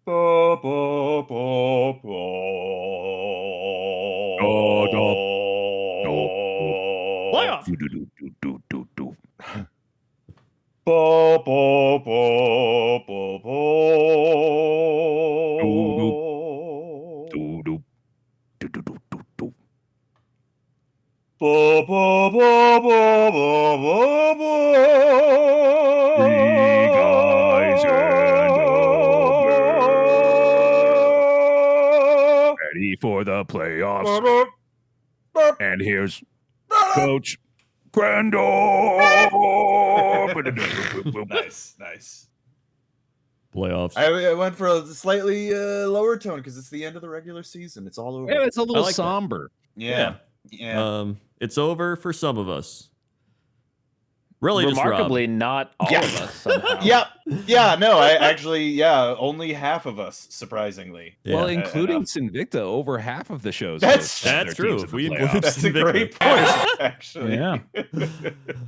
Ba, ba, ba, Oh, no. No. Playoff. Do. ba, ba, ba, ba, ba. Do. Ba, ba, ba, ba, ba, ba, ba. Three guys and a bear. Ready for the playoffs. And here's Coach Crandall. Nice. Playoffs. I went for a slightly lower tone because it's the end of the regular season. It's all over. Yeah, it's a little like that. somber. Yeah. It's over for some of us. Really, remarkably, just Rob. not all of us. Somehow. Yeah. No, I actually, only half of us, surprisingly. Yeah. Well, including Sinvicta, over half of the shows. That's That's true. If we include That's a Sinvicta. great point, actually. Yeah.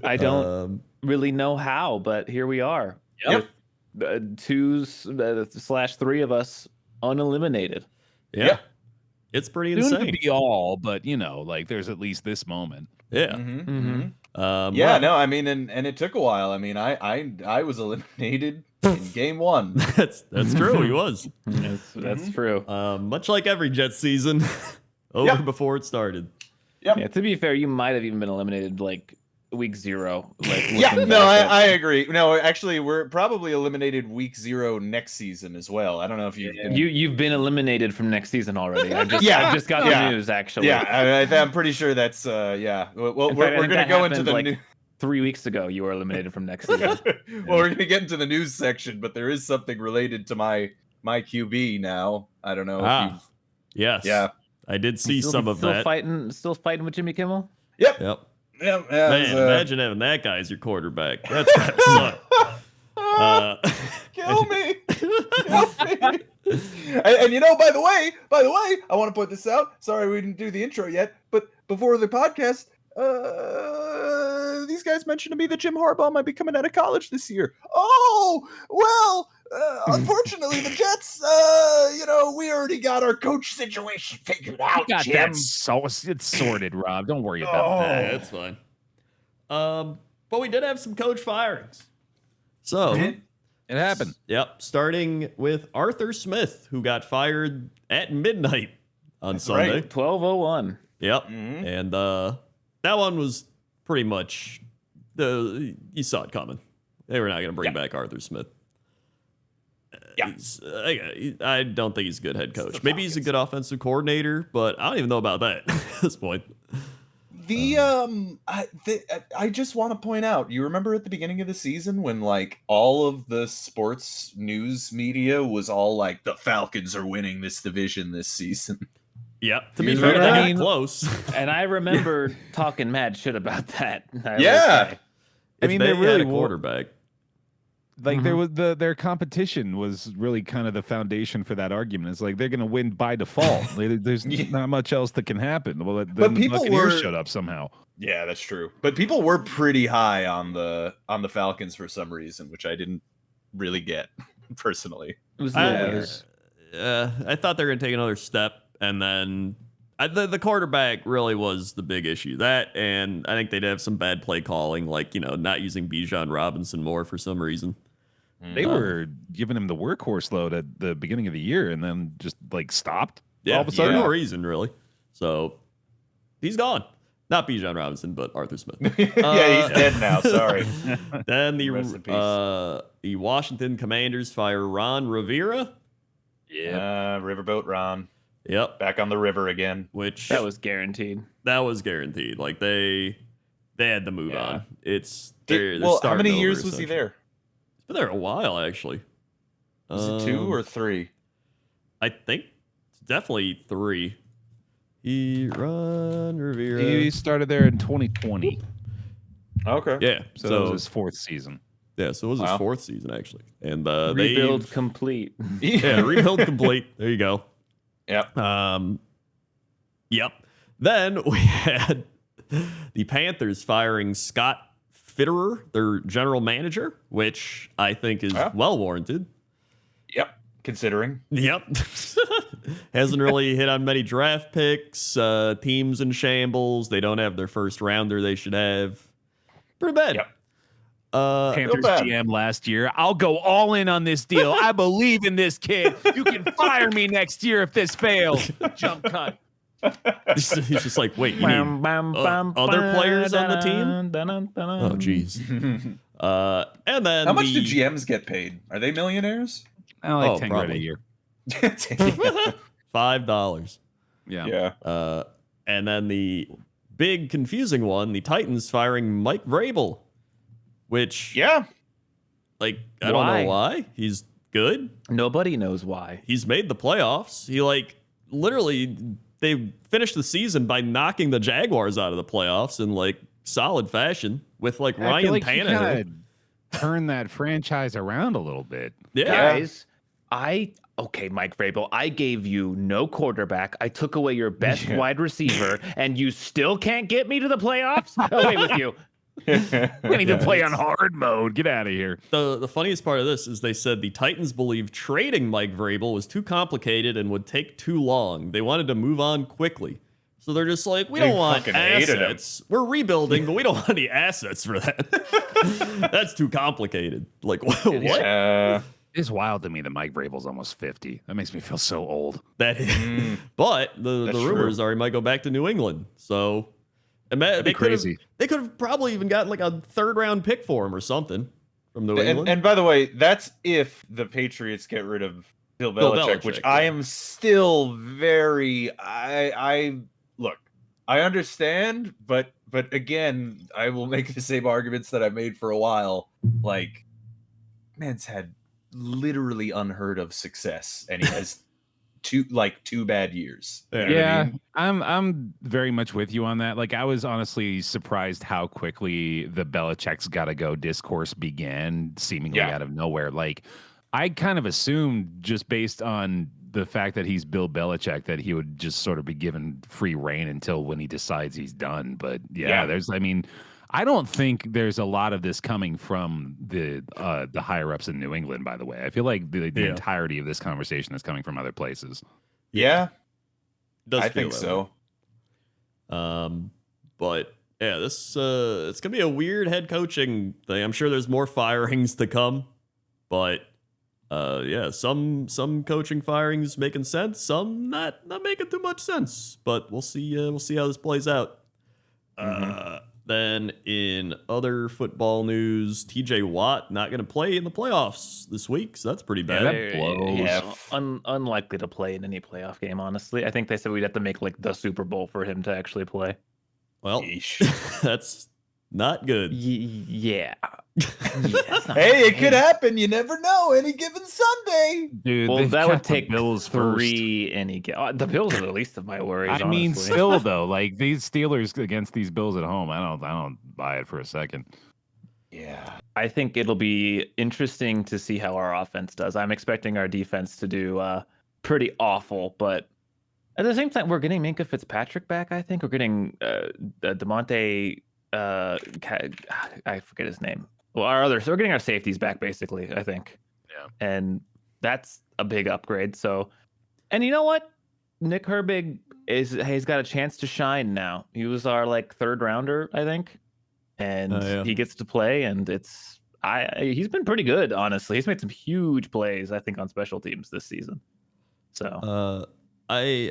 I don't really know how, but here we are. Yep. With, 2/3 of us uneliminated. Yeah. It's pretty Soon insane. to be all, but like there's at least this moment. Yeah. Mm-hmm. Yeah, no, I mean, and it took a while. I mean, I was eliminated in game one. That's true. He was. That's true. Much like every Jets season, over before it started. Yep. Yeah, to be fair, you might have even been eliminated like week 0. Like, I agree. No, actually, we're probably eliminated week 0 next season as well. I don't know if you've been eliminated from next season already. I just got the news actually. Yeah, I'm pretty sure that's Well, we're gonna go into the new. 3 weeks ago, you were eliminated from next season. Well, we're gonna get into the news section, but there is something related to my QB now. I don't know if you've. Yes. Yeah. I did see some of that. Still fighting with Jimmy Kimmel. Yep. Yeah, Man, imagine having that guy as your quarterback. That's gotta suck. Kill me. And by the way, I want to point this out. Sorry, we didn't do the intro yet, but before the podcast, these guys mentioned to me that Jim Harbaugh might be coming out of college this year. Oh, well, unfortunately, the Jets, we already got our coach situation figured out, Jim. It's sorted, Rob. Don't worry about that. That's fine. But we did have some coach firings. So it happened. Yep. Starting with Arthur Smith, who got fired at midnight on Sunday. Right. 12:01. Yep. Mm-hmm. And that one was pretty much you saw it coming. They were not going to bring back Arthur Smith. Yeah. I don't think he's a good head coach. Maybe he's a good offensive coordinator, but I don't even know about that at this point. I just want to point out, you remember at the beginning of the season when like all of the sports news media was all like, the Falcons are winning this division this season. Yep. To be fair, they got close. And I remember talking mad shit about that. I mean, they really had a quarterback. Like there was their competition was really kind of the foundation for that argument. It's like they're going to win by default. There's not much else that can happen. Well, but people were shut up somehow. Yeah, that's true. But people were pretty high on the Falcons for some reason, which I didn't really get personally. It was I thought they were going to take another step, and then the quarterback really was the big issue. That, and I think they'd have some bad play calling, like not using Bijan Robinson more for some reason. They were giving him the workhorse load at the beginning of the year, and then just like stopped. Yeah, all of a sudden, for no reason really. So he's gone. Not Bijan Robinson, but Arthur Smith. Yeah, he's dead now. Sorry. Then the Washington Commanders fire Ron Rivera. Yeah, Riverboat Ron. Yep, back on the river again. Which that was guaranteed. Like they had to move on. They're how many years was he there? He's been there a while, actually. Was it 2 or 3? I think definitely 3. Ron Rivera. He started there in 2020. Okay. Yeah. So it was his 4th season. Yeah, so it was his 4th season, actually. And rebuild complete. Yeah, rebuild complete. There you go. Yep. Yep. Then we had the Panthers firing Scott Fitterer, their general manager, which I think is well warranted. Yep. considering. Yep. Hasn't really hit on many draft picks. Teams in shambles. They don't have their first rounder they should have. Pretty bad. Yep. Panthers bad. GM last year. I'll go all in on this deal. I believe in this kid. You can fire me next year if this fails. Jump cut. He's just like, wait, you mean other players on the team? Oh, jeez. And then how much do GMs get paid? Are they millionaires? Like 10 grand a year. $5. Yeah. And then the big confusing one, the Titans firing Mike Vrabel, which like I don't know why. He's good. Nobody knows why. He's made the playoffs. He like literally they finished the season by knocking the Jaguars out of the playoffs in like solid fashion with like Ryan Tannehill. Turn that franchise around a little bit. Yeah. Guys, Mike Vrabel, I gave you no quarterback. I took away your best wide receiver, and you still can't get me to the playoffs? Away with you. Can't even play on hard mode. Get out of here. The funniest part of this is they said the Titans believe trading Mike Vrabel was too complicated and would take too long. They wanted to move on quickly. So they're just like, we don't want assets. We're rebuilding, but we don't want any assets for that. That's too complicated. Like, what? It's wild to me that Mike Vrabel's almost 50. That makes me feel so old. That is. But the rumors are he might go back to New England. So they could have probably even gotten like a 3rd round pick for him or something from New England. And by the way, that's if the Patriots get rid of Bill Belichick, which I am still very look, I understand, but again, I will make the same arguments that I've made for a while. Like, man's had literally unheard of success, and he has two bad years. You know what I mean? I'm very much with you on that. Like, I was honestly surprised how quickly the Belichick's gotta go discourse began, seemingly out of nowhere. Like, I kind of assumed, just based on the fact that he's Bill Belichick, that he would just sort of be given free reign until when he decides he's done. But I don't think there's a lot of this coming from the higher ups in New England, by the way. I feel like the entirety of this conversation is coming from other places. Yeah. I think so. But yeah, this it's gonna be a weird head coaching thing. I'm sure there's more firings to come, but some coaching firings making sense, some not making too much sense. But we'll see how this plays out. Then in other football news, TJ Watt not going to play in the playoffs this week, so that's pretty bad. That blows. Yeah, unlikely to play in any playoff game, honestly. I think they said we'd have to make like the Super Bowl for him to actually play. Well, that's not good. Yeah. Hey, it could happen. You never know. Any given Sunday. Dude, well, that would take Bills 3 any game. The Bills are the least of my worries. I mean, still though, like these Steelers against these Bills at home, I don't buy it for a second. Yeah. I think it'll be interesting to see how our offense does. I'm expecting our defense to do pretty awful, but at the same time, we're getting Minkah Fitzpatrick back, I think. We're getting DeMonte I forget his name. Well, so we're getting our safeties back, basically, I think. Yeah. And that's a big upgrade. So, and you know what? Nick Herbig he's got a chance to shine now. He was our like 3rd rounder, I think. And he gets to play, and he's been pretty good, honestly. He's made some huge plays, I think, on special teams this season. So I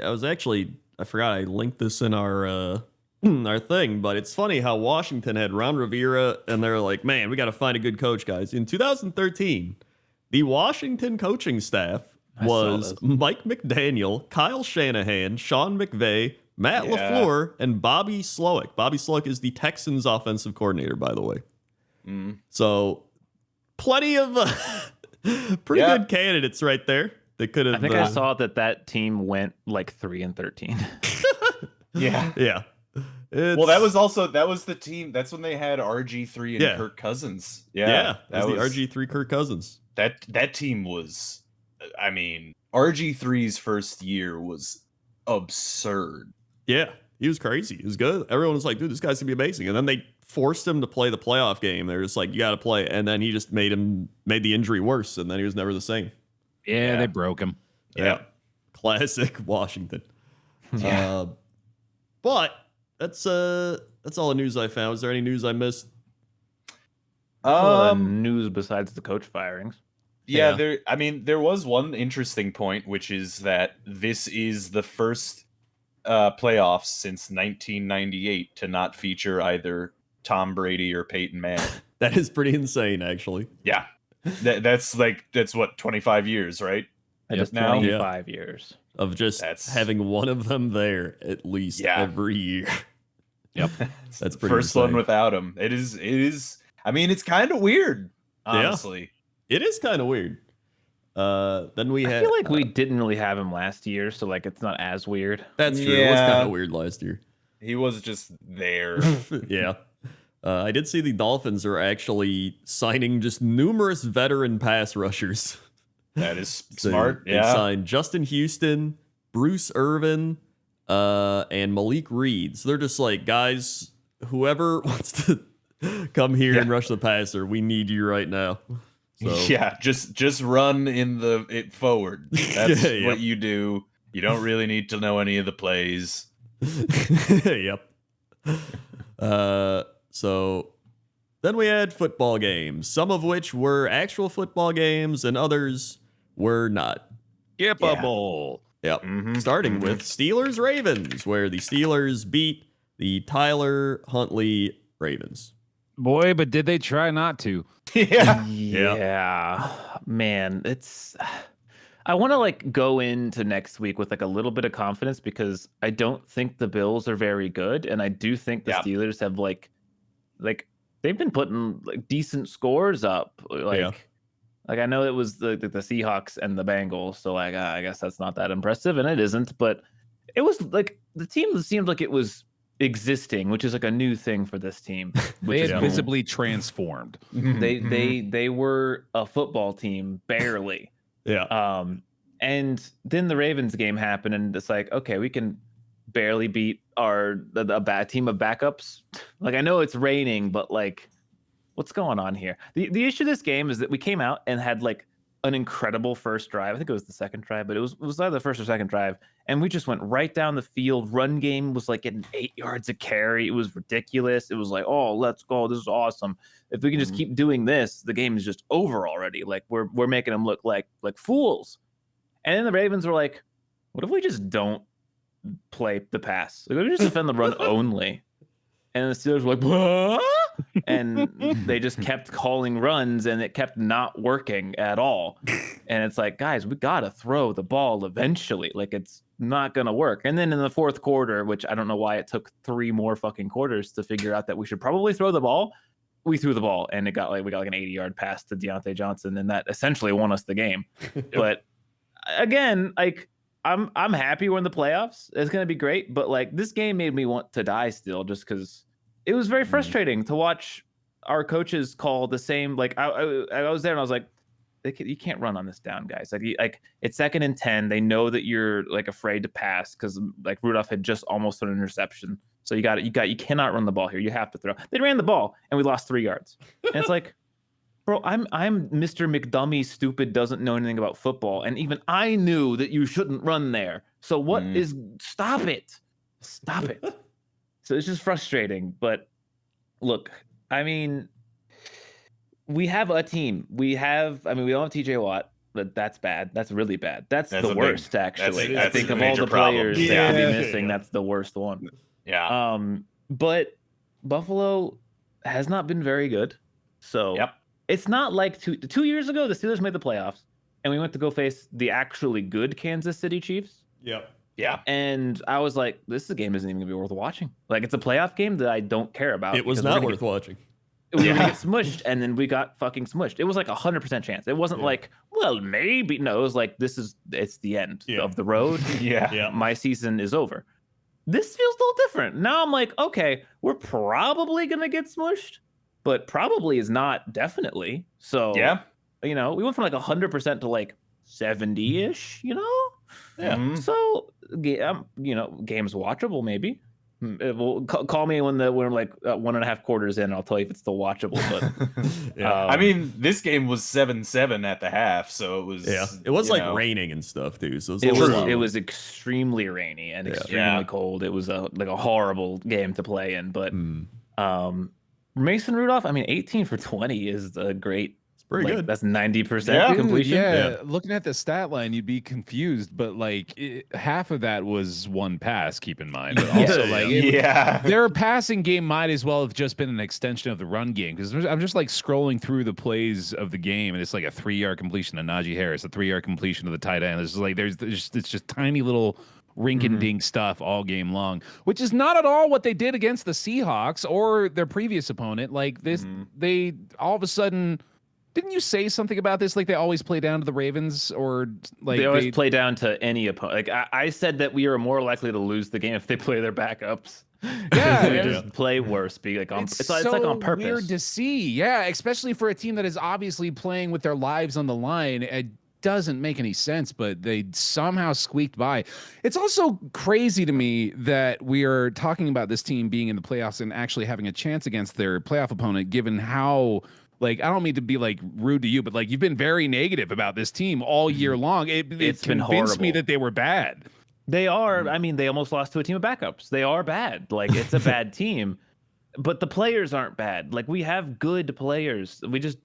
forgot I linked this in our thing, but it's funny how Washington had Ron Rivera, and they're like, man, we got to find a good coach, guys. In 2013, the Washington coaching staff was Mike McDaniel, Kyle Shanahan, Sean McVay, Matt LaFleur, and Bobby Slowick. Bobby Slowick is the Texans offensive coordinator, by the way. So plenty of pretty good candidates right there. They could have. I think I saw that team went like 3-13. Yeah. Well, that was the team. That's when they had RG3 and Kirk Cousins. That was the RG3 Kirk Cousins. That team was, I mean, RG3's first year was absurd. Yeah, he was crazy. He was good. Everyone was like, dude, this guy's gonna be amazing. And then they forced him to play the playoff game. They're just like, you got to play. And then he just made the injury worse. And then he was never the same. Yeah, they broke him. Yeah. Classic Washington. Yeah. But that's all the news I found. Is there any news I missed? News besides the coach firings. Yeah, there was one interesting point, which is that this is the first playoffs since 1998 to not feature either Tom Brady or Peyton Manning. That is pretty insane, actually. Yeah. That's what, 25 years, right? Just 25 years of just having one of them there at least every year. Yep. That's pretty first insane. one without him. It is I mean, it's kind of weird, honestly. It is kind of weird. Then I feel like we didn't really have him last year, so like it's not as weird. That's true. It was kind of weird last year. He was just there. Yeah. I did see the Dolphins are actually signing just numerous veteran pass rushers. That is smart. They signed Justin Houston, Bruce Irvin, and Malik Reed. So they're just like, guys, whoever wants to come here and rush the passer, we need you right now. So. Yeah, just run it forward. That's what you do. You don't really need to know any of the plays. Yep. So then we had football games, some of which were actual football games and others were not. Yep, a bowl. Yep. Starting with Steelers-Ravens, where the Steelers beat the Tyler Huntley Ravens. Boy, but did they try not to? Yeah. Man, I want to like go into next week with like a little bit of confidence because I don't think the Bills are very good, and I do think the Steelers have like they've been putting like decent scores up. Like I know it was the Seahawks and the Bengals, so like I guess that's not that impressive, and it isn't, but it was like the team seemed like it was existing, which is like a new thing for this team. They had visibly transformed. They were a football team, barely. And then the Ravens game happened, and it's like, okay, we can barely beat a bad team of backups. Like I know it's raining, but like, what's going on here? The issue of this game is that we came out and had like an incredible first drive. I think it was the second drive, but it was either the first or second drive. And we just went right down the field. Run game was like getting 8 yards a carry. It was ridiculous. It was like, oh, let's go. This is awesome. If we can just keep doing this, the game is just over already. Like we're making them look like fools. And then the Ravens were like, what if we just don't play the pass? Like, we just defend the run only. And the Steelers were like, what? And they just kept calling runs, and it kept not working at all. And it's like, guys, we got to throw the ball eventually. Like, it's not going to work. And then in the fourth quarter, which I don't know why it took 3 more fucking quarters to figure out that we should probably throw the ball, we threw the ball, and we got like an 80-yard pass to Deontay Johnson, and that essentially won us the game. But again, like, I'm happy we're in the playoffs. It's going to be great. But like, this game made me want to die still, just because it was very frustrating to watch our coaches call the same. Like I was there and I was like, you can't run on this down, guys. Like it's 2nd and 10. They know that you're like afraid to pass because like Rudolph had just almost thrown an interception. So you cannot run the ball here. You have to throw. They ran the ball and we lost 3 yards. And it's like, bro, I'm Mr. McDummy stupid, doesn't know anything about football. And even I knew that you shouldn't run there. So stop it. Stop it. So it's just frustrating. But look, I mean, we have a team. We don't have TJ Watt, but that's bad. That's really bad. That's the worst, actually. I think of all the players that could be missing, that's the worst one. Yeah. But Buffalo has not been very good. So it's not like 2 years ago, the Steelers made the playoffs and we went to go face the actually good Kansas City Chiefs. Yep. Yeah. And I was like, this game isn't even going to be worth watching. Like, it's a playoff game that I don't care about. It was not worth watching. We were going to get smushed, and then we got fucking smushed. It was like 100% chance. It wasn't like, well, maybe. No, it was like, it's the end of the road. My season is over. This feels a little different. Now I'm like, okay, we're probably going to get smushed, but probably is not definitely. So, we went from like 100% to like 70-ish, Yeah. So, game's watchable, maybe. Well, call me when we're like 1.5 quarters in. I'll tell you if it's still watchable. But yeah. I mean, this game was 7-7 at the half, so it was. It was like raining and stuff too. So it was extremely rainy and extremely cold. It was like a horrible game to play in. But Mason Rudolph, I mean, 18 for 20 is a great. Pretty good. That's 90% completion. Yeah, looking at the stat line, you'd be confused, but like half of that was one pass. Keep in mind, but also their passing game might as well have just been an extension of the run game, because I'm just like scrolling through the plays of the game, and it's like a 3-yard completion to Najee Harris, a 3-yard completion to the tight end. It's just tiny little rink-and-dink stuff all game long, which is not at all what they did against the Seahawks or their previous opponent. Like this, they all of a sudden. Didn't you say something about this? Like they always play down to the Ravens, or like they always play down to any opponent. Like I said that we are more likely to lose the game if they play their backups. Yeah, they just play worse. Be like it's like on purpose. Weird to see. Yeah, especially for a team that is obviously playing with their lives on the line. It doesn't make any sense, but they somehow squeaked by. It's also crazy to me that we are talking about this team being in the playoffs and actually having a chance against their playoff opponent, given how. Like, I don't mean to be like rude to you, but like you've been very negative about this team all year long. It's convinced me that they were bad. They are. I mean, they almost lost to a team of backups. They are bad. Like it's a bad team, but the players aren't bad. Like we have good players. We just,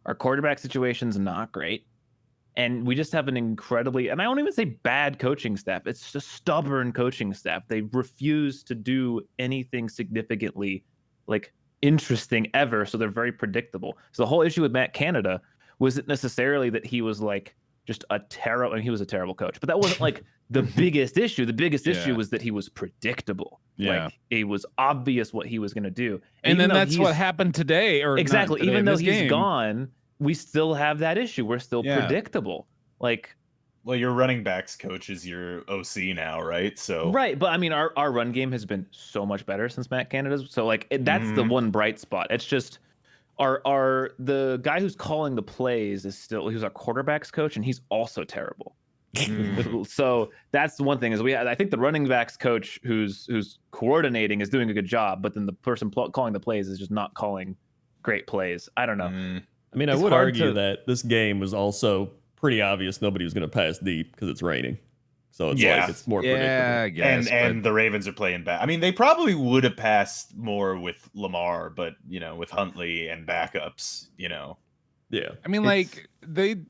our quarterback situation's not great. And we just have an incredibly, and I don't even say bad coaching staff. It's just stubborn coaching staff. They refuse to do anything significantly like interesting ever, so they're very predictable. So the whole issue with Matt Canada wasn't necessarily that he was like just a terrible, and he was a terrible coach, but that wasn't like the biggest issue. The biggest issue was that he was predictable. Like it was obvious what he was going to do, and then that's what happened today. Or exactly, today, even though he's gone, we still have that issue. We're still predictable. Like. Well, your running backs coach is your OC now, right? So right, but I mean, our run game has been so much better since Matt Canada's. So like that's the one bright spot. It's just the guy who's calling the plays he's our quarterbacks coach, and he's also terrible. So that's the one thing is I think the running backs coach who's coordinating is doing a good job, but then the person calling the plays is just not calling great plays. I don't know. I mean, I would argue that this game was also pretty obvious nobody was going to pass deep because it's raining. So it's like it's more predictable. I guess, and the Ravens are playing bad. I mean, they probably would have passed more with Lamar, but with Huntley and backups, Yeah. I mean, like the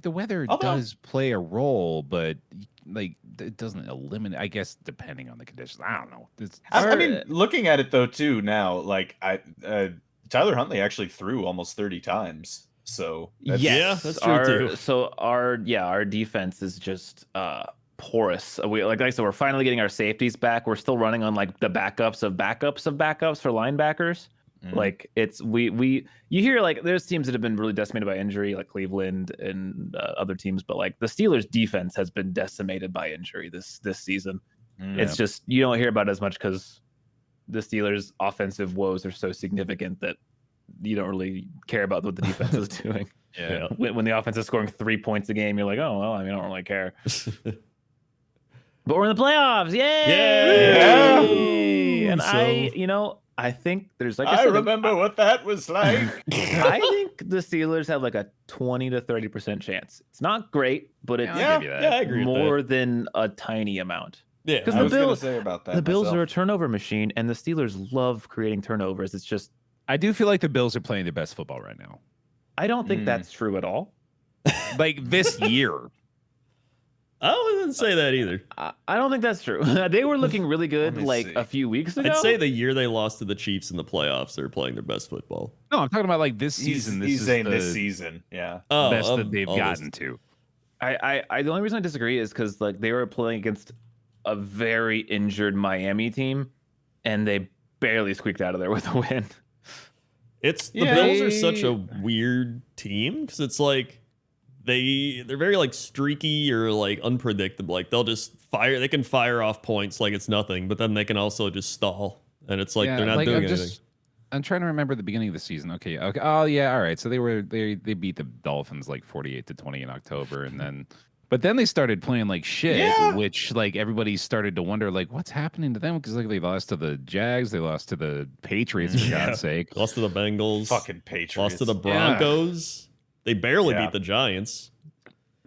weather does play a role, but like it doesn't eliminate, I guess, depending on the conditions. I don't know. I mean, looking at it though too now, like Tyler Huntley actually threw almost 30 times. So that's true too. So our defense is just porous. Like I said, we're finally getting our safeties back. We're still running on like the backups of backups of backups for linebackers. Like it's you hear like there's teams that have been really decimated by injury, like Cleveland and other teams, but like the Steelers defense has been decimated by injury this season. It's just you don't hear about it as much because the Steelers' offensive woes are so significant that you don't really care about what the defense is doing. When the offense is scoring 3 points a game, you're like, oh well, I mean, I don't really care. But we're in the playoffs, yay! And I think there's like I remember what that was like. I think the Steelers have like a 20 to 30% chance. It's not great, but it's I agree more with than a tiny amount. Yeah, because the Bills say about that. The Bills are a turnover machine, and the Steelers love creating turnovers. It's just. I do feel like the Bills are playing their best football right now. I don't think that's true at all. Like this year. I wouldn't say that either. I don't think that's true. They were looking really good a few weeks ago. I'd say the year they lost to the Chiefs in the playoffs, they're playing their best football. No, I'm talking about like this season. He's saying this season. Yeah. Best that they've gotten to. The only reason I disagree is because like they were playing against a very injured Miami team, and they barely squeaked out of there with a win. The Bills are such a weird team because it's like they're very like streaky or like unpredictable. Like they'll just they can fire off points like it's nothing, but then they can also just stall, and it's like they're not doing anything. I'm trying to remember the beginning of the season. Okay. Oh yeah, all right. So they beat the Dolphins like 48-20 in October, and then. But then they started playing like shit, which like everybody started to wonder like what's happening to them because like they lost to the Jags, they lost to the Patriots for God's sake, lost to the Bengals, fucking Patriots, lost to the Broncos. They barely beat the Giants.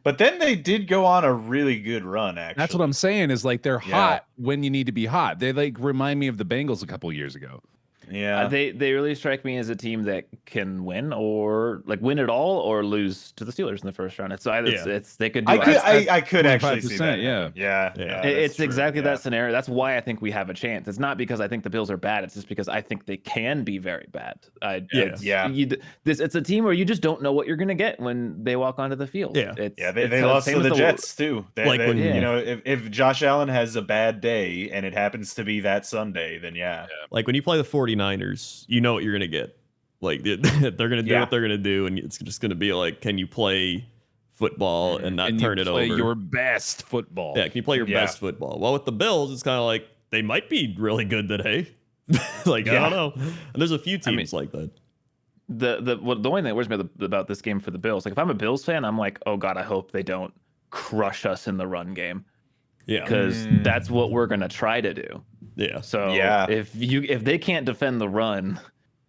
But then they did go on a really good run. Actually, that's what I'm saying. Is like they're hot when you need to be hot. They like remind me of the Bengals a couple years ago. Yeah, they really strike me as a team that can win or like win it all or lose to the Steelers in the first round. It's either it's they could do. I could actually see that. Yeah. It's exactly that scenario. That's why I think we have a chance. It's not because I think the Bills are bad. It's just because I think they can be very bad. It's a team where you just don't know what you're gonna get when they walk onto the field. They lost to the Jets too. You know, if Josh Allen has a bad day and it happens to be that Sunday, then like when you play the 49ers, you know what you're gonna get. Like they're gonna do what they're gonna do, and it's just gonna be like, can you play football and not turn it over? Your best football. Yeah, can you play your best football? Well, with the Bills, it's kind of like they might be really good today. Like I don't know. And there's a few teams like that. The only thing that worries me about this game for the Bills, like if I'm a Bills fan, I'm like, oh god, I hope they don't crush us in the run game. Yeah, because that's what we're gonna try to do. Yeah. So if they can't defend the run,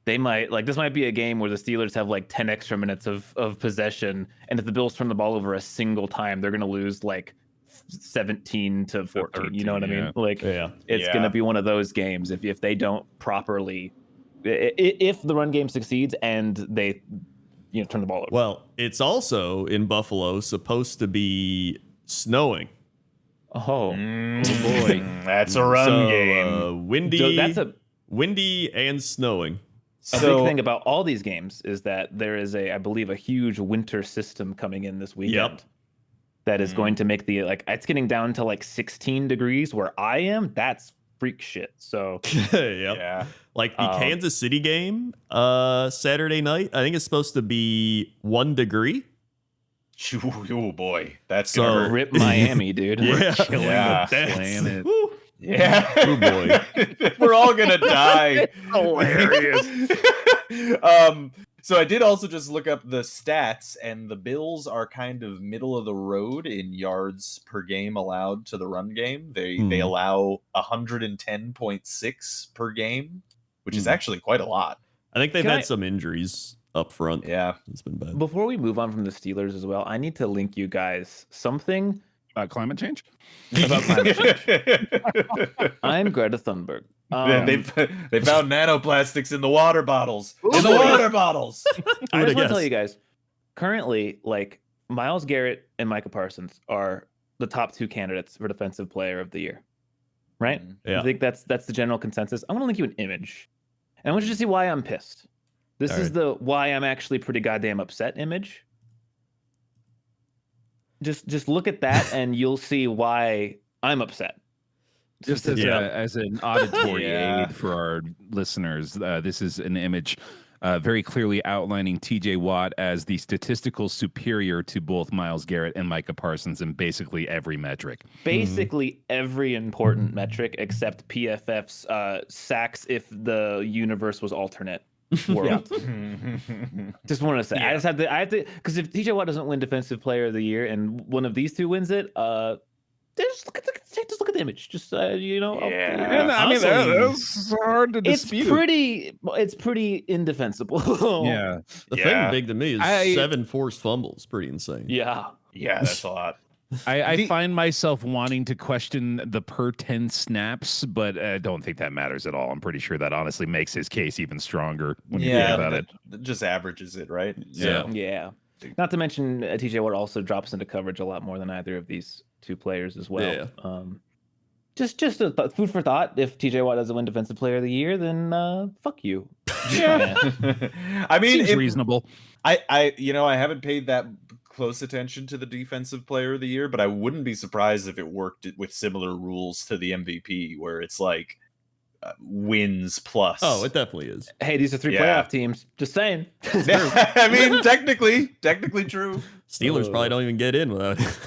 they might this might be a game where the Steelers have like 10 extra minutes of possession, and if the Bills turn the ball over a single time, they're gonna lose like 17 to 14. 13, you know what I mean? Like it's gonna be one of those games if they don't properly, if the run game succeeds and they turn the ball over. Well, it's also in Buffalo supposed to be snowing. Oh boy, that's a run game. Windy and snowing. A big thing about all these games is that there is I believe, a huge winter system coming in this weekend. That is going to make it's getting down to like 16 degrees where I am. That's freak shit. So like the Kansas City game Saturday night, I think it's supposed to be 1 degree. Oh boy, that's gonna rip Miami, dude. We're killing the planet. Oh boy, we're all gonna die. Hilarious. So I did also just look up the stats, and the Bills are kind of middle of the road in yards per game allowed to the run game. They allow 110.6 per game, which is actually quite a lot. I think they've had some injuries up front. Yeah, it's been bad. Before we move on from the Steelers as well, I need to link you guys something about climate change. I'm Greta Thunberg. They found nanoplastics in the water bottles. In the water bottles. I just want to tell you guys, currently, like Myles Garrett and Micah Parsons are the top 2 candidates for Defensive Player of the Year. Right? Yeah. I think that's the general consensus. I'm gonna link you an image, and I want you to see why I'm pissed. This is the why I'm actually pretty goddamn upset image. Just look at that and you'll see why I'm upset. Just as an auditory aid for our listeners, this is an image very clearly outlining TJ Watt as the statistical superior to both Myles Garrett and Micah Parsons in basically every metric. Basically every important metric except PFF's sacks if the universe was alternate. World. Just want to say, I have to, because if TJ Watt doesn't win Defensive Player of the Year and one of these two wins it, just look at the image. Just I mean, that's hard to dispute. It's pretty indefensible. The thing big to me is 7 forced fumbles. Pretty insane. Yeah, that's a lot. I find myself wanting to question the per 10 snaps, but I don't think that matters at all. I'm pretty sure that honestly makes his case even stronger when you think about it. Just averages it, right? Yeah. Not to mention TJ Watt also drops into coverage a lot more than either of these two players as well. Just a food for thought. If TJ Watt doesn't win Defensive Player of the Year, then fuck you. I mean, seems reasonable. I haven't paid that close attention to the Defensive Player of the Year, but I wouldn't be surprised if it worked with similar rules to the MVP, where it's like wins plus. Oh, it definitely is. Hey, these are 3 playoff teams. Just saying. I mean, technically true. Steelers probably don't even get in without it.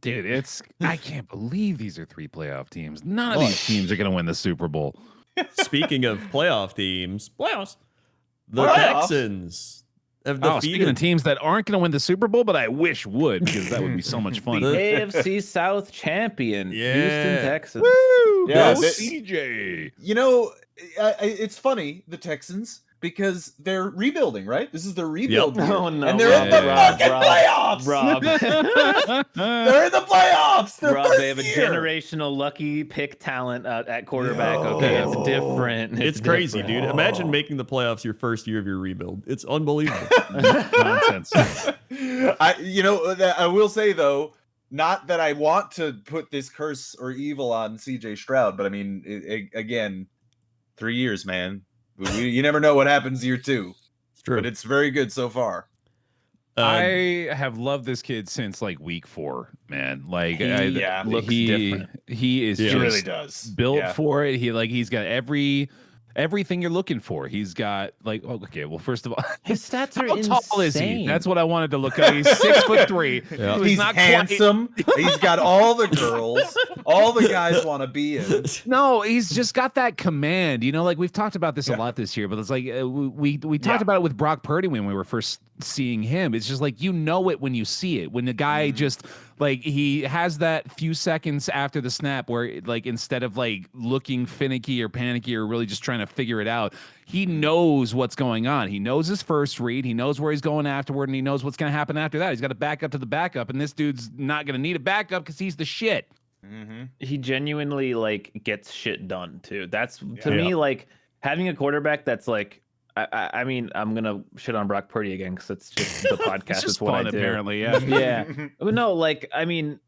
Dude, I can't believe these are 3 playoff teams. None of these teams are going to win the Super Bowl. Speaking of playoff teams, the Texans have defeated. Speaking of teams that aren't going to win the Super Bowl, but I wish would, because that would be so much fun. The AFC South champion, Houston Texans. Woo! Yeah, CJ. You know, it's funny, the Texans, because they're rebuilding, right? This is their rebuild year. Oh, no. And they're in the fucking playoffs. Rob. They're in the playoffs. Rob, they have a generational lucky pick talent at quarterback. Okay, it's different. It's crazy, dude. Imagine making the playoffs your first year of your rebuild. It's unbelievable. Nonsense. I will say, though, not that I want to put this curse or evil on CJ Stroud, but I mean, again, 3 years, man. You never know what happens year 2. It's true. But it's very good so far. I have loved this kid since like week 4, man. Like looks different. He is just really does. built for it. He's got everything you're looking for. He's got first of all, his stats are how insane. tall is he? That's what I wanted to look at. He's 6'3". Yeah. He's not handsome. He's got all the girls. All the guys want to be in. No, he's just got that command. You know, like we've talked about this a lot this year, but it's like we talked about it with Brock Purdy when we were first seeing him. It's just like, you know it when you see it. When the guy just like, he has that few seconds after the snap where, like, instead of like looking finicky or panicky or really just trying to figure it out, he knows what's going on. He knows his first read. He knows where he's going afterward, and he knows what's going to happen after that. He's got to back up to the backup, and this dude's not going to need a backup because he's the shit. He genuinely like gets shit done too. That's to me, like, having a quarterback that's like, I mean, I'm gonna shit on Brock Purdy again because it's just the podcast. It's just what fun, I do. apparently. Yeah. But no, like, I mean,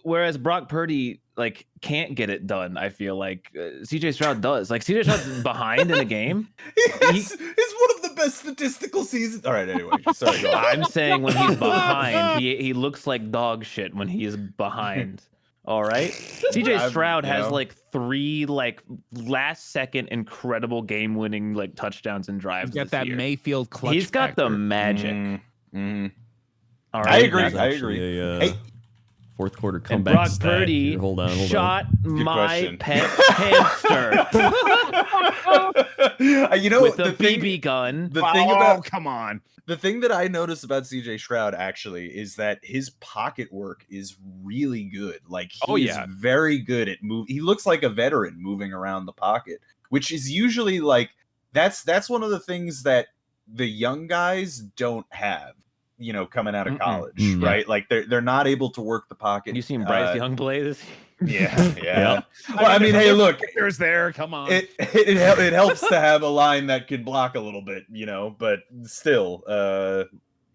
whereas Brock Purdy like can't get it done, I feel like CJ Stroud does. Like, CJ Stroud's behind in a game. It's one of the best statistical seasons. All right, anyway, sorry. Go on. I'm saying when he's behind, he looks like dog shit when he is behind. All right, CJ Stroud has like 3 like last second incredible game winning like touchdowns and drives. He's got that Mayfield clutch. He's got factor. the magic. All right, I agree. Hey, fourth quarter comeback. Brock Purdy shot my pet hamster. With a BB gun. The thing about come on. The thing that I notice about CJ Stroud actually is that his pocket work is really good. Like, he's very good at move. He looks like a veteran moving around the pocket, which is usually like that's one of the things that the young guys don't have, you know, coming out of college, right? Like they're not able to work the pocket. You seen Bryce Young play this? Yeah. Well, I mean, hey, look, there's there. Come on. It helps to have a line that can block a little bit, you know, but still,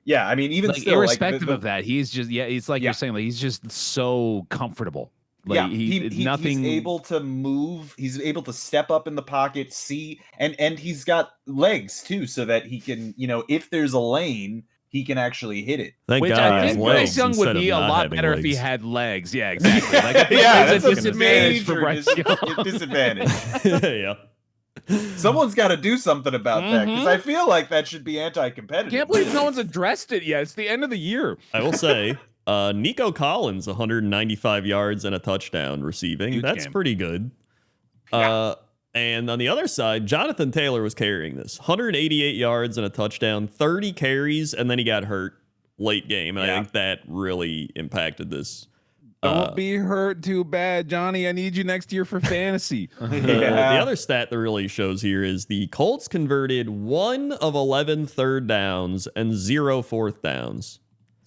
yeah. I mean, even like, still, irrespective of that, he's just it's like you're saying, like, he's just so comfortable. Like, he's able to move. He's able to step up in the pocket, see, and he's got legs too, so that he can, you know, if there's a lane, he can actually hit it. Which I think Bryce Young would be a lot better if he had legs. Yeah, exactly. Like, that's a disadvantage for Bryce Young. Disadvantage. Yeah. Someone's got to do something about that, because I feel like that should be anti-competitive. Can't believe no one's addressed it yet. It's the end of the year. I will say, Nico Collins, 195 yards and a touchdown receiving. That's pretty good. And on the other side, Jonathan Taylor was carrying this. 188 yards and a touchdown, 30 carries, and then he got hurt late game. And I think that really impacted this. Don't be hurt too bad, Johnny. I need you next year for fantasy. The other stat that really shows here is the Colts converted 1 of 11 third downs and 0 fourth downs.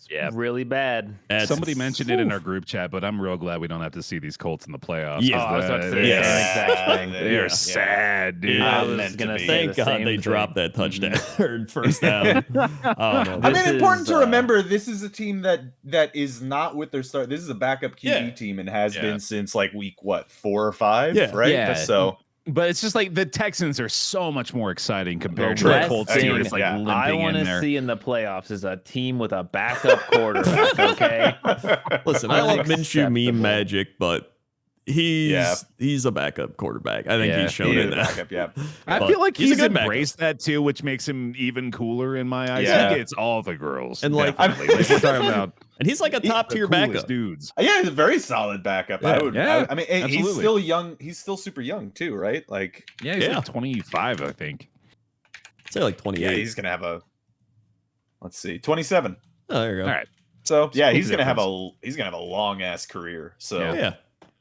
Yeah, really bad. Somebody mentioned it in our group chat, but I'm real glad we don't have to see these Colts in the playoffs. Yeah, I was about to say the exact thing. They're sad, dude. I was gonna say thank God they dropped that touchdown or first down. I mean, important to remember, this is a team that is not with their start. This is a backup QB team and has been since like week 4 or 5, right? Yeah. So. But it's just like the Texans are so much more exciting compared to the Colts team. Like I want to see in the playoffs is a team with a backup quarterback. Okay. Listen, I love Minshew meme magic, but he's a backup quarterback. I think he's shown it. I feel like he's embraced that too, which makes him even cooler in my eyes. I think it's all the girls, and like we're talking about. And he's like a top tier backup, dudes. Yeah, he's a very solid backup. Yeah. I mean, he's still young. He's still super young too, right? Like, he's like 25, I think. I'd say like 28. Yeah, he's gonna have a. let's see, 27. Oh, there you go. All right. So yeah, he's gonna have a long ass career. So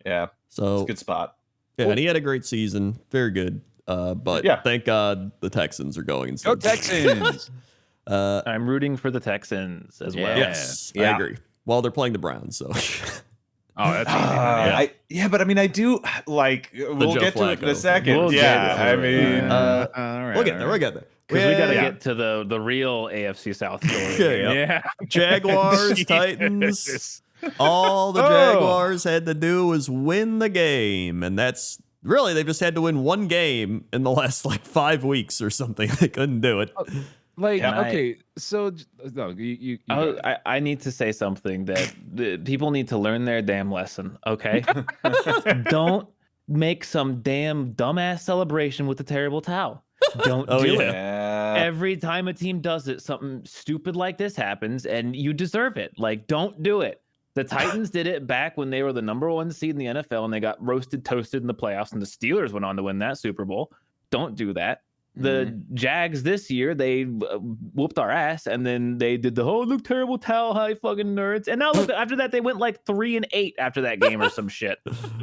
yeah. So it's a good spot. Yeah, and he had a great season, very good. But thank God the Texans are going instead. Go Texans! I'm rooting for the Texans as well. Yes, I agree. Well, they're playing the Browns, so. Oh, that's easy. But I mean, I do like. We'll get to it in a second. We'll I mean, we'll get there. We'll get there. Because we got to get to the real AFC South story. Yeah. Jaguars, Titans. All the Jaguars had to do was win the game, and that's really they've just had to win one game in the last like 5 weeks or something. They couldn't do it. So no, you I need to say something that people need to learn their damn lesson. Okay, don't make some damn dumbass celebration with the terrible towel. Don't do it. Every time a team does it, something stupid like this happens, and you deserve it. Like, don't do it. The Titans did it back when they were the #1 seed in the NFL, and they got roasted, toasted in the playoffs, and the Steelers went on to win that Super Bowl. Don't do that. The Jags this year, they whooped our ass, and then they did the whole look terrible towel, high fucking nerds. And now look, after that, they went like 3-8 after that game or some shit.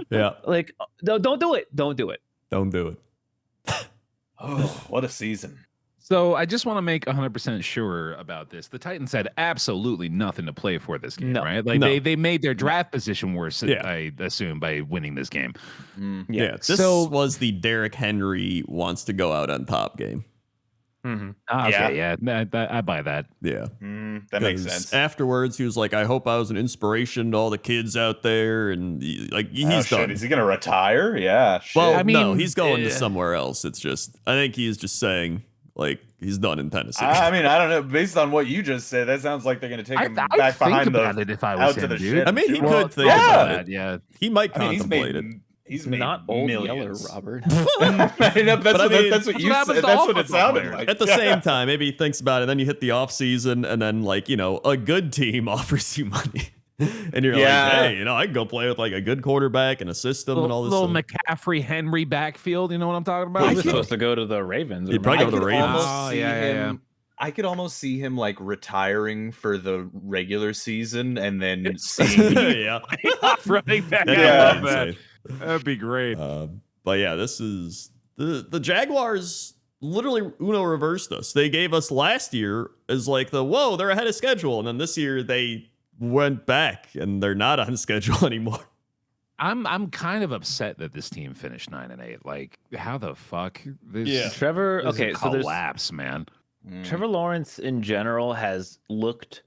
Yeah. Like, don't do it. Don't do it. Don't do it. Oh, what a season. So I just want to make 100% sure about this. The Titans had absolutely nothing to play for this game, right? Like they made their draft position worse, I assume, by winning this game. Yeah. This was the Derrick Henry wants to go out on top game. I buy that. Yeah. That makes sense. Afterwards, he was like, I hope I was an inspiration to all the kids out there. And he's done. Is he going to retire? Yeah. Shit. Well, I mean, no, he's going to somewhere else. It's just, I think he's just saying, like, he's done in Tennessee. I mean, I don't know. Based on what you just said, that sounds like they're going to take him back behind it if I was out to the dude. shit. I mean, he could think about it. Yeah. He might contemplate it. He's made not old millions. Yeller, Robert. That's what you said. That's what it sounded like. At the same time, maybe he thinks about it, and then you hit the off season, and then a good team offers you money. And you're like, hey, I can go play with like a good quarterback and a system and all this little stuff. McCaffrey Henry backfield. You know what I'm talking about? He was supposed to go to the Ravens. He'd probably go to the Ravens. I could almost see him like retiring for the regular season and then seeing running back. That'd be great. But yeah, this is the Jaguars. Literally, Uno reversed us. They gave us last year as like they're ahead of schedule, and then this year they went back and they're not on schedule anymore. I'm kind of upset that this team finished 9-8. Like, how the fuck? Trevor. Okay, so collapse, man. Trevor Lawrence in general has looked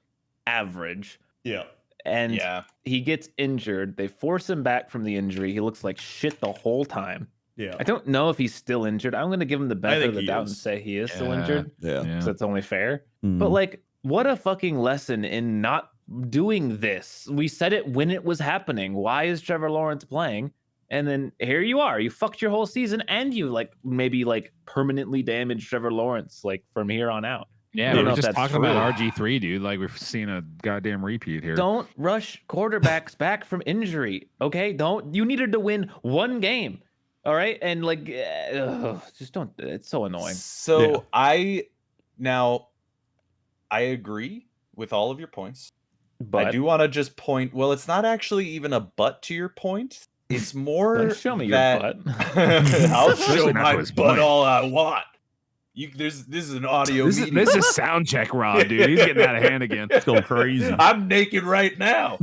average. Yeah. And he gets injured. They force him back from the injury. He looks like shit the whole time. Yeah. I don't know if he's still injured. I'm going to give him the benefit of the doubt and say he is still injured. Yeah. Because that's only fair. But like, what a fucking lesson in not doing this. We said it when it was happening. Why is Trevor Lawrence playing? And then here you are. You fucked your whole season, and you maybe permanently damaged Trevor Lawrence from here on out. Yeah, we're just talking about RG3, dude. Like, we've seen a goddamn repeat here. Don't rush quarterbacks back from injury, okay? You needed to win one game, all right? And just don't. It's so annoying. So I agree with all of your points, but I do want to just point. Well, it's not actually even a but to your point. It's more. Show me your butt. I'll show my butt all I want. This is an audio medium. This is sound check, Rob, dude. He's getting out of hand again. It's going crazy. I'm naked right now.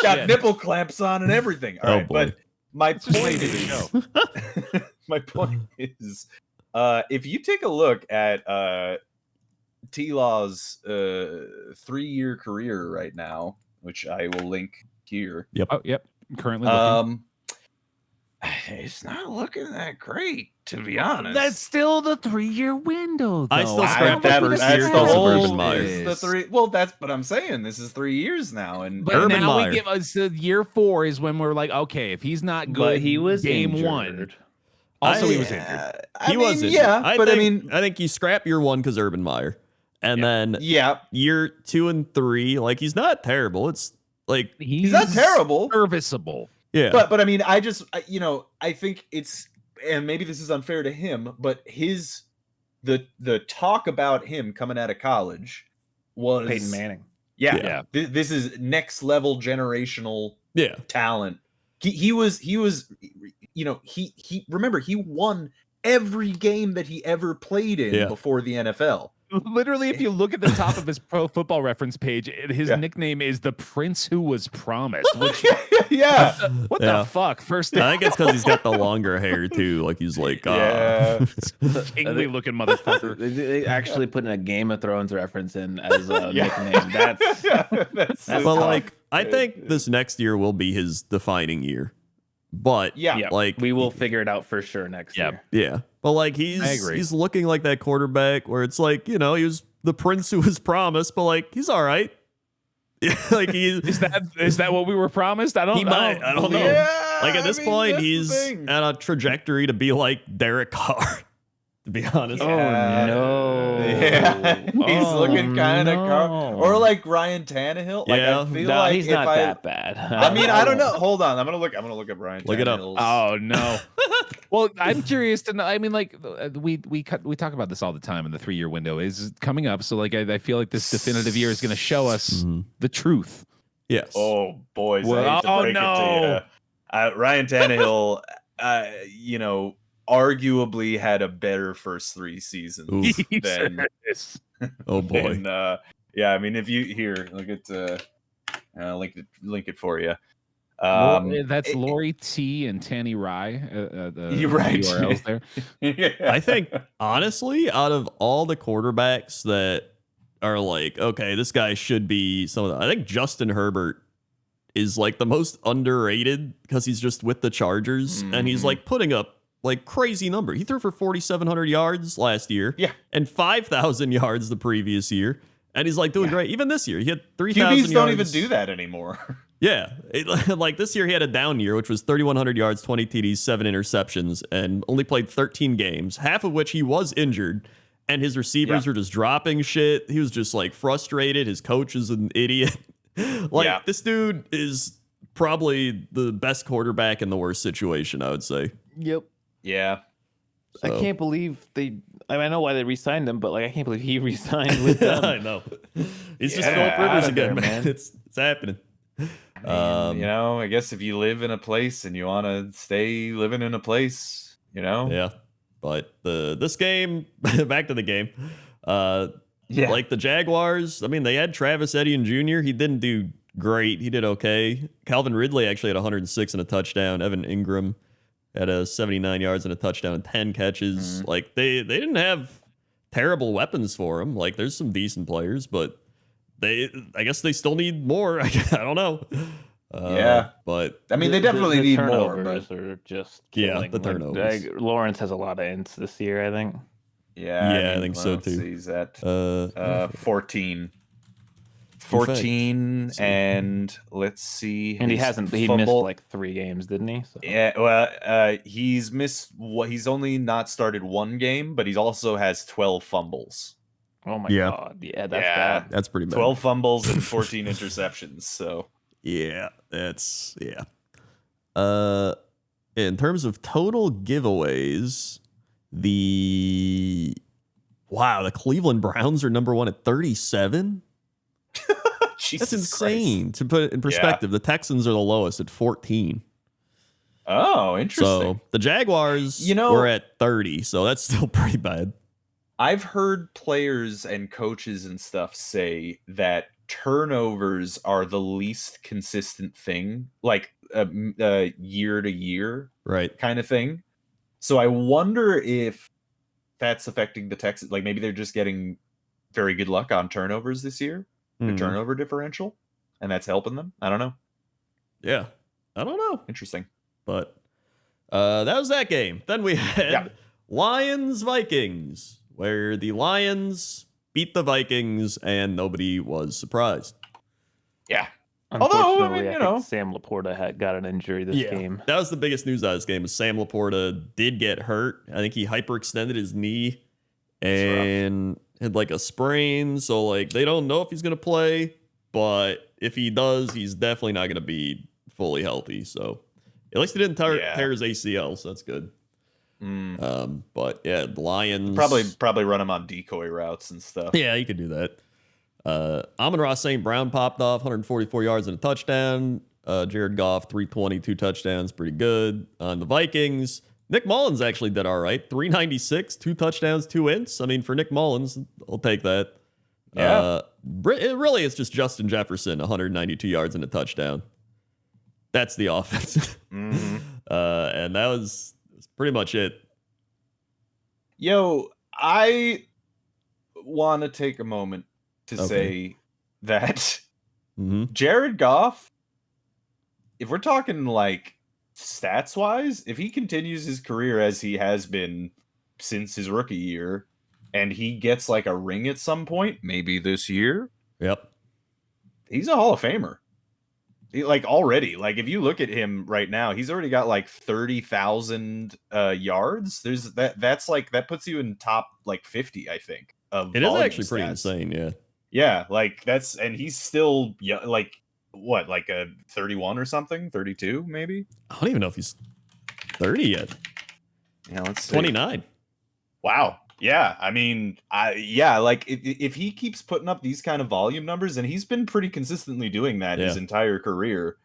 Got nipple clamps on and everything. All right, but my point is, my point is, if you take a look at T-Law's 3-year career right now, which I will link here. Yep. Oh, yep. Currently looking. It's not looking that great, to be honest. That's still the 3-year window, though. I still scrap that first year because of Urban Meyer. The 3. Well, that's what I'm saying. This is 3 years now, and but Urban now Meyer. We give us year 4 is when we're like, okay, if he's not good, but he was game injured. 1. Also, he was injured. He was injured. Yeah, I think you scrap year 1 because Urban Meyer, and then year 2 and 3, like he's not terrible. It's like he's not terrible, serviceable. Yeah, but I mean, I think it's, and maybe this is unfair to him, but the talk about him coming out of college was Peyton Manning. Yeah. This is next level generational talent. He was he remember he won every game that he ever played in before the NFL. Literally, if you look at the top of his Pro Football Reference page, his nickname is the Prince Who Was Promised. Which, what the fuck? First, I think it's because he's got the longer hair too. Like he's like, kingly looking motherfucker. They actually put in a Game of Thrones reference in as a nickname. That's but like, I think this next year will be his defining year. But like we will figure it out for sure next year. Yeah. But like he's looking like that quarterback where it's like, he was the Prince Who Was Promised, but like he's all right. Like is that what we were promised? I don't know. I don't know. Yeah, like at this point, he's at a trajectory to be like Derek Carr. To be honest. Oh no. Yeah. He's looking kind of or like Ryan Tannehill. Like I feel like he's not that bad. I mean, I don't know. Hold on. I'm gonna look up Ryan Tannehill. Look it up. Oh no. Well, I'm curious to know. I mean, like we talk about this all the time, and the 3-year window is coming up. So like I feel like this definitive year is gonna show us the truth. Yes. Oh boys, I hate to break it to you. Ryan Tannehill, arguably had a better first 3 seasons than oh boy. Than, I mean, if you here look at link it for you. That's Lori T and Tanny Rye. You're right. URLs there. I think honestly, out of all the quarterbacks that are like, okay, this guy should be some of them, I think Justin Herbert is like the most underrated because he's just with the Chargers and he's like putting up like crazy number. He threw for 4,700 yards last year, and 5,000 yards the previous year, and he's like doing great. Even this year, he had 3,000 yards. QBs don't even do that anymore. Yeah, like this year he had a down year, which was 3,100 yards, 20 TDs, 7 interceptions, and only played 13 games, half of which he was injured, and his receivers were just dropping shit. He was just like frustrated. His coach is an idiot. This dude is probably the best quarterback in the worst situation, I would say. Yep. Yeah. So. I can't believe I know why they re-signed him, but like I can't believe he re-signed with them. I know. He's just Philip Rivers again, man. It's happening. I mean, I guess if you live in a place and you want to stay living in a place, Yeah. But this game, back to the game. Like the Jaguars, I mean, they had Travis Etienne Jr. He didn't do great. He did okay. Calvin Ridley actually had 106 and a touchdown. Evan Ingram had 79 yards and a touchdown and 10 catches. Like they didn't have terrible weapons for him. Like there's some decent players, but I guess they still need more. I don't know. But I mean, they definitely need more. But are just killing. The turnovers. Lawrence has a lot of ints this year, I think. Yeah, I think so too. He's at 14. 14, and let's see. And he missed like 3 games, didn't he? So. Yeah, well, he's missed he's only not started 1 game, but he's also has 12 fumbles. Oh my god. Yeah, that's bad. That's pretty bad. 12 fumbles and 14 interceptions. So that's in terms of total giveaways, the Cleveland Browns are number 1 at 37. That's insane. Christ. To put it in perspective, the Texans are the lowest at 14. Oh, interesting. So the Jaguars were at 30, so that's still pretty bad. I've heard players and coaches and stuff say that turnovers are the least consistent thing, like year to year, right? Kind of thing. So I wonder if that's affecting the Texans. Like maybe they're just getting very good luck on turnovers this year, the turnover differential, and that's helping them. I don't know. Yeah, I don't know. Interesting. But that was that game. Then we had Lions-Vikings, where the Lions beat the Vikings and nobody was surprised. Yeah. Although, I think Sam Laporta got an injury this game. That was the biggest news out of this game. Was Sam Laporta did get hurt. I think he hyperextended his knee and had like a sprain. So like they don't know if he's going to play, but if he does, he's definitely not going to be fully healthy. So at least he didn't tear his ACL, so that's good. But yeah, the Lions probably run him on decoy routes and stuff. Yeah, you could do that. Amon-Ra St. Brown popped off 144 yards and a touchdown. Jared Goff, 320, 2 touchdowns, pretty good. On the Vikings, Nick Mullins actually did all right. 396, 2 touchdowns, 2 ints. I mean, for Nick Mullins, I'll take that. Yeah. It really is just Justin Jefferson, 192 yards and a touchdown. That's the offense. Mm-hmm. And that was pretty much it. Yo, I want to take a moment to say that Jared Goff, if we're talking like stats wise, if he continues his career as he has been since his rookie year and he gets like a ring at some point, maybe this year, he's a Hall of Famer. Like already, like if you look at him right now, he's already got like 30,000 yards. There's that's like that puts you in top like 50, I think. Of it is actually pretty insane, yeah. Yeah, like that's and he's still like what, like a 31 or something, 32 maybe. I don't even know if he's 30 yet. Yeah, let's see. 29. Wow. Yeah, I mean, like if he keeps putting up these kind of volume numbers, and he's been pretty consistently doing that his entire career,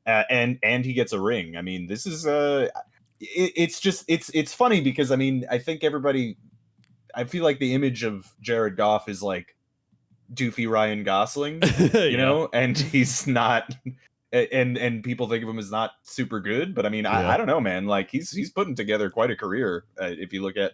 and he gets a ring. I mean, this is it's funny because I mean, I think I feel like the image of Jared Goff is like doofy Ryan Gosling, you know, and he's not. And people think of him as not super good, but I mean, I don't know, man. Like he's putting together quite a career if you look at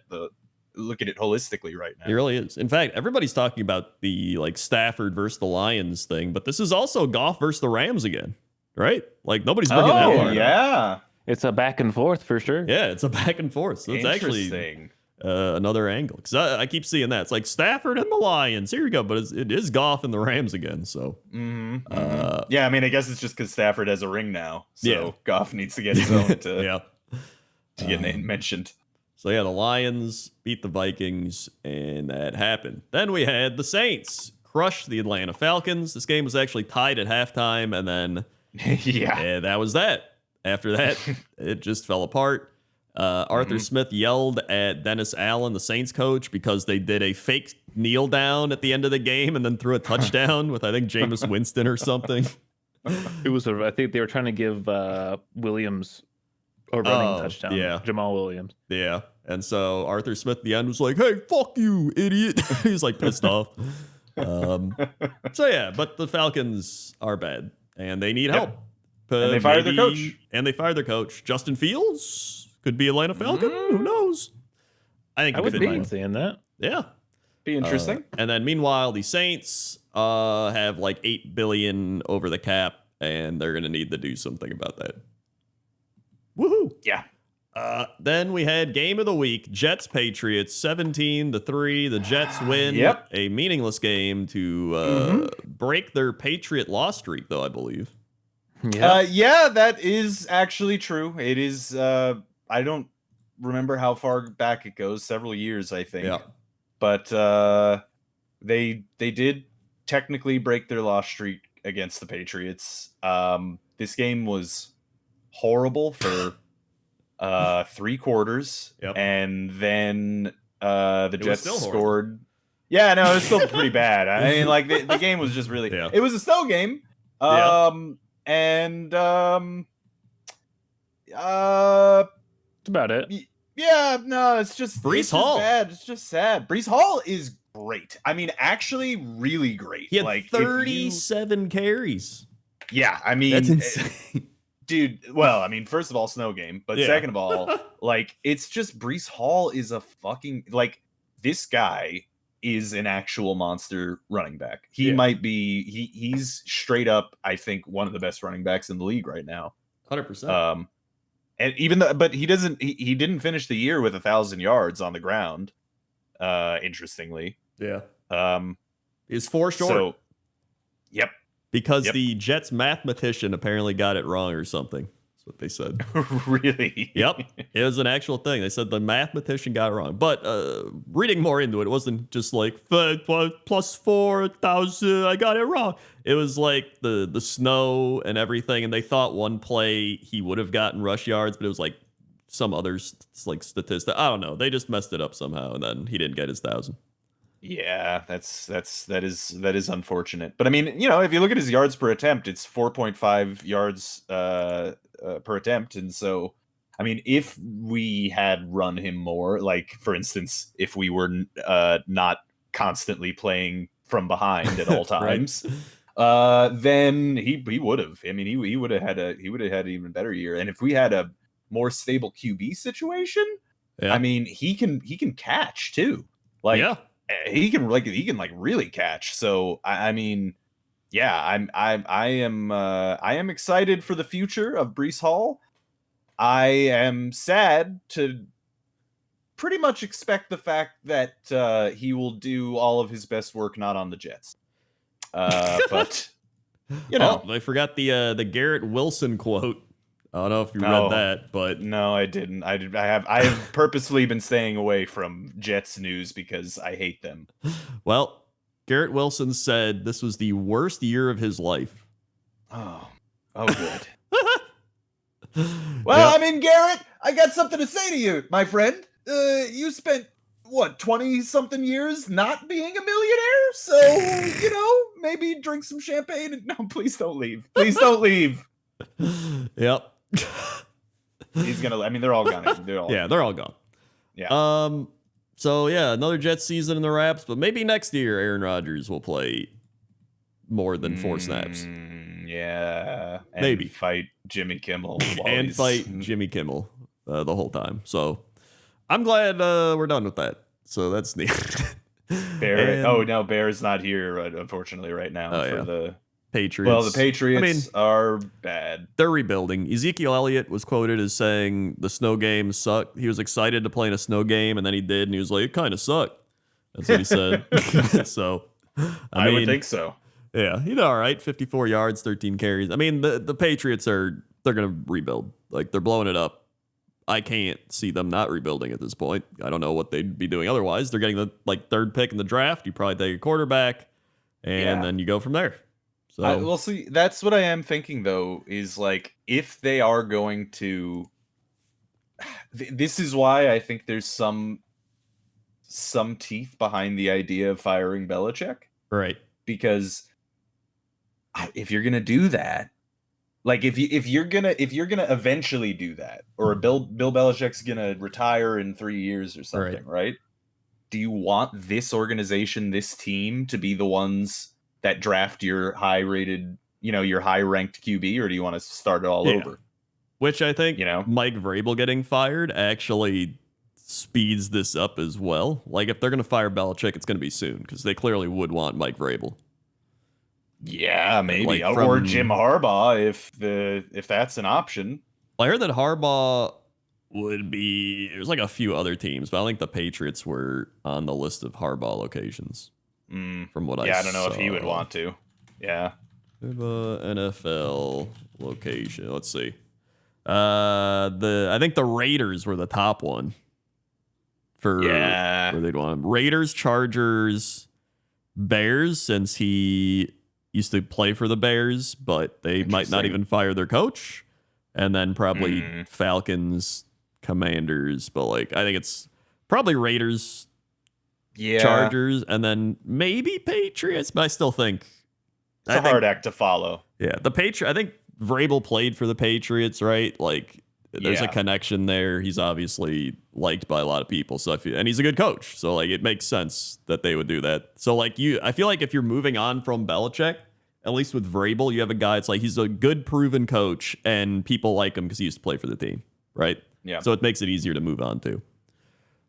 it holistically right now. He really is. In fact, everybody's talking about the like Stafford versus the Lions thing, but this is also Goff versus the Rams again, right? Like nobody's bringing that one. Yeah, it's a back and forth for sure. Yeah, it's a back and forth. So it's actually another angle because I keep seeing that. It's like Stafford and the Lions. Here you go, but it is Goff and the Rams again. So yeah, I mean, I guess it's just because Stafford has a ring now, so Goff needs to get his own to get mentioned. So yeah, the Lions beat the Vikings, and that happened. Then we had the Saints crush the Atlanta Falcons. This game was actually tied at halftime, and then that was that. After that, it just fell apart. Arthur Smith yelled at Dennis Allen, the Saints coach, because they did a fake kneel down at the end of the game and then threw a touchdown with, I think, Jameis Winston or something. It was, I think they were trying to give Williams a running touchdown. Yeah. Jamal Williams. Yeah. And so Arthur Smith at the end was like, hey, fuck you, idiot. He's like pissed off. So yeah, but the Falcons are bad and they need help. And they fired their coach. And they fired their coach. Justin Fields could be Atlanta Falcon. Who knows? I think I would be seeing that. Yeah. Be interesting. And then meanwhile, the Saints have like $8 billion over the cap, and they're going to need to do something about that. Woohoo. Yeah. Then we had game of the week, Jets Patriots 17-3. The Jets win a meaningless game to break their Patriot loss streak, though, I believe. Yeah, that is actually true. It is. I don't remember how far back it goes. Several years, I think. Yeah. But they did technically break their loss streak against the Patriots. This game was horrible for 3 quarters, and then the Jets scored. Yeah, no, it was still pretty bad. I mean, like the game was just really. It was a snow game. And that's about it. Yeah, no, it's just Breece Hall. Bad. It's just sad. Breece Hall is great. I mean, actually, really great. He had like 37 carries. Yeah, I mean, that's insane. Dude, well, I mean, first of all, snow game, but second of all, like, it's just Breece Hall is a fucking, like, this guy is an actual monster running back. He might be, he's straight up, I think, one of the best running backs in the league right now. 100%. And even though, but he didn't finish the year with 1,000 yards on the ground. Interestingly. Yeah. He's 4 short. So, yep. Because the Jets mathematician apparently got it wrong or something. That's what they said. Really? Yep. It was an actual thing. They said the mathematician got it wrong. But reading more into it, it wasn't just like plus 4,000. I got it wrong. It was like the snow and everything. And they thought one play he would have gotten rush yards, but it was like some other like statistic. I don't know. They just messed it up somehow. And then he didn't get his 1,000. Yeah, that is unfortunate. But I mean, you know, if you look at his yards per attempt, it's 4.5 yards per attempt, and so I mean, if we had run him more, like for instance, if we were not constantly playing from behind at all times, then he would have. I mean, he would have had an even better year. And if we had a more stable QB situation, I mean, he can catch too. Like he can really catch. So I mean, yeah, I am excited for the future of Breece Hall. I am sad to pretty much expect the fact that he will do all of his best work not on the Jets. But you know, I forgot the Garrett Wilson quote. I don't know if you read that, but no, I didn't. I have purposely been staying away from Jets news because I hate them. Well, Garrett Wilson said this was the worst year of his life. Oh, good. Well, I mean, Garrett, I got something to say to you, my friend. You spent what 20-something years not being a millionaire, so you know, maybe drink some champagne. And no, please don't leave. Please don't leave. Yep. He's gonna. I mean, they're all gone. They're all gone. Yeah. So yeah, another Jets season in the wraps, but maybe next year Aaron Rodgers will play more than 4 snaps. Yeah. And maybe fight Jimmy Kimmel and fight Jimmy Kimmel the whole time. So I'm glad we're done with that. So that's neat. Bear. Bear's not here, unfortunately, right now for the Patriots. Well, the Patriots are bad. They're rebuilding. Ezekiel Elliott was quoted as saying the snow game sucked. He was excited to play in a snow game, and then he did, and he was like, it kind of sucked. That's what he said. So, I mean, would think so. Yeah, he did all right. 54 yards, 13 carries. I mean, the Patriots they're going to rebuild. Like, they're blowing it up. I can't see them not rebuilding at this point. I don't know what they'd be doing otherwise. They're getting the 3rd pick in the draft. You probably take a quarterback, and then you go from there. So we'll see. That's what I am thinking, though, is like if they are going to. This is why I think there's some teeth behind the idea of firing Belichick, right? Because if you're gonna do that, like if you're gonna eventually do that, or Bill Belichick's gonna retire in 3 years or something, right? Do you want this organization, this team, to be the ones that draft your high-rated, your high-ranked QB, or do you want to start it all over? Which I think, Mike Vrabel getting fired actually speeds this up as well. Like, if they're going to fire Belichick, it's going to be soon, because they clearly would want Mike Vrabel. Yeah, maybe. Or Jim Harbaugh, if that's an option. I heard that Harbaugh would be... There's like a few other teams, but I think the Patriots were on the list of Harbaugh locations. From what I saw. Yeah, I don't know if he would want to. Yeah. NFL location. Let's see. I think the Raiders were the top one for where they'd want him. Raiders, Chargers, Bears, since he used to play for the Bears, but they might not even fire their coach. And then probably Falcons, Commanders, but like I think it's probably Raiders. Chargers, and then maybe Patriots, but I still think it's a hard act to follow. Yeah, the Patriots. I think Vrabel played for the Patriots, right? Like, there's a connection there. He's obviously liked by a lot of people, so and he's a good coach, so like it makes sense that they would do that. So like I feel like if you're moving on from Belichick, at least with Vrabel, you have a guy. It's like he's a good, proven coach, and people like him because he used to play for the team, right? Yeah. So it makes it easier to move on to.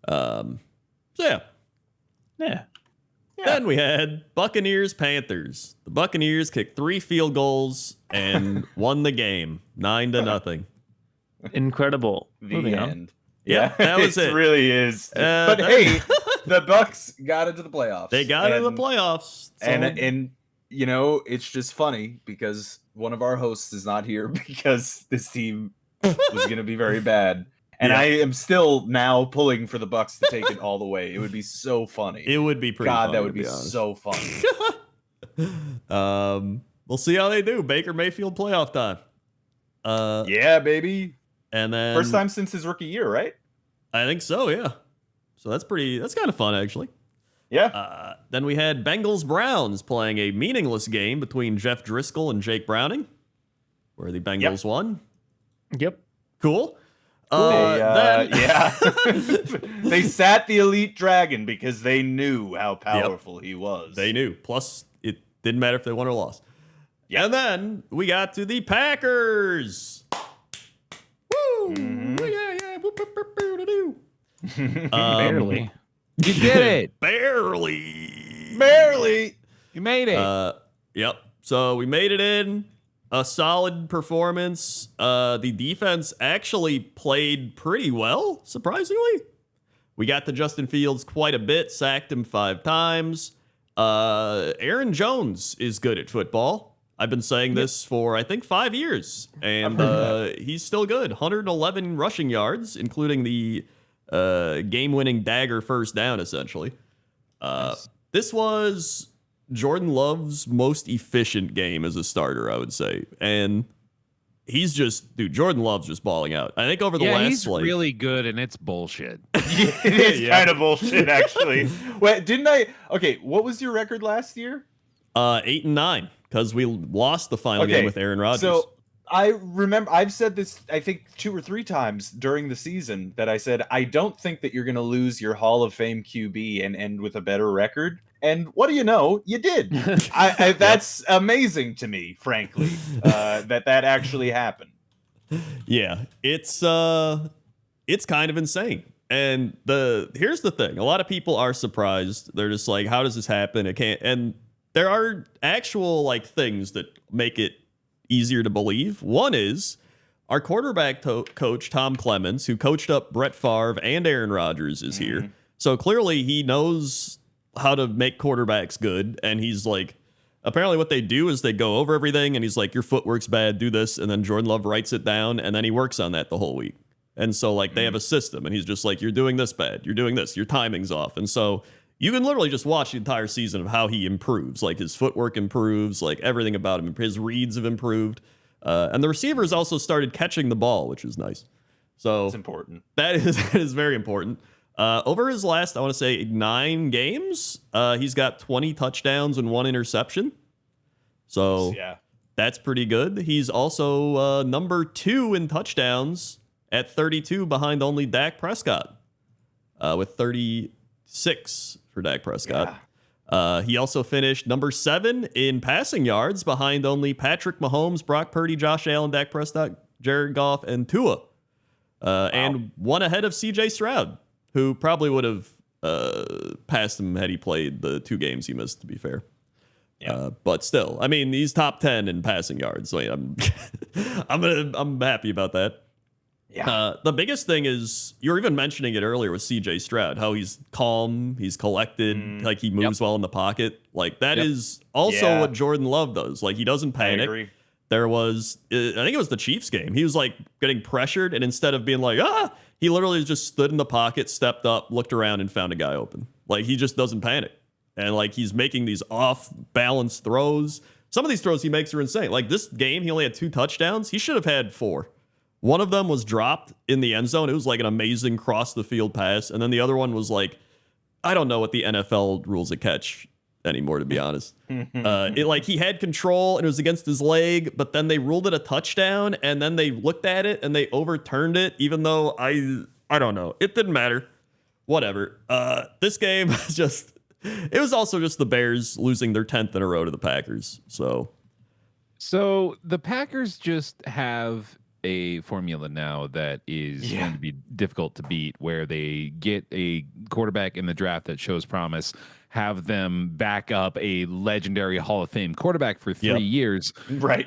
So yeah. Yeah. Then we had Buccaneers, Panthers. The Buccaneers kicked 3 field goals and won the game 9-0. Incredible. The end. Yeah, that was it. It really is. But hey, the Bucs got into the playoffs. They got into the playoffs. So. And it's just funny because one of our hosts is not here because this team was going to be very bad. And I am still now pulling for the Bucs to take it all the way. It would be so funny. It would be pretty funny. God, that would be so funny. We'll see how they do. Baker Mayfield playoff time. Yeah, baby. And then first time since his rookie year, right? I think so, yeah. So that's kind of fun, actually. Yeah. Then we had Bengals-Browns playing a meaningless game between Jeff Driscoll and Jake Browning, where the Bengals won. Yep. Cool. Yeah. They sat the Elite Dragon because they knew how powerful he was. They knew. Plus, it didn't matter if they won or lost. Yeah. And then we got to the Packers. Woo! Barely. You did it. Barely. You made it. Yep. So we made it in. A solid performance. The defense actually played pretty well, surprisingly. We got to Justin Fields quite a bit, sacked him 5 times. Aaron Jones is good at football. I've been saying this for, I think, 5 years, and he's still good. 111 rushing yards, including the game-winning dagger first down, essentially. Nice. This was Jordan Love's most efficient game as a starter, I would say. And he's just, Jordan Love's just balling out. I think over the last, he's really good, and it's bullshit. It is kind of bullshit, actually. Wait, okay, what was your record last year? 8-9, because we lost the final game with Aaron Rodgers. So I remember I've said this, I think 2 or 3 times during the season, that I said, I don't think that you're going to lose your Hall of Fame QB and end with a better record. And what do you know? You did. That's amazing to me, frankly, that actually happened. Yeah, it's kind of insane. And here's the thing. A lot of people are surprised. They're just like, how does this happen? It can't. And there are actual like things that make it easier to believe. One is our quarterback coach, Tom Clements, who coached up Brett Favre and Aaron Rodgers, is here. So clearly he knows how to make quarterbacks good. And he's like, apparently what they do is they go over everything and he's like, your footwork's bad, do this. And then Jordan Love writes it down and then he works on that the whole week. And so like they have a system and he's just like, you're doing this bad, you're doing this, your timing's off. And so you can literally just watch the entire season of how he improves. Like his footwork improves, like everything about him. His reads have improved. And the receivers also started catching the ball, which is nice. So it's important. That is very important. Over his last, I want to say 9 games, he's got 20 touchdowns and 1 interception. So that's pretty good. He's also number 2 in touchdowns at 32 behind only Dak Prescott with 36 for Dak Prescott. Yeah. He also finished number 7 in passing yards behind only Patrick Mahomes, Brock Purdy, Josh Allen, Dak Prescott, Jared Goff, and Tua. And 1 ahead of CJ Stroud, who probably would have passed him had he played the 2 games he missed, to be fair. Yeah. But still, I mean, he's top 10 in passing yards. So I'm happy about that. Yeah. The biggest thing is, you were even mentioning it earlier with CJ Stroud, how he's calm, he's collected, like he moves well in the pocket. Like that is also what Jordan Love does. Like he doesn't panic. I agree. There was, I think it was the Chiefs game. He was like getting pressured, and instead of being like, he literally just stood in the pocket, stepped up, looked around, and found a guy open. Like he just doesn't panic. And like he's making these off-balance throws. Some of these throws he makes are insane. Like this game, he only had 2 touchdowns. He should have had 4. One of them was dropped in the end zone. It was like an amazing cross-the-field pass. And then the other one was like, I don't know what the NFL rules of catch anymore, to be honest. He had control and it was against his leg, but then they ruled it a touchdown, and then they looked at it and they overturned it, even though I don't know. It didn't matter. Whatever. This game it was also just the Bears losing their 10th in a row to the Packers. So the Packers just have a formula now that is going to be difficult to beat, where they get a quarterback in the draft that shows promise, have them back up a legendary Hall of Fame quarterback for 3 years,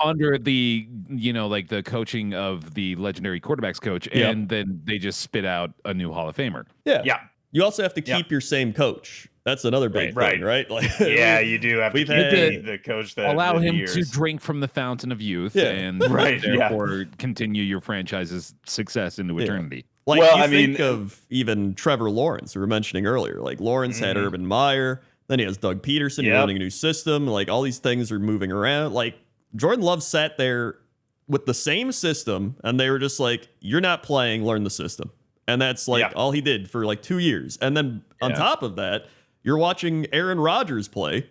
under the the coaching of the legendary quarterbacks coach, and then they just spit out a new Hall of Famer. Yeah. You also have to keep your same coach. That's another big thing, right? Like, you do have to keep the coach that allow him to drink from the fountain of youth, and therefore continue your franchise's success into eternity. Like, think of even Trevor Lawrence, we were mentioning earlier. Like, Lawrence had Urban Meyer, then he has Doug Peterson running a new system. Like, all these things are moving around. Like, Jordan Love sat there with the same system, and they were just like, you're not playing, learn the system. And that's like all he did for like 2 years. And then on top of that, you're watching Aaron Rodgers play,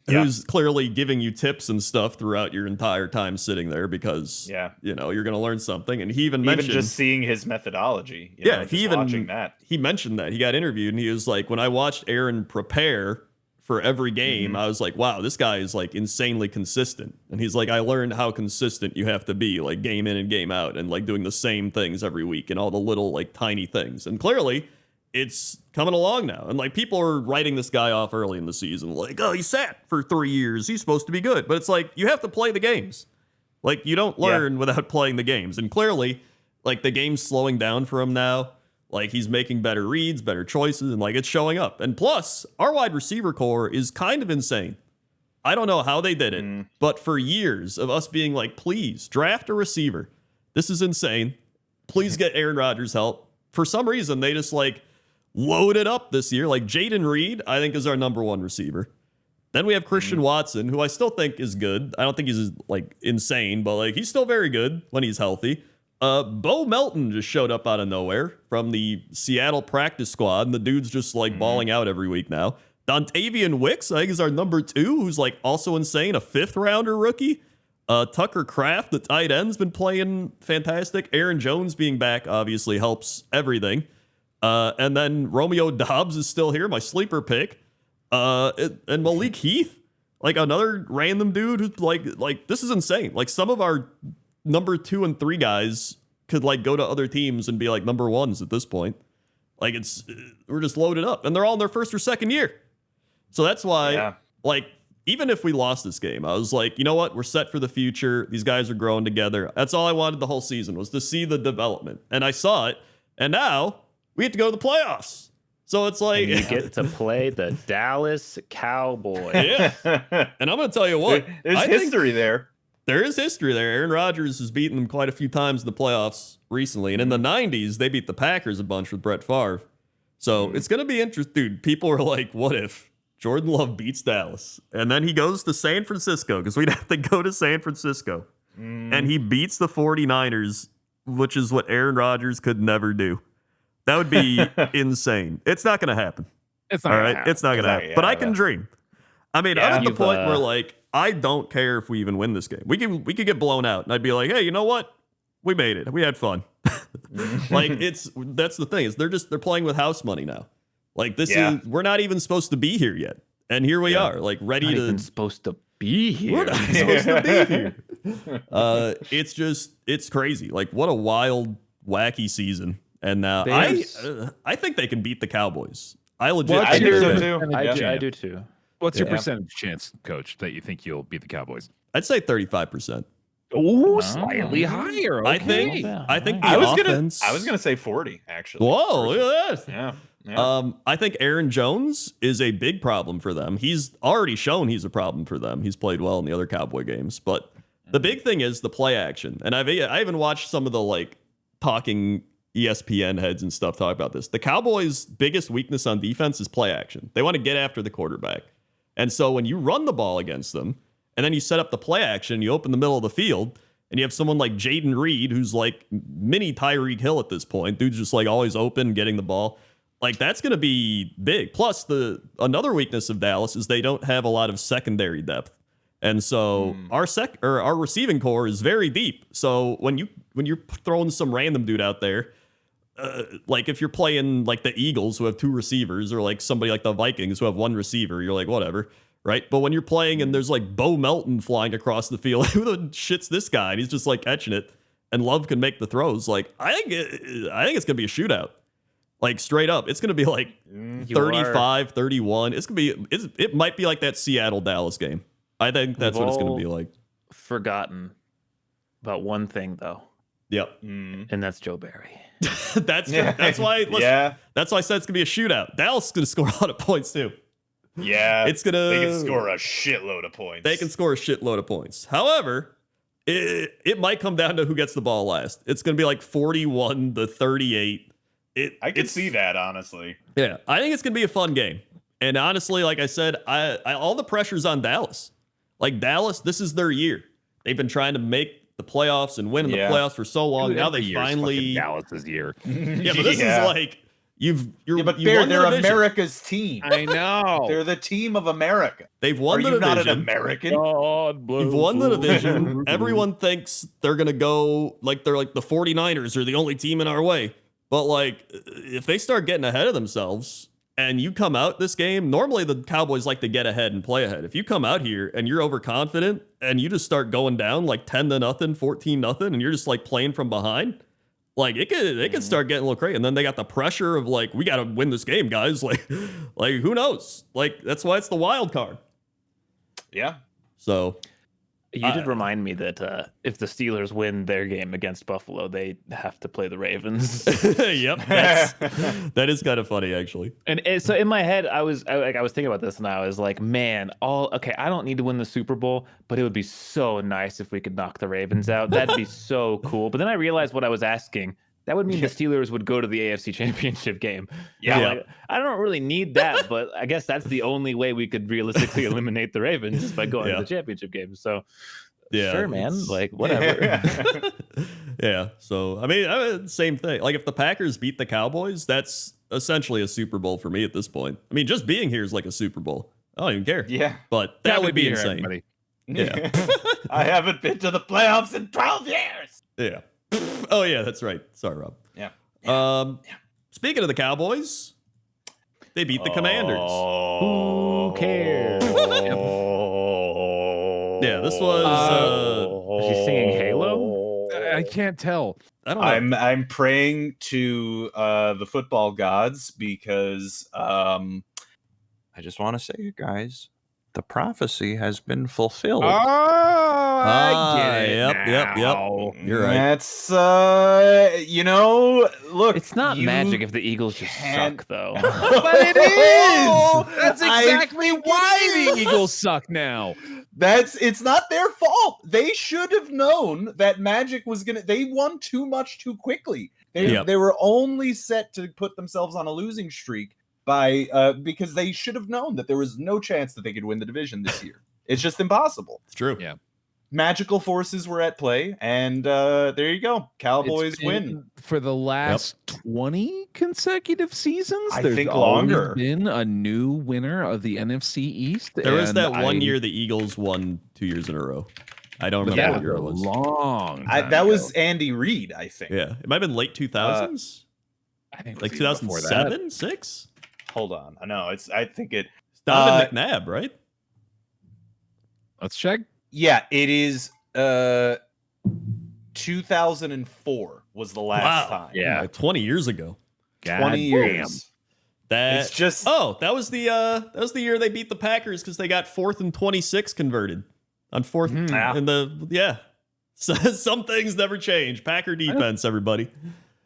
who's clearly giving you tips and stuff throughout your entire time sitting there because, you're going to learn something. And he even mentioned just seeing his methodology. Watching that. He mentioned that he got interviewed and he was like, when I watched Aaron prepare for every game, I was like, wow, this guy is like insanely consistent. And he's like, I learned how consistent you have to be, like game in and game out, and like doing the same things every week and all the little like tiny things. And clearly it's coming along now. And like people are writing this guy off early in the season, like, oh, he sat for 3 years, he's supposed to be good. But it's like, you have to play the games. Like, you don't learn without playing the games. And clearly, like, the game's slowing down for him now. Like, he's making better reads, better choices, and, like, it's showing up. And plus, our wide receiver core is kind of insane. I don't know how they did it, but for years of us being like, please, draft a receiver. This is insane. Please get Aaron Rodgers help. For some reason, they just, like, loaded up this year. Like, Jaden Reed, I think, is our number 1 receiver. Then we have Christian Watson, who I still think is good. I don't think he's, like, insane, but, like, he's still very good when he's healthy. Bo Melton just showed up out of nowhere from the Seattle practice squad, and the dude's just like balling out every week now. Dontavian Wicks, I think, is our number 2, who's like also insane, a 5th rounder rookie. Tucker Kraft, the tight end's been playing fantastic. Aaron Jones being back obviously helps everything. And then Romeo Doubs is still here, my sleeper pick. And Malik Heath, like another random dude who's like this is insane. Like some of our number 2 and 3 guys could like go to other teams and be like number 1s at this point. Like we're just loaded up, and they're all in their first or second year. So that's why, like, even if we lost this game, I was like, you know what? We're set for the future. These guys are growing together. That's all I wanted the whole season, was to see the development. And I saw it. And now we have to go to the playoffs. So it's like, and you get to play the Dallas Cowboys. Yeah. And I'm going to tell you what. There's history there. There is history there. Aaron Rodgers has beaten them quite a few times in the playoffs recently. And in the 90s, they beat the Packers a bunch with Brett Favre. So it's going to be interesting. Dude, people are like, what if Jordan Love beats Dallas and then he goes to San Francisco, because we'd have to go to San Francisco, and he beats the 49ers, which is what Aaron Rodgers could never do. That would be insane. It's not going to happen. It's not all right. It's not going to happen. But I can dream. I mean, I'm at the point where like, I don't care if we even win this game. We could get blown out, and I'd be like, hey, you know what? We made it. We had fun. Like that's the thing, is they're playing with house money now. Like this is, we're not even supposed to be here yet, and here we are, like ready not to. Even supposed to be here. We're not supposed to be here. It's crazy. Like what a wild, wacky season. And now I think they can beat the Cowboys. I legit. I do so too. I do too. What's your percentage chance, Coach, that you think you'll beat the Cowboys? I'd say 35%. Oh, slightly higher. Okay. I think I was gonna say 40 actually. Whoa, look at that. Yeah. I think Aaron Jones is a big problem for them. He's already shown he's a problem for them. He's played well in the other Cowboy games, but the big thing is the play action. And I even watched some of the like talking ESPN heads and stuff talk about this. The Cowboys' biggest weakness on defense is play action. They want to get after the quarterback. And so when you run the ball against them, and then you set up the play action, you open the middle of the field, and you have someone like Jaden Reed, who's like mini Tyreek Hill at this point. Dude's just like always open, getting the ball. Like that's going to be big. Plus, another weakness of Dallas is they don't have a lot of secondary depth. And so our receiving core is very deep. So when you're throwing some random dude out there, like if you're playing like the Eagles who have 2 receivers, or like somebody like the Vikings who have 1 receiver, you're like, whatever, right? But when you're playing and there's like Bo Melton flying across the field, who the shit's this guy? And he's just like catching it, and Love can make the throws. Like I think it's gonna be a shootout. Like straight up, it's gonna be like 35-31. It's gonna be. It might be like that Seattle-Dallas game. I think that's what it's gonna be like. Forgotten about one thing though. Yep. And that's Joe Barry. That's why. That's why I said it's gonna be a shootout. Dallas is gonna score a lot of points too. Yeah, they can score a shitload of points. They can score a shitload of points. However, it might come down to who gets the ball last. It's gonna be like 41-38. I could see that, honestly. Yeah, I think it's gonna be a fun game. And honestly, like I said, I all the pressure's on Dallas. Like Dallas, this is their year. They've been trying to make the playoffs and win in the playoffs for so long. Dude, now they finally Dallas's year. Yeah, but this is like, but they're America's team. I know. They're the team of America. They've won the division. Not an American. You've won the division. Everyone thinks they're going to go like they're like the 49ers are the only team in our way. But like if they start getting ahead of themselves and you come out this game, normally the Cowboys like to get ahead and play ahead. If you come out here and you're overconfident and you just start going down like 10-0, 14-0, and you're just like playing from behind, like it could start getting a little crazy. And then they got the pressure of like, we got to win this game, guys. Like who knows? Like that's why it's the wild card. Yeah. So you did remind me that if the Steelers win their game against Buffalo, they have to play the Ravens. Yep, that is kind of funny actually. And so in my head, I was thinking about this, and I was like, man, I don't need to win the Super Bowl, but it would be so nice if we could knock the Ravens out. That'd be so cool. But then I realized what I was asking. That would mean the Steelers would go to the AFC Championship game. Yeah. Like, I don't really need that, but I guess that's the only way we could realistically eliminate the Ravens is by going to the championship game. So, sure, man. Like, whatever. Yeah. So, I mean, same thing. Like, if the Packers beat the Cowboys, that's essentially a Super Bowl for me at this point. I mean, just being here is like a Super Bowl. I don't even care. Yeah. But that would be insane. Everybody. Yeah. I haven't been to the playoffs in 12 years. Yeah. Oh yeah, that's right. Sorry, Rob. Yeah. Speaking of the Cowboys, they beat the Commanders. Who cares? Yeah, this was. Is he singing Halo? I can't tell. I don't know. I'm praying to the football gods because I just want to say, you guys, the prophecy has been fulfilled. Oh, I get it. Yep. You're right. That's look. It's not magic if the Eagles just suck, though. But it is. That's exactly why the Eagles suck now. It's not their fault. They should have known that magic was they won too much too quickly. They were only set to put themselves on a losing streak because they should have known that there was no chance that they could win the division this year. It's just impossible. It's true. Yeah. Magical forces were at play, and there you go. Cowboys win. For the last 20 consecutive seasons, I there's think always longer. been a new winner of the NFC East. There was that one year the Eagles won 2 years in a row. I don't remember what year it was. That was Andy Reid, I think. Yeah, it might have been late 2000s. I think like 2007, 6. Hold on, I know I think it. Donovan McNabb, right? Let's check. Yeah, it is 2004 was the last time. Yeah, like 20 years ago. 20 years. It's just that was the year they beat the Packers because they got 4th and 26 converted on 4th in So, some things never change. Packer defense, everybody.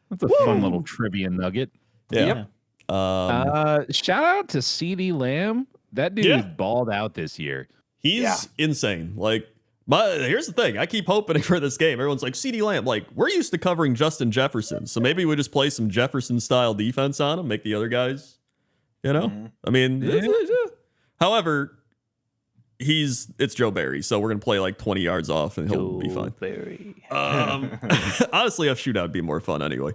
That's a fun little trivia nugget. Yeah. Shout out to CeeDee Lamb. That dude balled out this year. He's insane. Like, here's the thing. I keep hoping for this game. Everyone's like, CeeDee Lamb. Like, we're used to covering Justin Jefferson. So maybe we just play some Jefferson-style defense on him, make the other guys, I mean, however, it's Joe Barry. So we're going to play like 20 yards off and he'll be fine. Barry. Honestly, a shootout would be more fun anyway.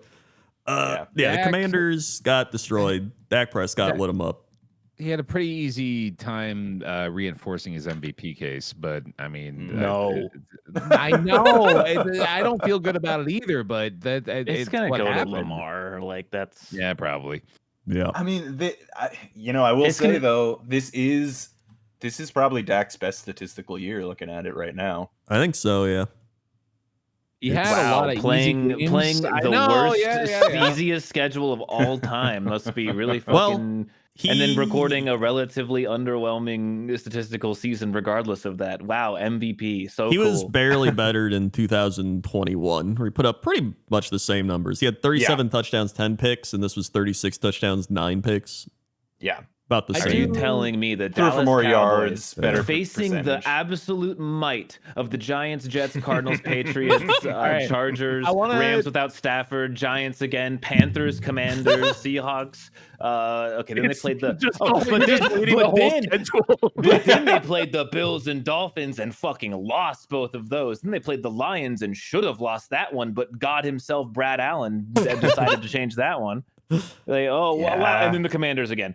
The Commanders got destroyed. Dak Prescott lit him up. He had a pretty easy time reinforcing his MVP case, but I mean, no, I know I don't feel good about it either. But it's gonna go happened. to Lamar. Like that's probably. Yeah, I mean, I will say though, this is probably Dak's best statistical year. Looking at it right now, I think so. Yeah. He had a lot of playing the worst, easiest schedule of all time. Must be really fucking. And then recording a relatively underwhelming statistical season, regardless of that. Wow, MVP. He was barely better in 2021, where he put up pretty much the same numbers. He had 37 touchdowns, 10 picks, and this was 36 touchdowns, 9 picks. Yeah. About the same. Are you telling me that Dallas for more Cowboys yards, better facing the absolute might of the Giants, Jets, Cardinals, Patriots, Chargers, Rams without Stafford, Giants again, Panthers, Commanders, Seahawks. Okay, then they played but then they played the Bills and Dolphins and fucking lost both of those. Then they played the Lions and should have lost that one, but God himself, Brad Allen, decided to change that one. Like, oh, wow. And then the Commanders again.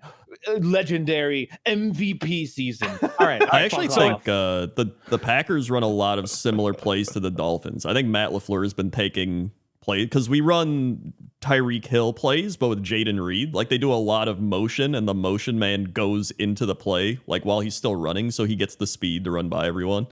Legendary MVP season. All right. I actually think the Packers run a lot of similar plays to the Dolphins. I think Matt LaFleur has been taking play because we run Tyreek Hill plays, but with Jaden Reed, like they do a lot of motion, and the motion man goes into the play like while he's still running, so he gets the speed to run by everyone.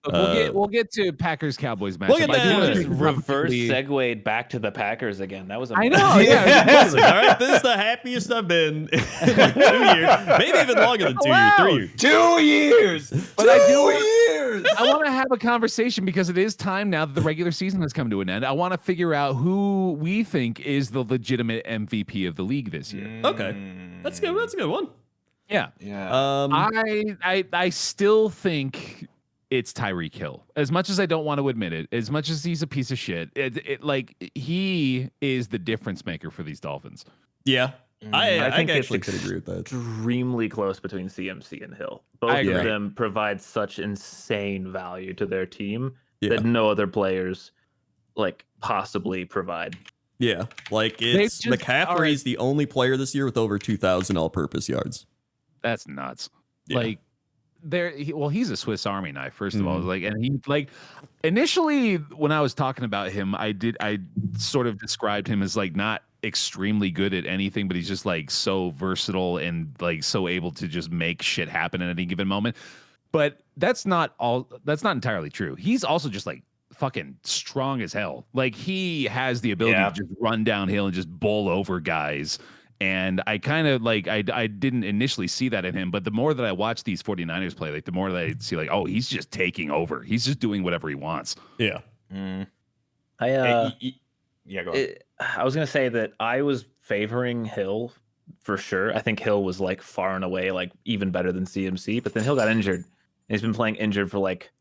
We'll get to Packers Cowboys matchup. Look at that. Just reverse segued back to the Packers again. That was amazing. I know. Yeah. All right, this is the happiest I've been in like 2 years, maybe even longer than 2 years, 3 years. 2 years. But 2 years. I want to have a conversation because it is time now that the regular season has come to an end. I want to figure out who we think is the legitimate MVP of the league this year. Okay, that's good. That's a good one. Yeah. I still think it's Tyreek Hill. As much as I don't want to admit it, as much as he's a piece of shit, he is the difference maker for these Dolphins. Yeah. I think actually it's could agree with that. Extremely close between CMC and Hill. Both of them provide such insane value to their team that no other players like possibly provide. Yeah, like it's McCaffrey's the only player this year with over 2,000 all-purpose yards. That's nuts. Yeah. Like he's a Swiss Army knife, first of all. Like, and he like initially when I was talking about him, I sort of described him as like not extremely good at anything, but he's just like so versatile and like so able to just make shit happen at any given moment. But that's not entirely true. He's also just like fucking strong as hell. Like he has the ability to just run downhill and just bowl over guys. And I kind of like, I didn't initially see that in him, but the more that I watch these 49ers play, like the more that I see like, oh, he's just taking over. He's just doing whatever he wants. Yeah. Go on. I was going to say that I was favoring Hill for sure. I think Hill was like far and away, like even better than CMC, but then Hill got injured and he's been playing injured for like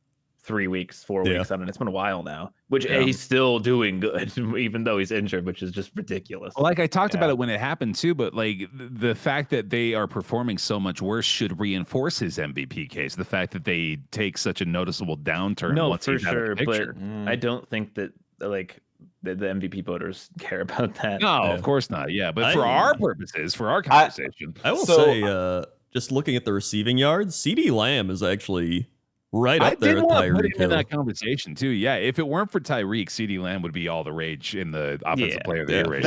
3 weeks, 4 weeks. I mean, it's been a while now, which he's still doing good, even though he's injured, which is just ridiculous. Well, like I talked about it when it happened too, but like the fact that they are performing so much worse should reinforce his MVP case. The fact that they take such a noticeable downturn. No, for sure, but I don't think that like the MVP voters care about that. No, of course not. Yeah, but for our purposes, for our conversation, I will say, just looking at the receiving yards, CeeDee Lamb is actually right up there with Tyreek in that conversation too. Yeah, if it weren't for Tyreek, CeeDee Lamb would be all the rage in the offensive player of the year race.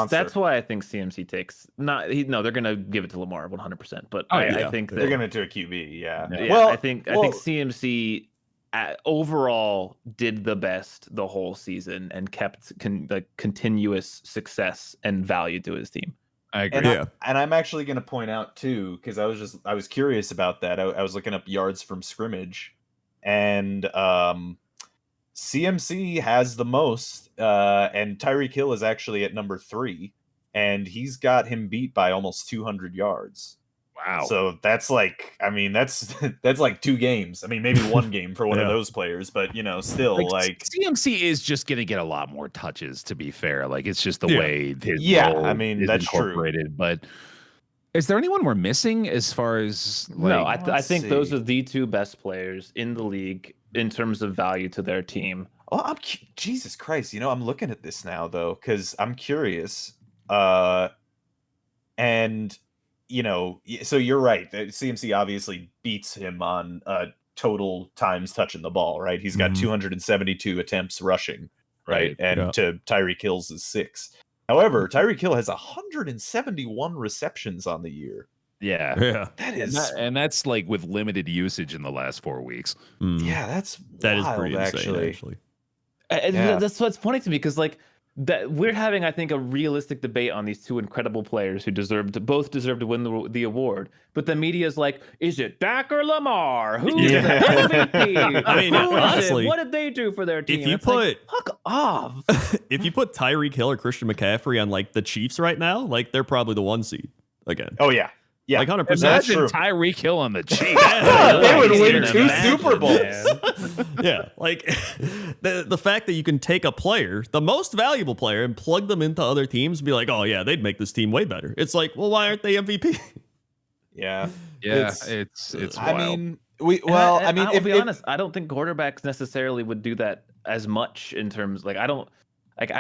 That's why I think CMC takes they're gonna give it to Lamar 100%. But I think they're gonna do a QB. Yeah. Well, I think CMC overall did the best the whole season and kept continuous success and value to his team. I agree. And I'm actually going to point out too, because I was curious about that. I was looking up yards from scrimmage, and CMC has the most, and Tyreek Hill is actually at number 3, and he's got him beat by almost 200 yards. Wow. So that's like, I mean, that's like 2 games. I mean, maybe 1 game for one of those players, but still like CMC is just going to get a lot more touches, to be fair. Like it's just the way his role I mean, is that's incorporated. True. But is there anyone we're missing as far as like, no, I think those are the 2 best players in the league in terms of value to their team. Oh, Jesus Christ. I'm looking at this now though, because I'm curious. And so you're right. CMC obviously beats him on total times touching the ball, right? He's got 272 attempts rushing, right? And to Tyreek Hill's is 6. However, Tyreek Hill has 171 receptions on the year. Yeah. That is, and that's like with limited usage in the last 4 weeks. Yeah, that is pretty insane, actually. That's what's funny to me, because like that we're having, I think, a realistic debate on these 2 incredible players who both deserve to win the award. But the media is like, is it Dak or Lamar? Who's the MVP? I mean, honestly, what did they do for their team? If you fuck off. If you put Tyreek Hill or Christian McCaffrey on like the Chiefs right now, like they're probably the 1 seed again. Oh yeah. Yeah, like 100%. Imagine Tyreek Hill on the Chiefs. They would win 2 Super Bowls. Yeah, like the fact that you can take a player, the most valuable player, and plug them into other teams and be like, oh yeah, they'd make this team way better. It's like, well, why aren't they MVP? Yeah, it's wild. I mean, I'll be honest, I don't think quarterbacks necessarily would do that as much in terms I don't think.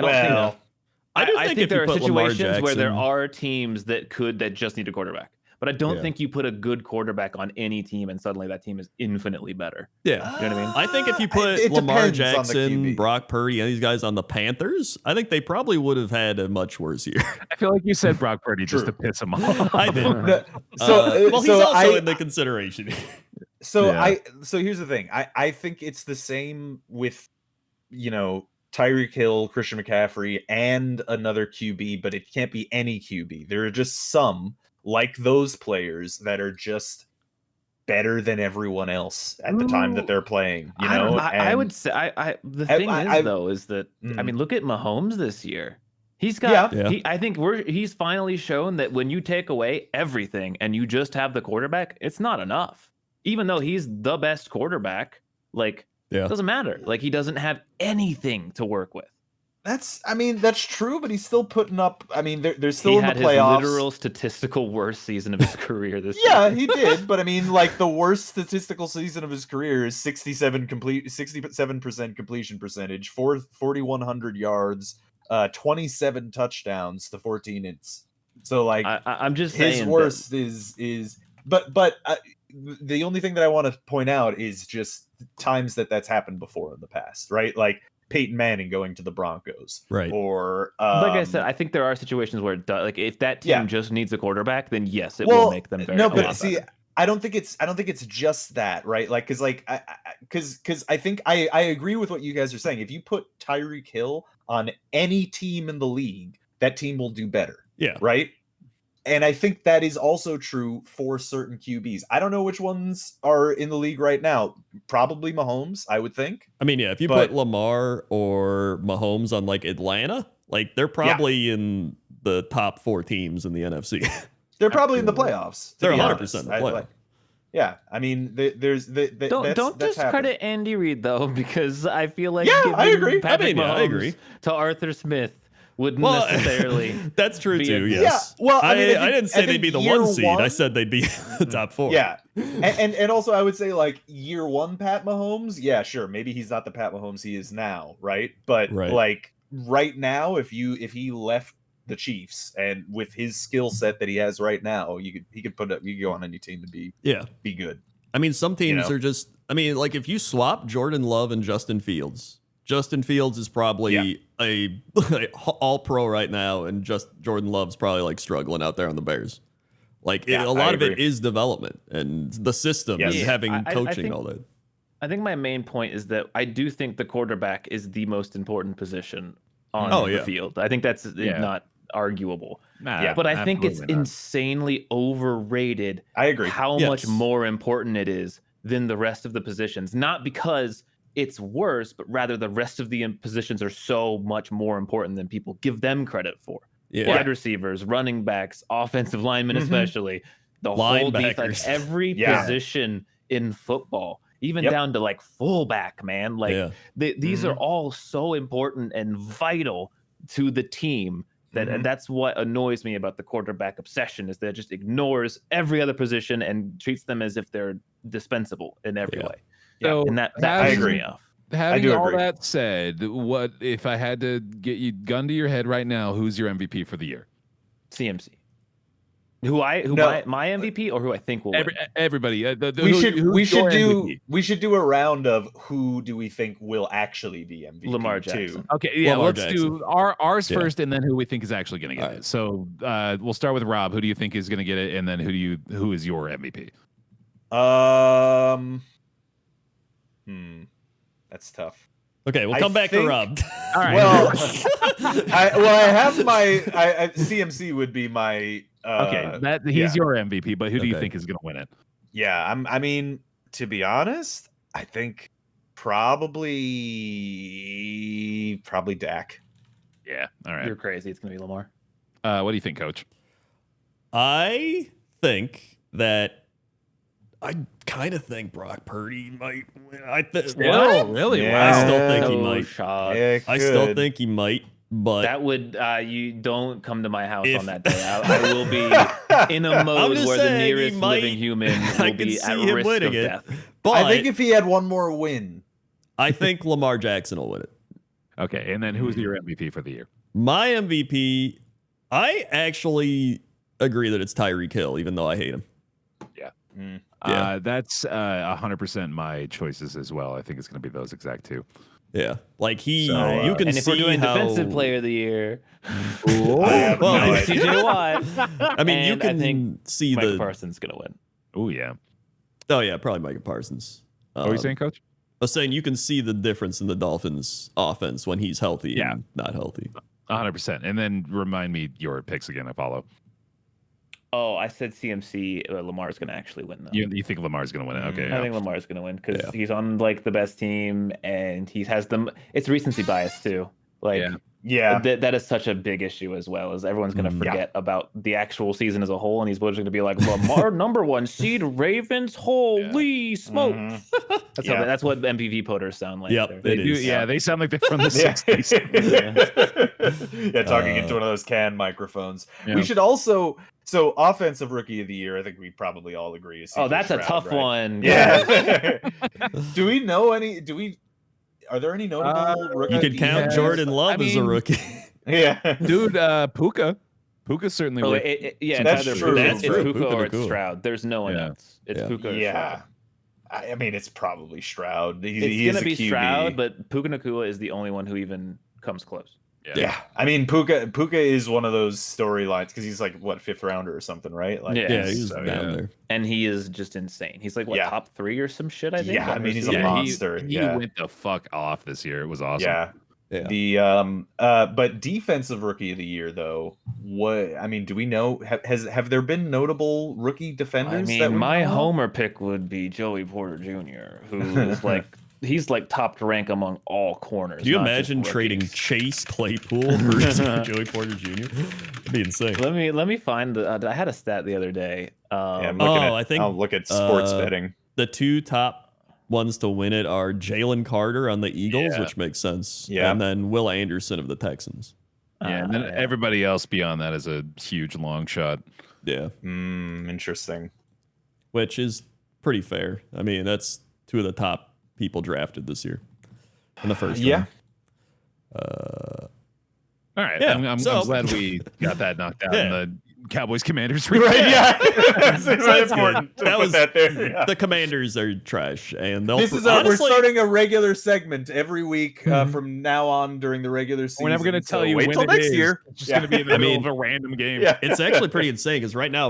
I think there are situations where there are teams that just need a quarterback. But I don't think you put a good quarterback on any team and suddenly that team is infinitely better. Yeah. You know what I mean? I think if you put Lamar Jackson, Brock Purdy, and these guys on the Panthers, I think they probably would have had a much worse year. I feel like you said Brock Purdy just to piss him off. I did. Well, he's also in the consideration. So here's the thing. I think it's the same with, Tyreek Hill, Christian McCaffrey, and another QB, but it can't be any QB. There are just some like those players that are just better than everyone else at the time that they're playing. I would say the thing is that I mean, look at Mahomes this year. He's got. I think he's finally shown that when you take away everything and you just have the quarterback, it's not enough. Even though he's the best quarterback, it doesn't matter. Like, he doesn't have anything to work with. That's true, but he's still putting up. I mean, they're still in the playoffs. His literal statistical worst season of his career this year. Yeah, he did. But I mean, the worst statistical season of his career is 67% completion percentage, 4,100 yards, 27 touchdowns to 14 hits. So I'm just his saying worst is. But the only thing that I want to point out is just times that's happened before in the past, right? Like Peyton Manning going to the Broncos, right? Or like I said, I think there are situations where if that team just needs a quarterback, then yes, it will make them very. No, but see, better. I don't think it's just that, right? Because I think I agree with what you guys are saying. If you put Tyreek Hill on any team in the league, that team will do better. Yeah. Right. And I think that is also true for certain QBs. I don't know which ones are in the league right now. Probably Mahomes, I would think. I mean, if you put Lamar or Mahomes on Atlanta, they're probably in the top 4 teams in the NFC. They're probably in the playoffs. They're 100% in the playoffs. Yeah, I mean, don't discredit Andy Reid though, because I feel like I agree. I agree. To Arthur Smith wouldn't necessarily. That's true too. Yes. Yeah. Well, I didn't say they'd be the 1 seed. I said they'd be the top 4. Yeah. And also I would say year 1 Pat Mahomes. Yeah, sure. Maybe he's not the Pat Mahomes he is now, right? But right now, if he left the Chiefs and with his skill set that he has right now, he could go on any team to be good. I mean, some teams are just. I mean, if you swap Jordan Love and Justin Fields is probably a all-pro right now, and just Jordan Love's probably struggling out there on the Bears. A lot of it is development and the system and having coaching and all that. I think my main point is that I do think the quarterback is the most important position on the field. I think that's not arguable. But I think it's insanely overrated. I agree. How much more important it is than the rest of the positions. Not because it's worse, but rather the rest of the positions are so much more important than people give them credit for. Wide receivers, running backs, offensive linemen, especially the whole defense, every position in football, even down to fullback, man. These are all so important and vital to the team and that's what annoys me about the quarterback obsession, is that it just ignores every other position and treats them as if they're dispensable in every way. So and that pisses me off. Having all that said, what if I had to get you gun to your head right now? Who's your MVP for the year? CMC. My MVP, or who I think will win? Everybody. We should do a round of who do we think will actually be MVP. Lamar Jackson. Okay, yeah, let's do ours first, and then who we think is actually going to get it. So we'll start with Rob. Who do you think is going to get it, and then who is your MVP? That's tough. Okay, we'll come back to Rob. All right. Well, I have my CMC would be my. He's your MVP, but who do you think is going to win it? Yeah, I mean, to be honest, I think probably Dak. Yeah. All right. You're crazy. It's going to be Lamar. What do you think, Coach? I think that. I kind of think Brock Purdy might win. Really? Yeah. I still think he might. I still think he might, but that would you don't come to my house on that day. I will be in a mode where the nearest living human will be at risk of death. But I think if he had one more win, I think Lamar Jackson will win it. Okay, and then who's your MVP for the year? My MVP, I actually agree that it's Tyreek Hill, even though I hate him. Yeah. Yeah. That's 100% my choices as well. I think it's going to be those exact two. Yeah, like you can and see if we're doing how... defensive player of the year, TJ Watt. I mean, you can see Micah Parsons gonna win. Oh yeah. Oh yeah, probably Micah Parsons. What are you saying, Coach? I was saying you can see the difference in the Dolphins' offense when he's healthy and not healthy. 100%. And then remind me your picks again, Apollo. Oh, I said CMC. Lamar's gonna actually win though. You think Lamar's gonna win it? Okay. I think Lamar's gonna win because he's on like the best team and he has them. It's recency bias too. Like that is such a big issue as well. As everyone's gonna forget about the actual season as a whole, and these voters are gonna be like Lamar number 1 seed Ravens. Holy smokes! That's what MPV voters sound like. Yep, they do. Yeah, they sound like they're from the 60s. Talking into one of those canned microphones. We should also. So, offensive rookie of the year, I think we probably all agree. Oh, that's a tough one. Yeah. Do we know any? Are there any notable rookies? You could count Jordan Love as a rookie. Dude, Puka. Puka certainly. That's true. It's Puka or it's Stroud. There's no one else. It's Puka. Or Stroud. I mean, it's probably Stroud. It's gonna be Stroud, but Puka Nacua is the only one who even comes close. Yeah, I mean Puka is one of those storylines because he's like what 5th rounder or something, right? Like, he's down there, and he is just insane. He's like top 3 or some shit. I think. Yeah, I mean he's a monster. He went the fuck off this year. It was awesome. Yeah. The but defensive rookie of the year though, do we know have there been notable rookie defenders? I mean, my homer pick would be Joey Porter Jr., who is like. He's like top to rank among all corners. Do you imagine trading Chase Claypool for Joey Porter Jr.? It'd be insane. Let me find I had a stat the other day. I think I'll look at sports betting. The 2 top ones to win it are Jalen Carter on the Eagles, which makes sense. Yeah, and then Will Anderson of the Texans. Yeah, and then everybody else beyond that is a huge long shot. Yeah, interesting. Which is pretty fair. I mean, that's 2 of the top people drafted this year in the first round. All right. Yeah, I'm glad we got that knocked out in the Cowboys Commanders. Right, that's really important. The Commanders are trash, and we're starting a regular segment every week from now on during the regular season. We're never going to tell you wait when till next year. It's just going to be in the middle of a random game. Yeah. It's actually pretty insane because right now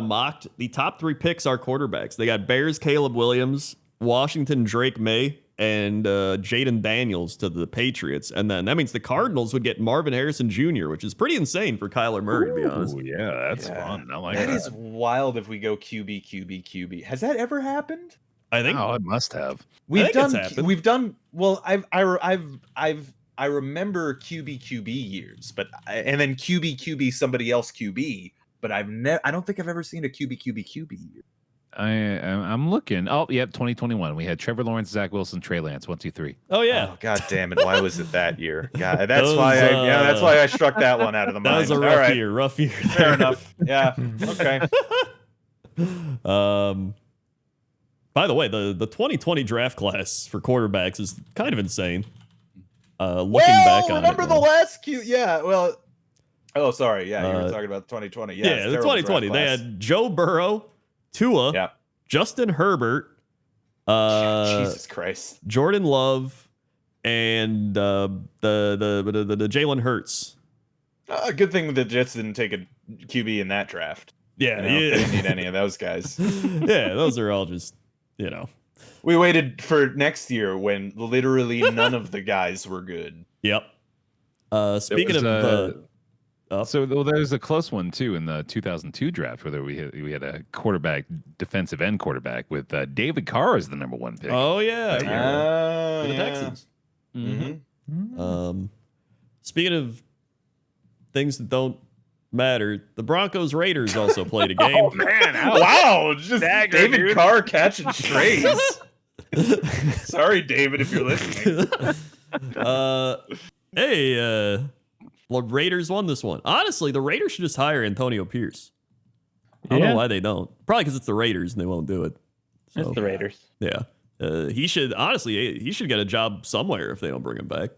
the top 3 picks are quarterbacks. They got Bears Caleb Williams, Washington Drake May, and Jaden Daniels to the Patriots. And then that means the Cardinals would get Marvin Harrison Jr., which is pretty insane for Kyler Murray, to be honest. Oh, yeah, that's fun. I like that. That is wild if we go QB. Has that ever happened? I think it must have. We've done well, I remember QB years, but and then QB somebody else QB, but I don't think I've ever seen a QB year. I'm looking. Oh, yep, 2021. We had Trevor Lawrence, Zach Wilson, Trey Lance. 1, 2, 3. Oh yeah. Oh, God damn it! Why was it that year? God, that's why I struck that one out of the mind. That was a rough year. Rough year. Fair enough. Yeah. Okay. By the way, the 2020 draft class for quarterbacks is kind of insane. Looking back on remember the last Q? Yeah. Well. Oh, sorry. Yeah, you were talking about the 2020. Yeah, the 2020. They had Joe Burrow, Tua, Justin Herbert, Jesus Christ, Jordan Love, and the Jalen Hurts. Good thing the Jets didn't take a QB in that draft. Yeah, they didn't need any of those guys. Yeah, those are all just We waited for next year when literally none of the guys were good. Yep. Speaking of. So there's a close one too in the 2002 draft where we had a quarterback, defensive end quarterback with David Carr as the number 1 pick. Oh yeah, for the Texans. Mm-hmm. Speaking of things that don't matter, the Broncos Raiders also played a game. Oh man! Wow, just dagger, David Carr catching strays. Sorry, David, if you're listening. Well, Raiders won this one. Honestly, the Raiders should just hire Antonio Pierce. I don't know why they don't. Probably because it's the Raiders and they won't do it. So, it's the Raiders. Yeah. He should get a job somewhere if they don't bring him back.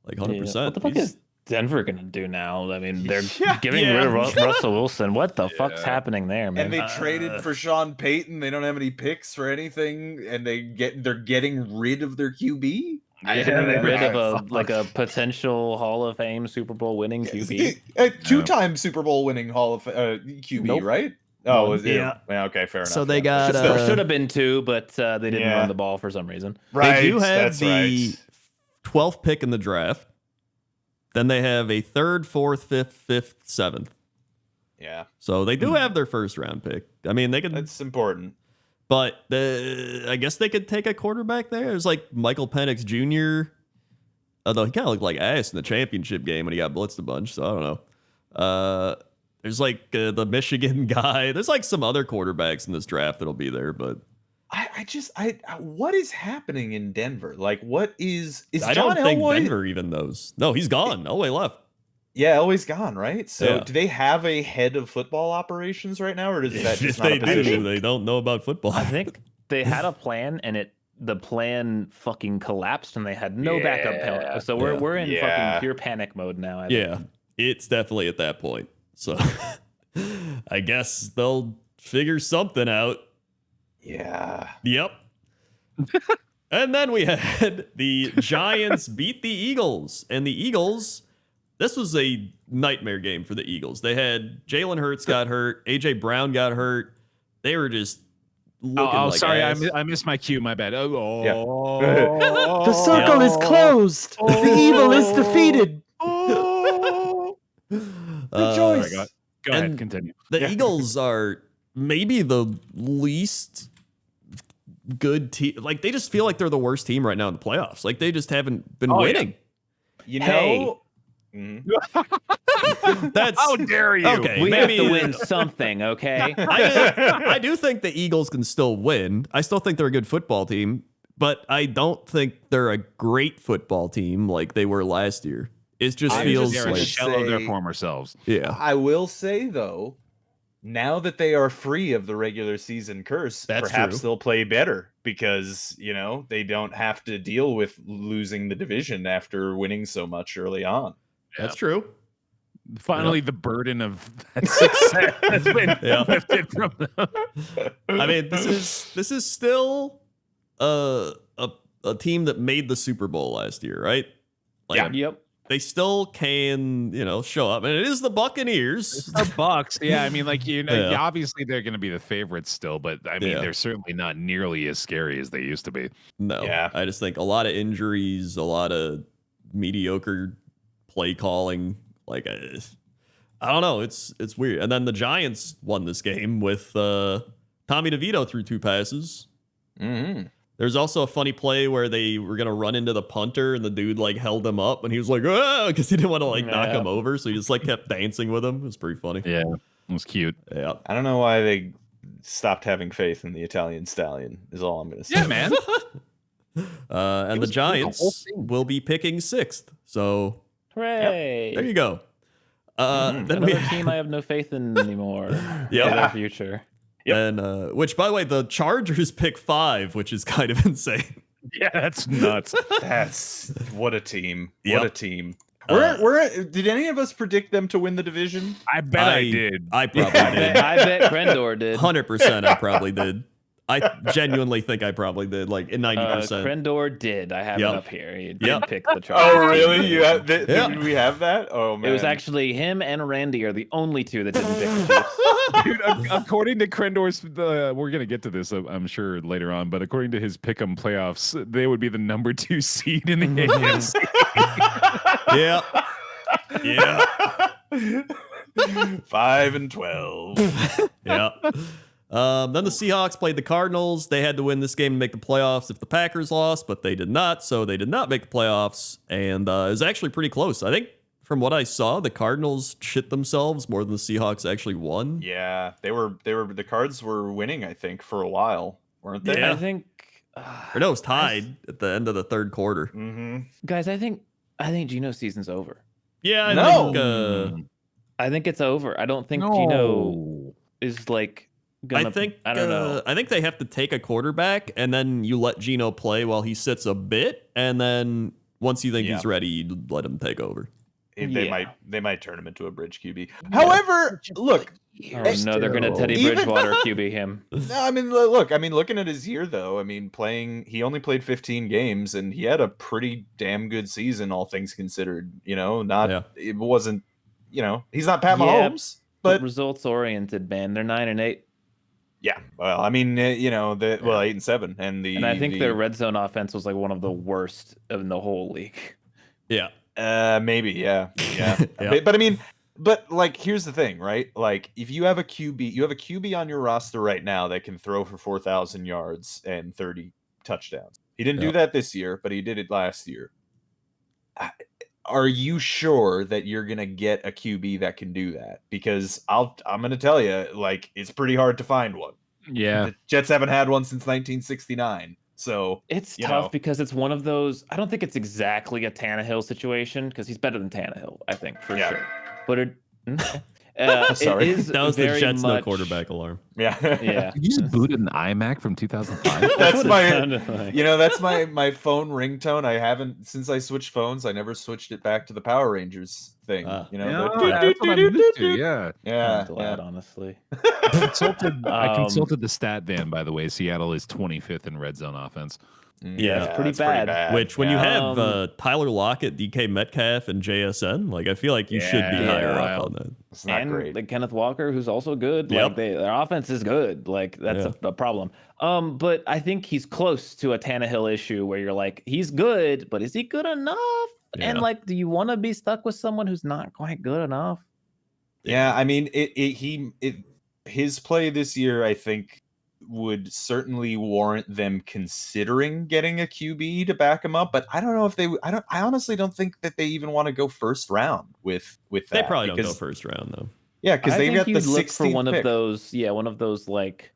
like 100%. What the fuck is Denver gonna do now? I mean, they're getting rid of Russell Wilson. What the fuck's happening there, man? And they traded for Sean Payton. They don't have any picks for anything, and they're getting rid of their QB. Getting rid of a potential Hall of Fame Super Bowl winning QB. A 2-time Super Bowl winning Hall of QB, right? Oh, was it? Yeah. Okay, fair enough. So they got should have been 2, but they didn't run the ball for some reason. Right. They do have the 12th pick in the draft. Then they have a 3rd, 4th, 5th, 7th. Yeah. So they do have their first round pick. I mean, they could. That's important. But I guess they could take a quarterback there. There's like Michael Penix Jr. Although he kind of looked like ass in the championship game when he got blitzed a bunch. So I don't know. There's like the Michigan guy. There's like some other quarterbacks in this draft that'll be there. But what is happening in Denver? Like, what is I John don't think Elway? Denver even knows. No, he's gone. Elway left. Yeah, Elway's gone, right? So do they have a head of football operations right now, or is that just not a position? They don't know about football. I think they had a plan, and the plan fucking collapsed, and they had no backup plan. So we're in fucking pure panic mode now. I think. It's definitely at that point. So I guess they'll figure something out. Yeah. Yep. And then we had the Giants beat the Eagles, and the Eagles. This was a nightmare game for the Eagles. They had Jalen Hurts got hurt, AJ Brown got hurt. They were just looking like sorry, ass. I missed my cue. My bad. The circle is closed. The evil is defeated. Rejoice. Go ahead, continue. The Eagles are maybe the least good team. Like they just feel like they're the worst team right now in the playoffs. Like they just haven't been winning. You know. That's how dare you? Okay, we have to win something. Okay, I do think the Eagles can still win. I still think they're a good football team, but I don't think they're a great football team like they were last year. It just feels they're like a shell of their former selves. Yeah, I will say though, now that they are free of the regular season curse, perhaps they'll play better because they don't have to deal with losing the division after winning so much early on. That's true. Finally, the burden of that success has been lifted from them. I mean, this is still a team that made the Super Bowl last year, right? Yep. They still can, show up, and it is the Buccaneers. It's the Bucks. Yeah, I mean, obviously they're going to be the favorites still, but I mean, they're certainly not nearly as scary as they used to be. No, I just think a lot of injuries, a lot of mediocre play calling. Like, I don't know. It's weird. And then the Giants won this game with Tommy DeVito threw 2 passes. Mm-hmm. There's also a funny play where they were going to run into the punter and the dude held him up and he was like, because he didn't want to knock him over. So he just kept dancing with him. It was pretty funny. Yeah, it was cute. Yeah. I don't know why they stopped having faith in the Italian stallion is all I'm going to say. Yeah, man. And the Giants will be picking 6th. So hooray. There you go. Then another team I have no faith in anymore. Yeah. For their future. Yep. And which, by the way, the Chargers pick 5, which is kind of insane. Yeah, that's nuts. That's what a team. Yep. What a team. Did any of us predict them to win the division? I bet I did. I probably did. I bet Krendor did. 100% I probably did. I genuinely think I probably did, in 90%. Krendor did. I have it up here. He did pick the Chargers. Oh, really? You have? Did we have that? Oh, man. It was actually him and Randy are the only 2 that didn't pick the Chiefs. Dude, according to Krendor's, we're going to get to this, I'm sure, later on, but according to his pick'em playoffs, they would be the number 2 seed in the AFC. Yeah. 5-12. Yeah. Then the Seahawks played the Cardinals. They had to win this game to make the playoffs if the Packers lost, but they did not, so they did not make the playoffs. And it was actually pretty close. I think from what I saw, the Cardinals shit themselves more than the Seahawks actually won. Yeah, the Cards were winning, I think, for a while, weren't they? Yeah. I think or no, it was tied at the end of the 3rd quarter. Mm-hmm. Guys, I think Geno's season's over. Yeah, I think it's over. I don't think Geno is I don't know. I think they have to take a quarterback, and then you let Geno play while he sits a bit, and then once you think he's ready, you let him take over. They might turn him into a bridge QB. However, look. Oh no, they're gonna Teddy Bridgewater QB him. No, I mean, look. I mean, looking at his year though, I mean, he only played 15 games, and he had a pretty damn good season, all things considered. You know, it wasn't. You know, he's not Pat Mahomes, but results oriented, man. They're 9-8. Yeah, well, I mean, 8-7, and I think their red zone offense was like one of the worst in the whole league. Yeah. Maybe, yeah. But I mean, like, here's the thing, right? Like, if you have a QB on your roster right now that can throw for 4,000 yards and 30 touchdowns. He didn't do that this year, but he did it last year. Are you sure that you're gonna get a QB that can do that? Because I'm gonna tell you, like, it's pretty hard to find one. Yeah, the Jets haven't had one since 1969. So it's tough because it's one of those. I don't think it's exactly a Tannehill situation because he's better than Tannehill, I think, for sure. But sorry, it is that was the Jets no quarterback alarm. Yeah. You just booted an iMac from 2005. That's my, like. That's my phone ringtone. I haven't since I switched phones. I never switched it back to the Power Rangers thing. That's what I'm used to, yeah. I'm glad, honestly. I consulted the stat van, by the way. Seattle is 25th in red zone offense. Yeah, it's pretty bad. Which, when you have Tyler Lockett, DK Metcalf, and JSN, like, I feel like you should be higher up on that. It's not great. Like Kenneth Walker, who's also good. Yep. Like their offense is good. Like that's a problem. But I think he's close to a Tannehill issue where you're like, he's good, but is he good enough? Yeah. And like, do you want to be stuck with someone who's not quite good enough? Yeah, I mean, his play this year, I think, would certainly warrant them considering getting a QB to back him up, but I don't know if I honestly don't think that they even want to go first round with that. They probably don't go first round though. Yeah, because they got the 16th for one pick. One of those like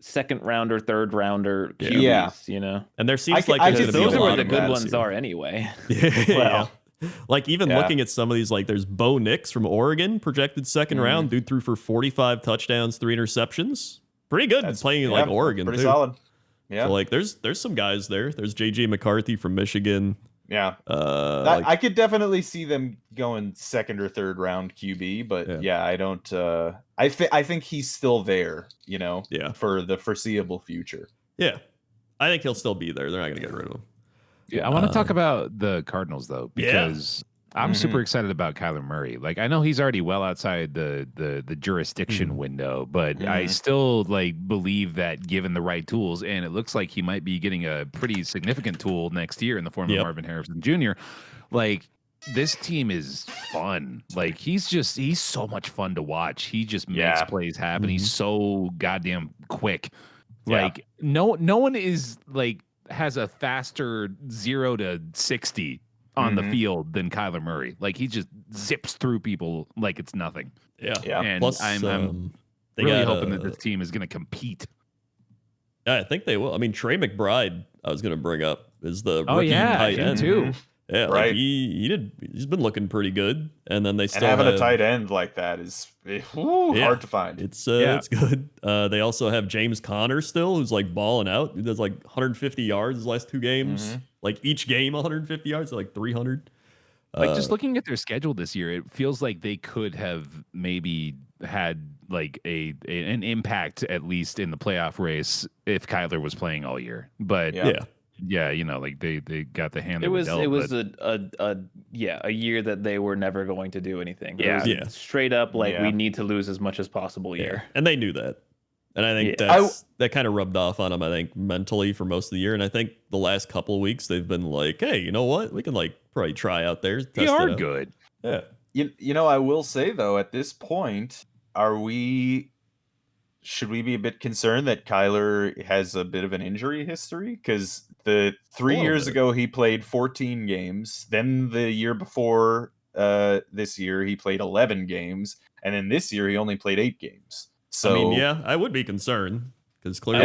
second rounder, third rounder QBs, you know. And there seems like those are where the good ones are anyway. Well, like even looking at some of these, like there's Bo Nix from Oregon, projected second round, dude threw for 45 touchdowns, 3 interceptions. Pretty good. That's playing in like Oregon. Pretty too. Solid. Yeah. So like there's some guys there. There's JJ McCarthy from Michigan. Yeah. I could definitely see them going second or third round QB, but I don't I think he's still there, you know, for the foreseeable future. Yeah. I think he'll still be there. They're not gonna get rid of him. Yeah, I want to talk about the Cardinals though, because I'm super excited about Kyler Murray. Like, I know he's already well outside the jurisdiction window, but I still like believe that given the right tools, and it looks like he might be getting a pretty significant tool next year in the form of Marvin Harrison Jr. Like, this team is fun. Like, he's so much fun to watch. He just makes plays happen. He's so goddamn quick. Like, no one is like has a faster 0 to 60 on the field than Kyler Murray. Like, he just zips through people like it's nothing. Yeah. And plus, I'm really hoping that this team is going to compete. I think they will. I mean, Trey McBride, I was going to bring up, is the rookie tight end too. Yeah, right. Like he's been looking pretty good, and then they still having a tight end like that is hard to find. It's good. They also have James Conner still, who's like balling out. He does like 150 yards his last 2 games. Like each game, 150 yards, like 300. Like, just looking at their schedule this year, it feels like they could have maybe had like an impact at least in the playoff race if Kyler was playing all year. But yeah, you know, like they got the hand. It was a year that they were never going to do anything. Straight up, like we need to lose as much as possible year, and they knew that. And I think that kind of rubbed off on them, I think, mentally for most of the year. And I think the last couple of weeks they've been like, hey, you know what? We can like probably try out there. They are good. Yeah. You know, I will say though, at this point, should we be a bit concerned that Kyler has a bit of an injury history? Because the 3 years ago he played 14 games. Then the year before this year he played 11 games, and then this year he only played 8 games. So I mean, I would be concerned because clearly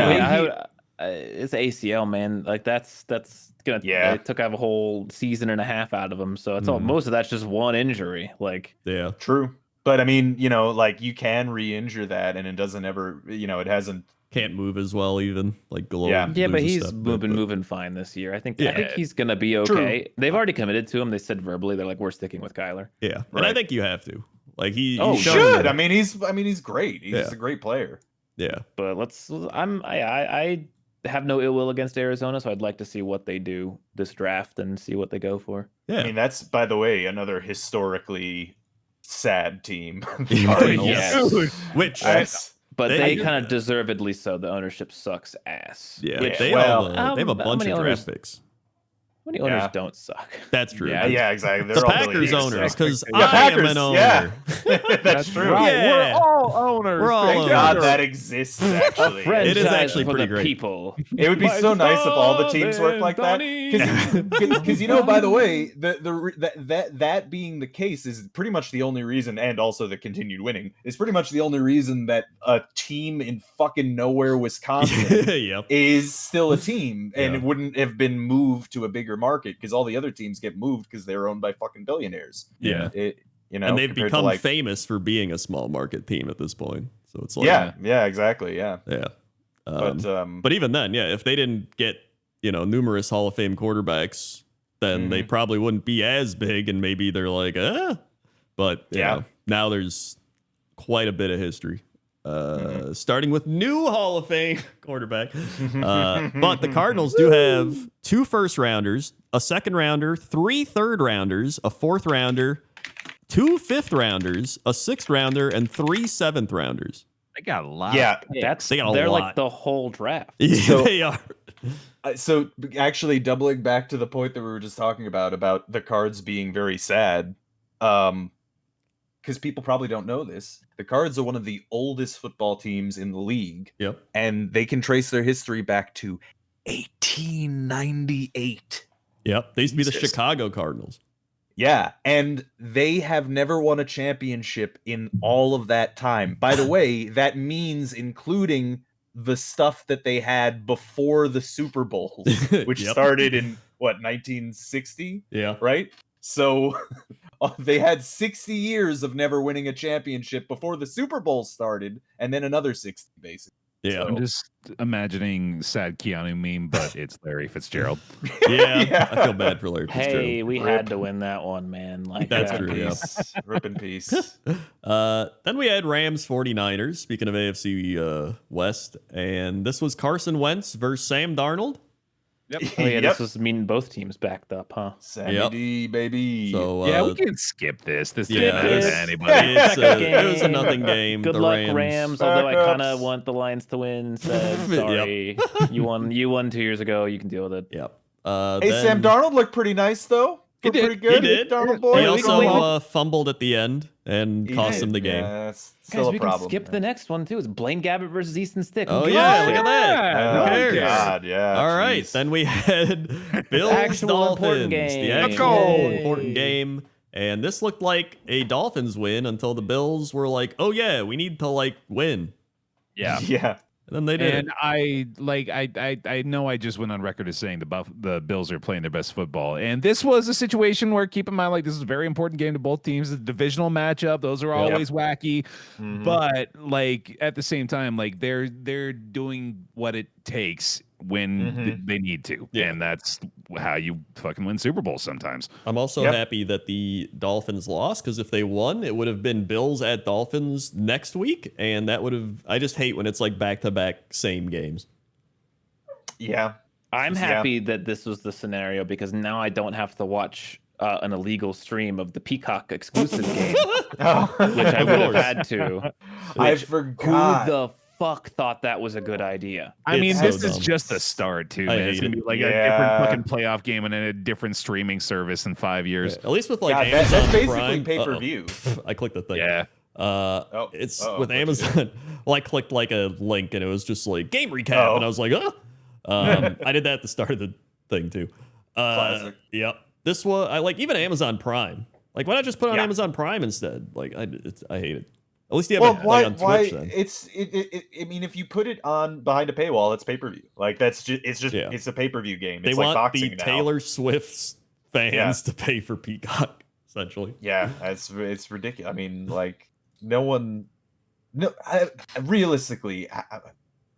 it's ACL, man. Like that's gonna it took a whole season and a half out of him. So it's all most of that's just one injury. Like true. But I mean, you know, like you can re-injure that, and it doesn't ever, you know, it hasn't can't move as well, even like Glow. Yeah, but he's moving fine this year. I think he's gonna be okay. True. They've already committed to him. They said verbally they're like, we're sticking with Kyler. Yeah, and I think you have to. Like he should. I mean, he's great. He's a great player. Yeah, but I have no ill will against Arizona, so I'd like to see what they do this draft and see what they go for. Yeah, I mean that's, by the way, another historically sad team. Yes. Which but they kind of deservedly so. The ownership sucks ass. Yeah, they have a bunch of draft picks. How many owners don't suck? That's true. Yeah, exactly. They're the Packers owners, because I am an owner. Yeah. That's true. Right. Yeah. We're all owners. We're all owners. God, that exists, actually. It is actually pretty great. People. It would be so nice if all the teams worked like that. Because by the way, that being the case is pretty much the only reason, and also the continued winning, is pretty much the only reason that a team in fucking nowhere, Wisconsin is still a team, and it wouldn't have been moved to a bigger market, because all the other teams get moved because they're owned by fucking billionaires. Yeah. And they've become famous for being a small market team at this point. So it's like exactly. Yeah. But even then, if they didn't get, numerous Hall of Fame quarterbacks, then they probably wouldn't be as big, and maybe they're like, but now there's quite a bit of history. Starting with new Hall of Fame quarterback. But the Cardinals do have 2 first-rounders, a second-rounder, 3 third-rounders, a 4th-rounder, 2 5th-rounders, a 6th-rounder, and 3 7th-rounders. They got a lot. Yeah, they're like the whole draft. So, they are. So actually, doubling back to the point that we were just talking about the Cards being very sad, because people probably don't know this, the Cards are one of the oldest football teams in the league. Yep. And they can trace their history back to 1898. Yep. They used to be the Chicago Cardinals. Yeah. And they have never won a championship in all of that time. By the way, that means including the stuff that they had before the Super Bowls, which started in, 1960? Yeah. Right? So they had 60 years of never winning a championship before the Super Bowl started, and then another 60, basically. Yeah. I'm just imagining sad Keanu meme, but it's Larry Fitzgerald. Yeah. I feel bad for Larry Fitzgerald. Hey, we had to win that one, man. Like that's true. Yeah. Rip in peace. Then we had Rams 49ers, speaking of AFC West, and this was Carson Wentz versus Sam Darnold. Yep. Oh, yeah, this was meaning both teams backed up, huh? Sammy D, baby. So, we can skip this. This didn't matter to anybody. It was a nothing game. Good luck, Rams. Although I kind of want the Lions to win instead. Sorry. You won 2 years ago. You can deal with it. Yep. Sam Darnold looked pretty nice, though. He did. Pretty good. He did. Darnold boy. He also fumbled at the end and cost him the game. Yeah, still Guys, a problem. Can skip the next one, too. It's Blaine Gabbert versus Easton Stick. Oh, yeah. Look at that. Oh, God, yeah. All right. Then we had Bills Dolphins. The actual important game. And this looked like a Dolphins win until the Bills were like, oh, yeah, we need to, win. Yeah. Yeah. And then they did. And I know I just went on record as saying the Bills are playing their best football. And this was a situation where, keep in mind, this is a very important game to both teams. It's a divisional matchup. Those are always wacky. Mm-hmm. But at the same time, they're doing what it takes when they need to. Yeah. And that's how you fucking win Super Bowls sometimes. I'm also happy that the Dolphins lost, because if they won, it would have been Bills at Dolphins next week. And that would have, I just hate when it's back-to-back same games. Yeah. I'm happy that this was the scenario, because now I don't have to watch an illegal stream of the Peacock exclusive game, which I would have had to. I forgot. Who the fuck thought that was a good idea? I mean, this is just a start, too, man. It's going to be a different fucking playoff game and then a different streaming service in 5 years. Yeah, at least with Amazon that's basically pay-per-view. I clicked the thing. Yeah. It's with Amazon. Well, I clicked a link and it was just game recap, and I was like, I did that at the start of the thing too. Classic. Yep. This was even Amazon Prime. Why not just put it on Amazon Prime instead? I hate it. At least you have it on Twitch. Then. I mean, if you put it on behind a paywall, it's pay-per-view. It's a pay-per-view game. It's they want boxing the now. Taylor Swift's fans to pay for Peacock, essentially. Yeah, it's ridiculous. I mean, realistically,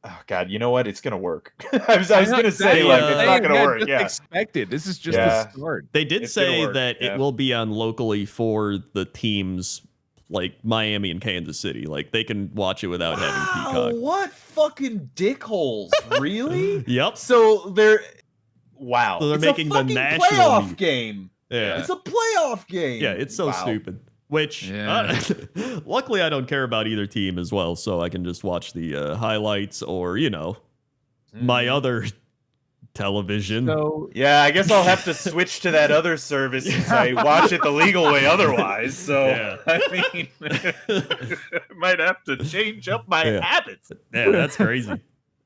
Oh God, you know what? It's gonna work. I was gonna say like it's not gonna work. Just Yeah, expected. This is just the start. They did say that it will be on locally for the teams like Miami and Kansas City. Like they can watch it without having Peacock. What fucking dickholes? Really? Yep. So they're So they're making the national playoff game. Yeah. It's a playoff game. Yeah, it's so stupid. Which, luckily, I don't care about either team as well, so I can just watch the highlights or, my other television. So, yeah, I guess I'll have to switch to that other service since I watch it the legal way otherwise. So, I mean, I might have to change up my habits. Yeah, that's crazy.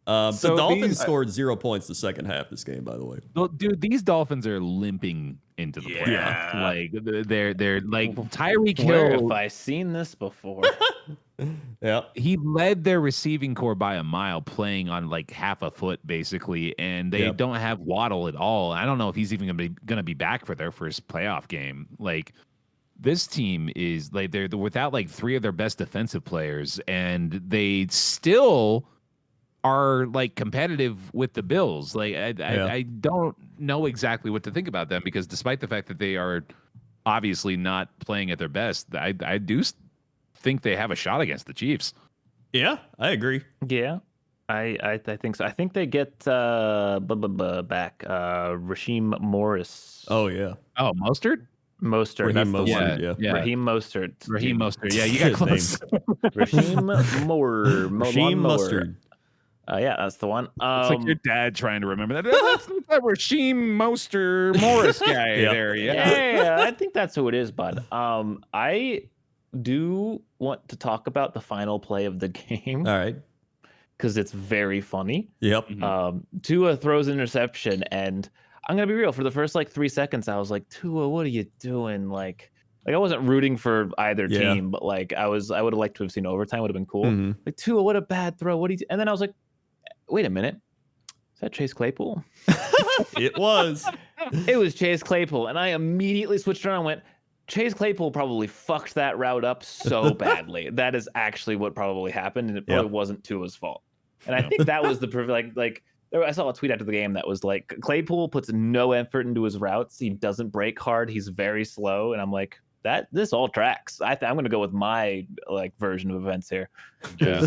The Dolphins scored 0 points the second half this game, by the way. Well, dude, these Dolphins are limping into the playoffs. Yeah. Like they're like Tyreek Where Hill. have I seen this before? Yeah, he led their receiving core by a mile, playing on like half a foot basically, and they don't have Waddle at all. I don't know if he's even gonna be back for their first playoff game. Like this team is like they're without like 3 of their best defensive players, and they still are like competitive with the Bills. Like I don't know exactly what to think about them, because despite the fact that they are obviously not playing at their best, I do think they have a shot against the Chiefs. Yeah, I agree. Yeah, I think so. I think they get back Rasheem Morris. Oh yeah. Oh, Mostert. Mostert. Raheem That's the Mostert, one. yeah. Raheem Mostert. Raheem Mostert. Yeah, you got close. Raheem Raheem Mostert. Yeah, that's the one. It's like your dad trying to remember that. That's that Rasheem Morris guy there. Yeah, I think that's who it is, bud. I do want to talk about the final play of the game. All right. Because it's very funny. Yep. Tua throws an interception, and I'm gonna be real. For the first like 3 seconds, I was like, Tua, what are you doing? Like I wasn't rooting for either team, but like I would have liked to have seen overtime. Would have been cool. Mm-hmm. Like Tua, what a bad throw. What do you? And then I was like, wait a minute, is that Chase Claypool? It was. It was Chase Claypool, and I immediately switched around and went, Chase Claypool probably fucked that route up so badly. That is actually what probably happened, and it probably wasn't Tua's fault. And I think that was the like I saw a tweet after the game that was like, Claypool puts no effort into his routes. He doesn't break hard. He's very slow, and I'm like, this all tracks. I'm going to go with my like version of events here. Yeah.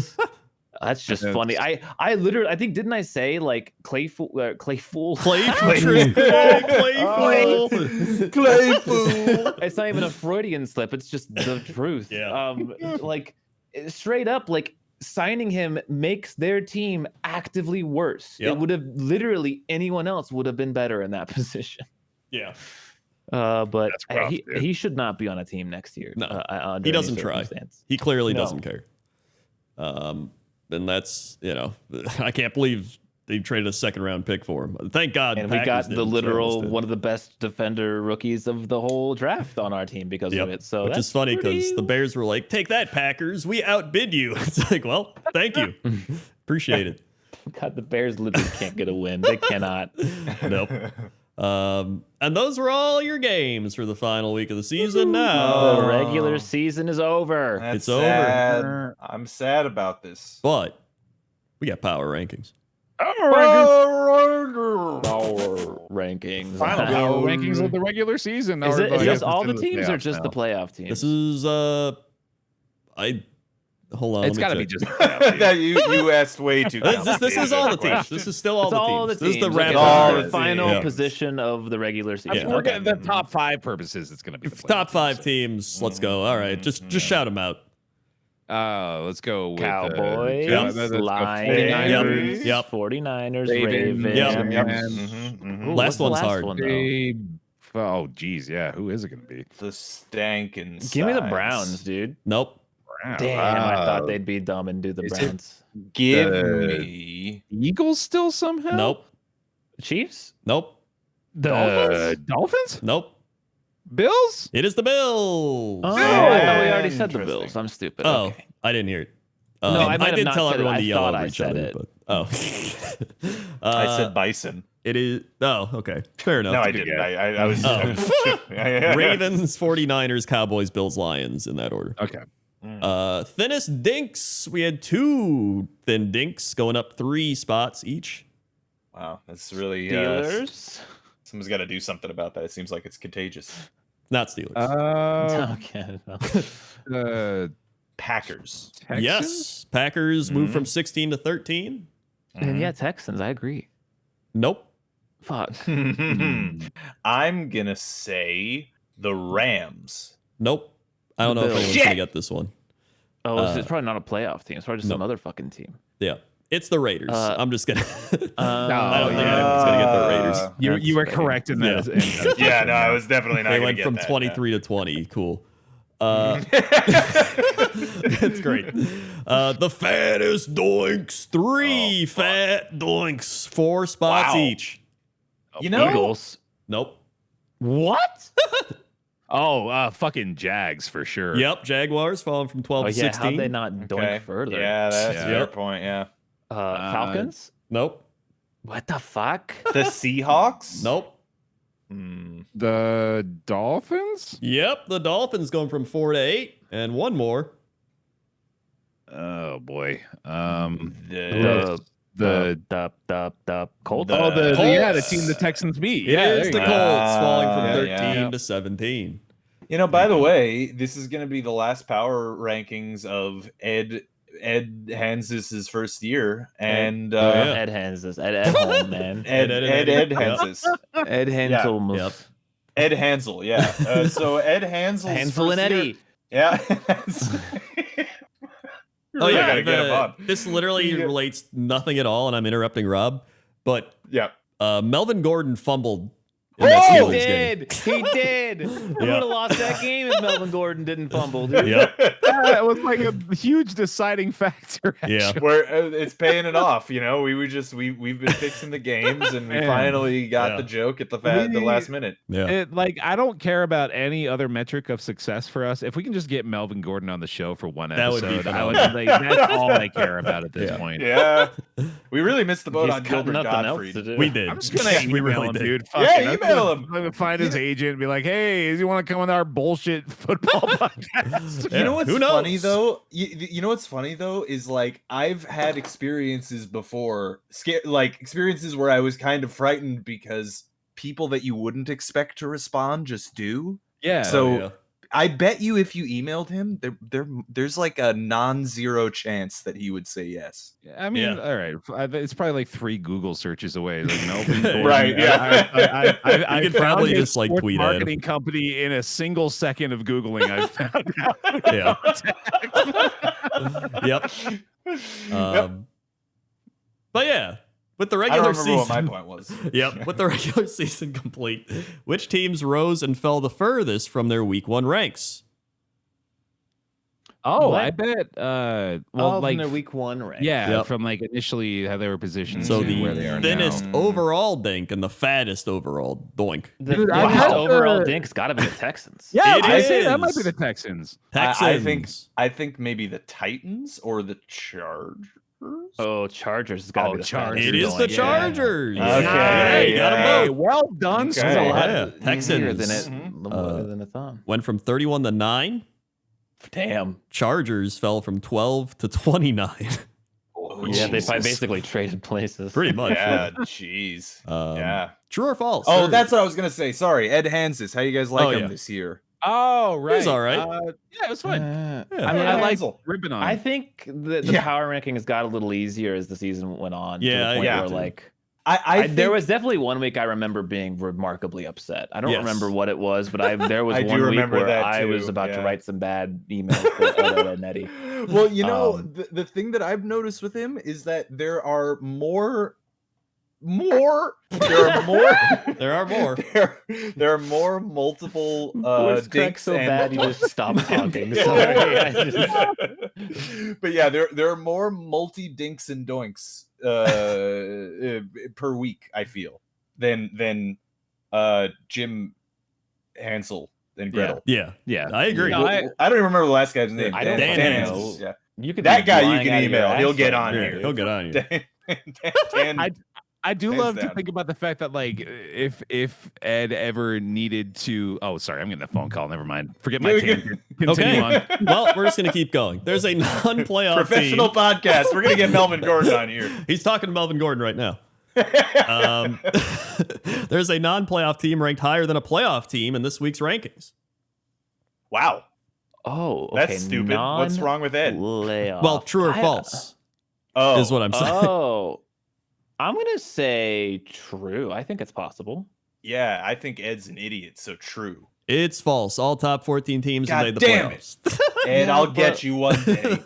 That's just funny. I literally, I think, didn't I say like Claypool? Claypool. It's not even a Freudian slip. It's just the truth. Yeah. Like straight up, like signing him makes their team actively worse. Yep. It would have literally anyone else would have been better in that position. Yeah. But rough, he should not be on a team next year. No, under he doesn't any try. circumstance. He clearly doesn't care. And that's, I can't believe they traded a second-round pick for him. Thank God. And we got the literal one of the best defender rookies of the whole draft on our team because of it. So which is funny because the Bears were like, "Take that, Packers! We outbid you." It's like, well, thank you, appreciate it. God, the Bears literally can't get a win. They cannot. Nope. And those were all your games for the final week of the season. Now the regular season is over. That's It's sad. over. I'm sad about this. But we got power rankings. Power rankings. Final power rankings of the regular season. Is Or it I guess just all the into teams or playoffs just now. the playoff teams? This is hold on. It's got to be just. That you asked way too. This is all the teams. This is still all the teams. This is the wrap All the the final teams. position of the regular season. Yeah. We're getting the top 5 purposes. It's going to be the top playoff 5 teams. Let's go. All right, just shout them out. Let's go with Cowboys, let's go Lions, 49ers, Yep. 49ers, Ravens, Ravens. Yep. Ooh, Last what's the one's hard. one, though? Oh, geez, yeah. Who is it going to be? The stankin' Give me the sides. Browns, dude. Nope. Damn, I thought they'd be dumb and do the is it- Browns. Give The- me Eagles still somehow? Nope. Chiefs? Nope. The Dolphins? Nope. Bills? It is the Bills. Oh, Yeah. I thought we already said the Interesting. Bills. I'm stupid. Oh, Okay. I didn't hear it. No, I might have did not tell said it. everyone I to yell thought over I each said other. it. But, I said bison. it is. Oh, okay. Fair enough. No, I didn't. I was. Oh. Ravens, 49ers, Cowboys, Bills, Lions in that order. Okay. Thinnest dinks. We had 2 thin dinks going up 3 spots each. Wow, that's really Steelers. Someone's got to do something about that. It seems like it's contagious. Not Steelers. Okay. Packers. Texans? Yes. Packers moved from 16 to 13. And yeah, Texans. I agree. Nope. Fuck. I'm gonna say the Rams. Nope. I don't know if anyone's gonna get this one. Oh, it's probably not a playoff team. It's probably just no. some other fucking team. Yeah. It's the Raiders. I'm just gonna. I don't think anyone's gonna get the Raiders. You were correct in that. Yeah. Yeah, no, I was definitely not. They gonna went get from that, 23 to 20. Cool. It's great. The fattest doinks. 3 fat doinks. 4 spots each. You know, Eagles. Nope. What? Fucking Jags for sure. Yep. Jaguars falling from 12 to 16. How'd they not doink further? Yeah, that's a fair Yep. point. Yeah. Falcons? Nope. What the fuck? The Seahawks. Nope. The Dolphins? Yep. The Dolphins going from 4 to 8, and one more. Oh boy. The The Colts. The team the Texans beat. It is the Colts falling from yeah, 13 yeah. to 17. You know, by the way, this is going to be the last power rankings of Ed Hans's first year, and Ed Hanses. Ed Holm, man. Ed Hanses. Ed Hansel. Yep. Ed Hansel, yeah. So Ed Hansel's Hansel and first year- Eddie. Yeah. Oh yeah, gotta get him on. this literally relates nothing at all, and I'm interrupting Rob. But Yeah. Melvin Gordon fumbled in that He Steelers game. did. He did. We would have lost that game if Melvin Gordon didn't fumble. Dude. Yep. It was like a huge deciding factor. Yeah. actually. Where it's paying it off, you know. We've been fixing the games, and we Man. finally got the joke at the last minute. Yeah. I don't care about any other metric of success for us. If we can just get Melvin Gordon on the show for one That would episode, be I would, phenomenal. that's all I care about at this point. Yeah, we really missed the boat He's on got Gilbert nothing else Godfrey. to do. We did. I'm just gonna We email really him, did. dude. Fuck Yeah, it. I'm email gonna- I'm gonna find his agent and be like, "Hey, do you want to come on our bullshit football podcast?" You know what's Who knows? funny though? You know what's funny though is like I've had experiences before, experiences where I was kind of frightened because people that you wouldn't expect to respond just do. Yeah. So I bet you if you emailed him, there's like a non-zero chance that he would say yes. I mean, Yeah. all right. It's probably like 3 Google searches away. Like, no, Right, yeah. I You could found probably his just, like, sports tweet at him. marketing company in a single second of Googling. I found out. Yeah. Yep. But yeah, with the I don't regular remember season. what my point was. Yep. With the regular season complete, which teams rose and fell the furthest from their week 1 ranks? Oh, What? I bet. From their week 1 rank. yeah, Yep. from like initially how they were positioned So to where they are the thinnest now. overall dink and the fattest overall doink. The Dude, I thinnest had overall the- dink's got to be the Texans. Yeah, It I say that might is. be the Texans. Texans. I think maybe the Titans or the Chargers. Oh, Chargers has got to Oh, be the Chargers. fattest It is the doink. Chargers. Okay, Yeah, you got 'em yeah. both. Well done, Okay. Scott. Yeah. Easier Texans. than Mhm. than I thought. Went from 31 to 9. Damn. Chargers fell from 12 to 29. Oh, Yeah, they Jesus. basically traded places. Pretty much. Yeah, jeez. Yeah. True or false? Oh, Sir? that's what I was gonna say. Sorry, Ed Hanses. How you guys like Oh, him yeah. this year? Oh, right. was all right. Yeah, it was fine. Yeah. I mean, Yeah, I like Hansel. ripping on. I him. think the Yeah. power rankings got a little easier as the season went on. Yeah, to the point yeah. where, like, I there think- was definitely one week I remember being remarkably upset. I don't Yes. remember what it was, but there was I do one week remember where that I too, was about to yeah. write some bad emails to Ed and Eddie. Well, you know, Um, the thing that I've noticed with him is that there are more there are more There are more. there are more multiple Voice cracked dinks so and bad he just stopped talking. Sorry. I just- but yeah, there are more multi dinks and doinks per week, I feel, than Jim Hansel and Gretel. Yeah. yeah. I agree. No, I don't even remember the last guy's name. I don't Dan Dan Hansel. Hansel, yeah. You could That be guy you lying can out of your email. He'll ass get right on now. Yeah, here. he'll get on you. Dan, I- I do Hands love to down. think about the fact that like if Ed ever needed to sorry, I'm getting a phone call. Never mind. Forget my tangent. Continue on. Well, we're just gonna keep going. There's a non-playoff Professional team. podcast. We're gonna get Melvin Gordon on here. He's talking to Melvin Gordon right now. There's a non-playoff team ranked higher than a playoff team in this week's rankings. Wow. Oh, okay. That's stupid. What's wrong with Ed? Well, true or false Oh. is what I'm saying. Oh, I'm gonna say true. I think it's possible. Yeah, I think Ed's an idiot, so true. It's false. All top 14 teams God have made the damn playoffs. Ed, Yeah, I'll but- get you one day.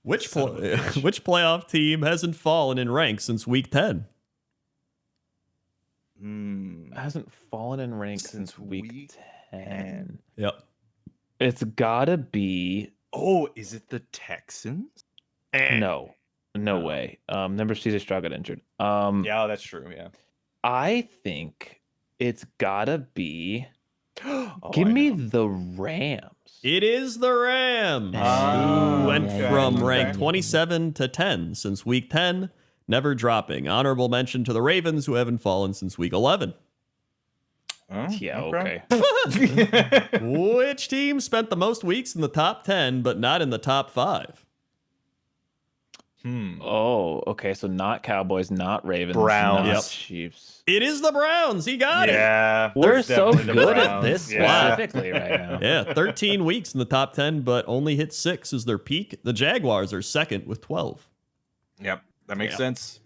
Which Son of a bitch. which playoff team hasn't fallen in rank since week 10? Hasn't fallen in rank Since since week week 10. Yep. It's gotta be Oh, is it the Texans? no way. Number Caesar Stroud got injured. Yeah, that's true. Yeah. I think it's gotta be. Oh, Give I me know. the Rams. It is the Rams, Oh, who went okay. from Okay. rank 27 to 10 since week 10, never dropping. Honorable mention to the Ravens, who haven't fallen since week 11. Huh? Yeah, Okay. Which team spent the most weeks in the top 10, but not in the top 5? Oh, okay. So not Cowboys, not Ravens, Browns. not Yep. Chiefs. It is the Browns. He got it. Yeah. We're it's so definitely the good at Browns. this Yeah. specifically right now. Yeah, 13 weeks in the top 10, but only hit 6 as their peak. The Jaguars are second with 12. Yep. That makes Yeah. sense.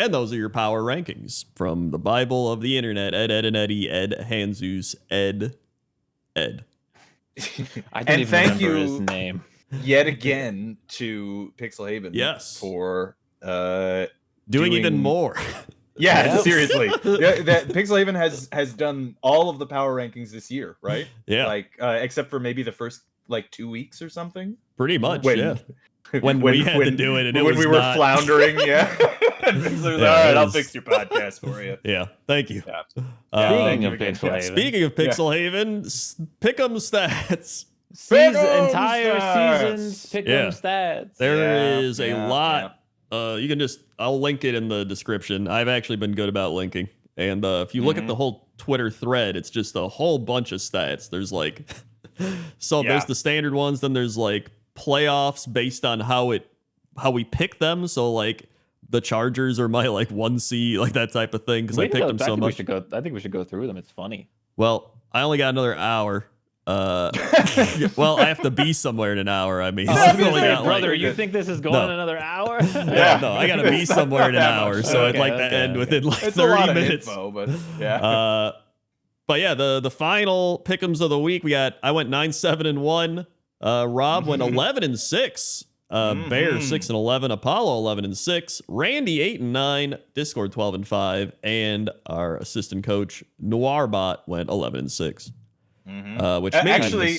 And those are your power rankings from the Bible of the internet. Ed, Ed, and Eddie, Ed, Hanzus, Ed. I didn't And even thank remember you. his name. Yet again to Pixel Haven. Yes. For Doing even more. Yeah, Yep. seriously. Yeah, that Pixel Haven has done all of the power rankings this year, right? Yeah. Like except for maybe the first like 2 weeks or something. Pretty much, When- yeah. When we had to do it, and it when was we were not- floundering, yeah. Pixel was, Yeah, all right, it I'll was- fix your podcast for you. Yeah, thank you. Yeah. Speaking you of again, Pixel yeah. Haven, Speaking of Pixel Haven, pick'em stats. entire stats. season's pick Yeah. 'em stats. There is a yeah, lot. You can I'll link it in the description. I've actually been good about linking. And if you look at the whole Twitter thread, it's just a whole bunch of stats. There's like, there's the standard ones. Then there's like playoffs based on how we pick them. So like the Chargers are my like 1C, like that type of thing. Cause I picked them so much. I think we should go through them. It's funny. Well, I only got another hour. Well, I have to be somewhere in an hour. I mean, I've only got, like- brother, you think this is going No. another hour? Yeah, no, I gotta be somewhere in an that hour, much. so I'd Okay, like to okay, end okay. within like It's a lot 30 of minutes. info, but yeah. But yeah, the final pick'ems of the week, I went 9-7-1. Rob went 11-6. Bear 6-11. Apollo 11-6. Randy 8-9. Discord 12-5, and our assistant coach Noirbot went 11-6. Which means Actually,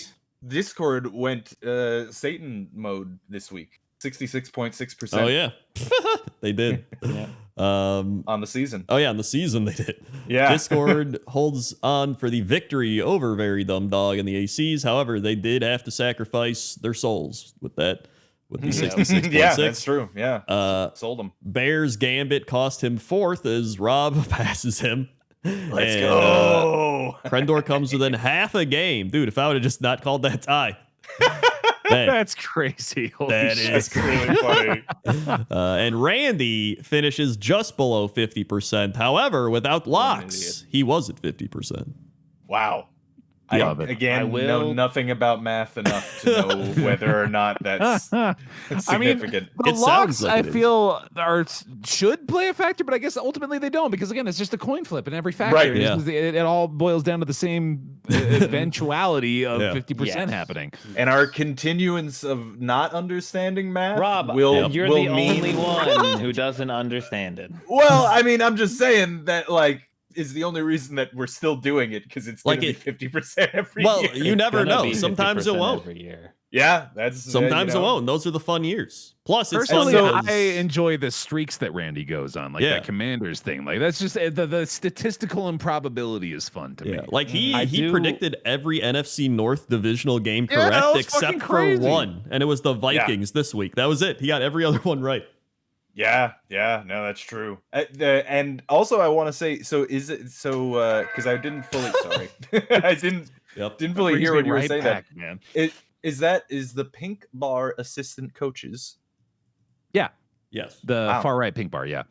Discord went Satan mode this week. 66.6%. oh yeah, they did. On the season. Oh yeah, on the season they did. Yeah. Discord holds on for the victory over Very Dumb Dog and the ACs. However, they did have to sacrifice their souls with that, with the 66.6. Yeah, that's true. Yeah. Uh, Sold them. Bears Gambit cost him 4th as Rob passes him. Let's And, go. Krendor comes within half a game. Dude, if I would have just not called that tie. Man, That's crazy. Holy that shit. is That's really funny. and Randy finishes just below 50%. However, without locks, he was at 50%. Wow. Love it. Again, I will- know nothing about math enough to know whether or not that's significant. I mean, the It sounds locks, like I it is. feel, should play a factor, but I guess ultimately they don't, because again, it's just a coin flip in every factor. Right, yeah. It all boils down to the same eventuality of Yeah. 50% Yes. happening. And our continuance of not understanding math Rob, will you're will the mean, only one who doesn't understand it. Well, I mean, I'm just saying that like is the only reason that we're still doing it because it's Like going to be 50% every Well, year. you never Gonna know. be Sometimes it 50% won't. every year. Yeah, that's Sometimes you it know. won't. Those are the fun years. Plus, it's fun Personally, Also- because- I enjoy the streaks that Randy goes on, like Yeah. that Commanders thing. Like that's just the statistical improbability is fun to me. Yeah, like he I he do- predicted every NFC North divisional game Yeah, that correct was fucking except for crazy. one, and it was the Vikings this week. That was it. He got every other one right. Yeah, no, that's true. And also, I want to say, so is it so? Because I didn't fully. Sorry, I didn't fully hear what you were saying. Back, man. Is the pink bar assistant coaches? Yeah. Yes. The far right pink bar. Yeah.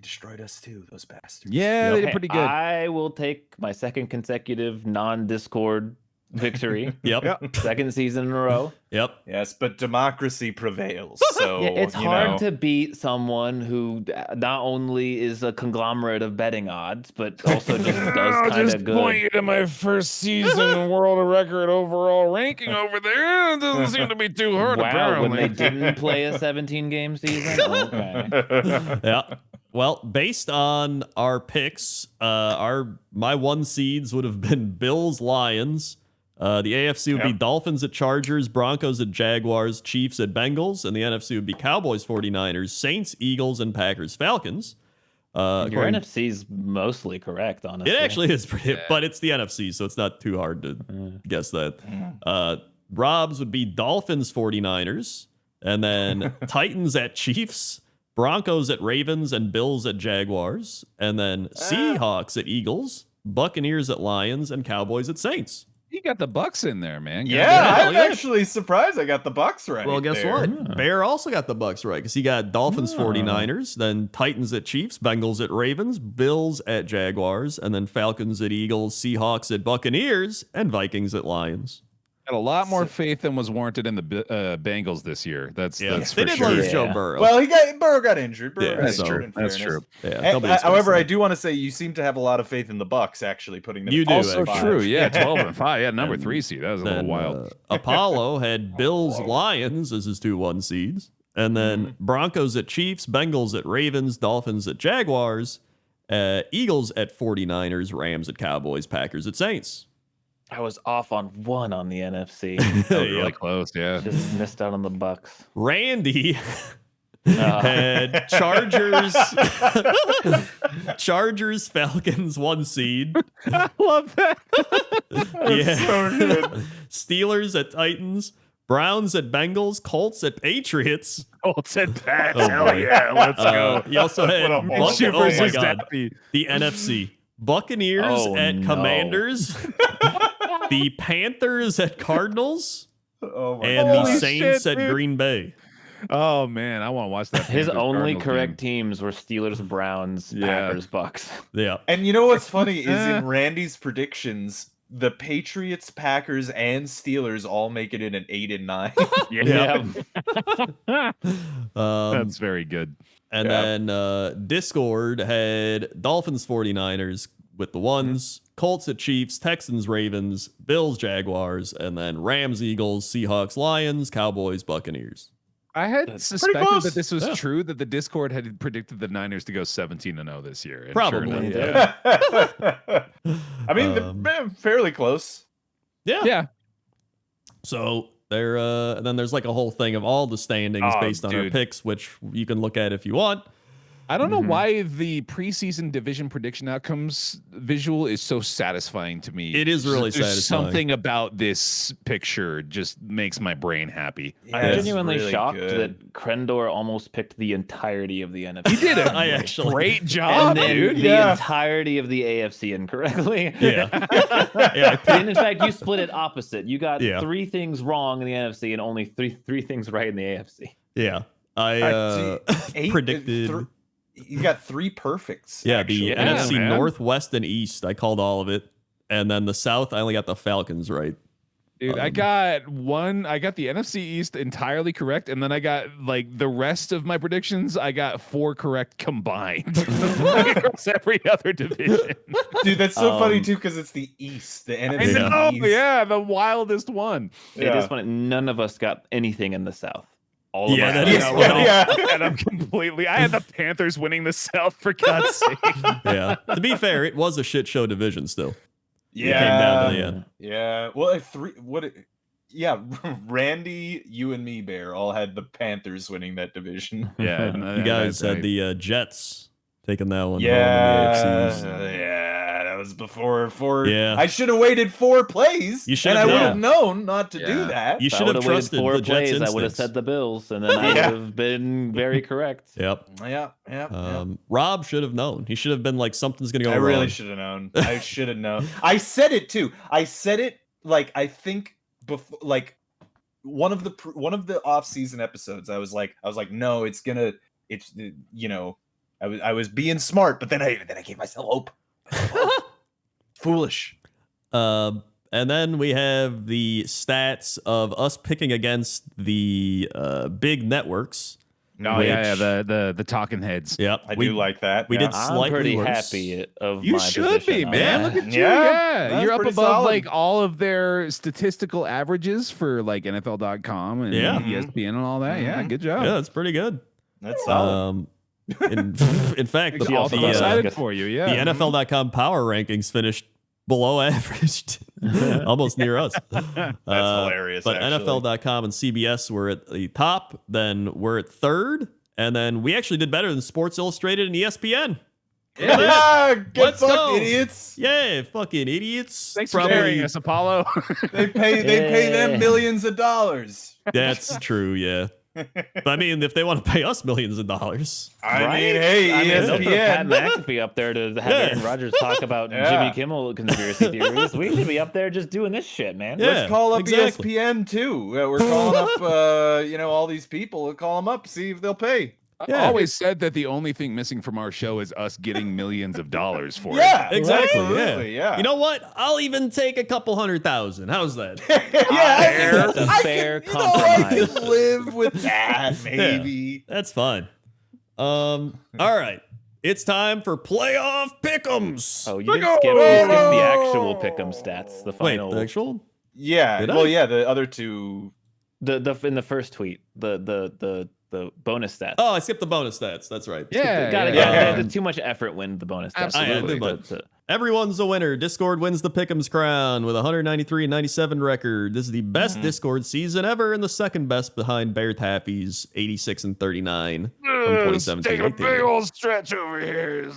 Destroyed us too, those bastards. Yeah, they did pretty good. I will take my second consecutive non-Discord victory. Yep. Second season in a row. Yep. Yes, but democracy prevails. So Yeah, it's hard to beat someone who not only is a conglomerate of betting odds, but also just does kind of good. Point you to my first season world record overall ranking over there. It doesn't seem to be too hard. Wow, apparently. when they didn't play a 17-game season. Okay. Yeah. Well, based on our picks, my 1 seeds would have been Bills, Lions. The AFC would be Dolphins at Chargers, Broncos at Jaguars, Chiefs at Bengals, and the NFC would be Cowboys, 49ers, Saints, Eagles, and Packers, Falcons. Your NFC's mostly correct, honestly. It actually is pretty, but it's the NFC, so it's not too hard to guess that. Rob's would be Dolphins, 49ers, and then Titans at Chiefs, Broncos at Ravens, and Bills at Jaguars, and then Seahawks at Eagles, Buccaneers at Lions, and Cowboys at Saints. You got the Bucks in there, man. I'm actually surprised I got the Bucks right. Well, guess what? Bear also got the Bucks right because he got Dolphins 49ers, then Titans at Chiefs, Bengals at Ravens, Bills at Jaguars, and then Falcons at Eagles, Seahawks at Buccaneers, and Vikings at Lions. Got a lot more faith than was warranted in the Bengals this year. That's they for did sure. lose Joe Burrow. Well, Burrow got injured. That's true. Yeah, however, I do want to say you seem to have a lot of faith in the Bucks actually putting them. You do. Also true. Yeah, 12-5. Yeah, number 3 seed. That was a little wild. Apollo had Bills, Lions as his 2-1 seeds, and then Broncos at Chiefs, Bengals at Ravens, Dolphins at Jaguars, Eagles at 49ers, Rams at Cowboys, Packers at Saints. I was off on 1 on the NFC. Really close, yeah. Just missed out on the Bucks. Randy had Chargers, Falcons 1 seed. I love that. So good. Steelers at Titans, Browns at Bengals, Colts at Patriots. Colts and Pats. Hell yeah, let's go. He also had What a Minshew oh my versus God, Daffy. the NFC. Buccaneers at Commanders, the Panthers at Cardinals, and the Saints at Green Bay. Oh man, I want to watch that. His only Cardinals correct game. teams were Steelers, Browns, Packers, Bucks. Yeah. And you know what's funny is in Randy's predictions, the Patriots, Packers, and Steelers all make it in an 8 and 9. That's very good. And then Discord had Dolphins 49ers with the 1s, Colts at Chiefs, Texans, Ravens, Bills, Jaguars, and then Rams, Eagles, Seahawks, Lions, Cowboys, Buccaneers. I had pretty suspected close. that this was true, that the Discord had predicted the Niners to go 17-0 this year. And Probably, sure enough, I mean, they're fairly close. Yeah. So there, and then there's like a whole thing of all the standings based on our picks, which you can look at if you want. I don't know why the preseason division prediction outcomes visual is so satisfying to me. It is really There's satisfying. Something about this picture just makes my brain happy. Yeah, I'm it's genuinely really shocked good. that Krendor almost picked the entirety of the NFC. He did a I actually great job, and then dude. the entirety of the AFC incorrectly. Yeah. Yeah. And in fact, you split it opposite. You got Yeah. 3 things wrong in the NFC and only three things right in the AFC. Yeah. I predicted. You got 3 perfects. Yeah, actually. the NFC man. North, West, and East. I called all of it. And then the South, I only got the Falcons right. Dude, I got the NFC East entirely correct, and then I got like the rest of my predictions. I got 4 correct combined across every other division. Dude, that's so funny too because it's the East, the NFC I know, East. yeah, the wildest one. It is funny. None of us got anything in the South. All of Yeah, us that got is it. funny. Yeah. And I'm completely. I had the Panthers winning the South for God's sake. Yeah. To be fair, it was a shit show division still. Yeah. It came down to the end. Yeah. Well, yeah, Randy, you and me, Bear, all had the Panthers winning that division. Yeah, You guys had the Jets taking that one. Yeah. home in the AFC East. Yeah, that was before. Yeah. I should have waited 4 plays. You should and have I would known. have known not to do that. You should have trusted waited 4 the Jets' plays. I would have instincts. said the Bills, and then I would have been very correct. Yep. Yeah. Rob should have known. He should have been like, something's gonna go I wrong. really should have known. I should have known. I said it too. I said it like I think before, like one of the off-season episodes. I was like, no, it's you know, I was being smart, but then I gave myself hope. Foolish. And then we have the stats of us picking against the big networks. Oh yeah, the talking heads. Yep, I do like that. We did I'm slightly pretty worse. happy of You my should position be, on man. that. Look at you. Yeah, Yeah, that's you're up pretty above solid. like all of their statistical averages for like NFL.com and Yeah. ESPN and all that. Yeah, good job. Yeah, that's pretty good. That's solid. In fact, Makes me all excited for you. Yeah, the NFL.com power rankings finished below average, almost near us. That's hilarious. But actually. NFL.com and CBS were at the top. Then we're at third. And then we actually did better than Sports Illustrated and ESPN. Yeah, get Let's fucked, go. idiots. Yeah, fucking idiots. Thanks for daring us, Apollo. They pay them millions of dollars. That's true, yeah. But I mean, if they want to pay us millions of dollars. I Right? mean, hey, I mean, they'll throw Pat ESPN. McAfee up there to have Yeah. Aaron Rodgers talk about Jimmy Kimmel conspiracy theories. We should be up there just doing this shit, man. Yeah. Let's call up exactly. ESPN too. We're calling up, all these people. We'll call them up, see if they'll pay. Yeah. I always said that the only thing missing from our show is us getting millions of dollars for Yeah, Exactly, absolutely, yeah. You know what? I'll even take a couple 100,000. How's that? That's a fair I compromise. can live with that, maybe. That's fine. All right. It's time for playoff pick'ems. Oh, you didn't skip the actual pick'em stats. The Wait, final, the actual? Yeah. Did Well, I? yeah. The other two. the in the first tweet, the bonus stats. Oh, I skipped the bonus stats. That's right. Yeah, Gotta yeah. get too much effort when the bonus stats. Absolutely. But everyone's a winner. Discord wins the Pick'ems crown with a 193 and 97 record. This is the best Discord season ever and the second best behind Bear Taffy's 86 and 39 from 2017. old stretch over here.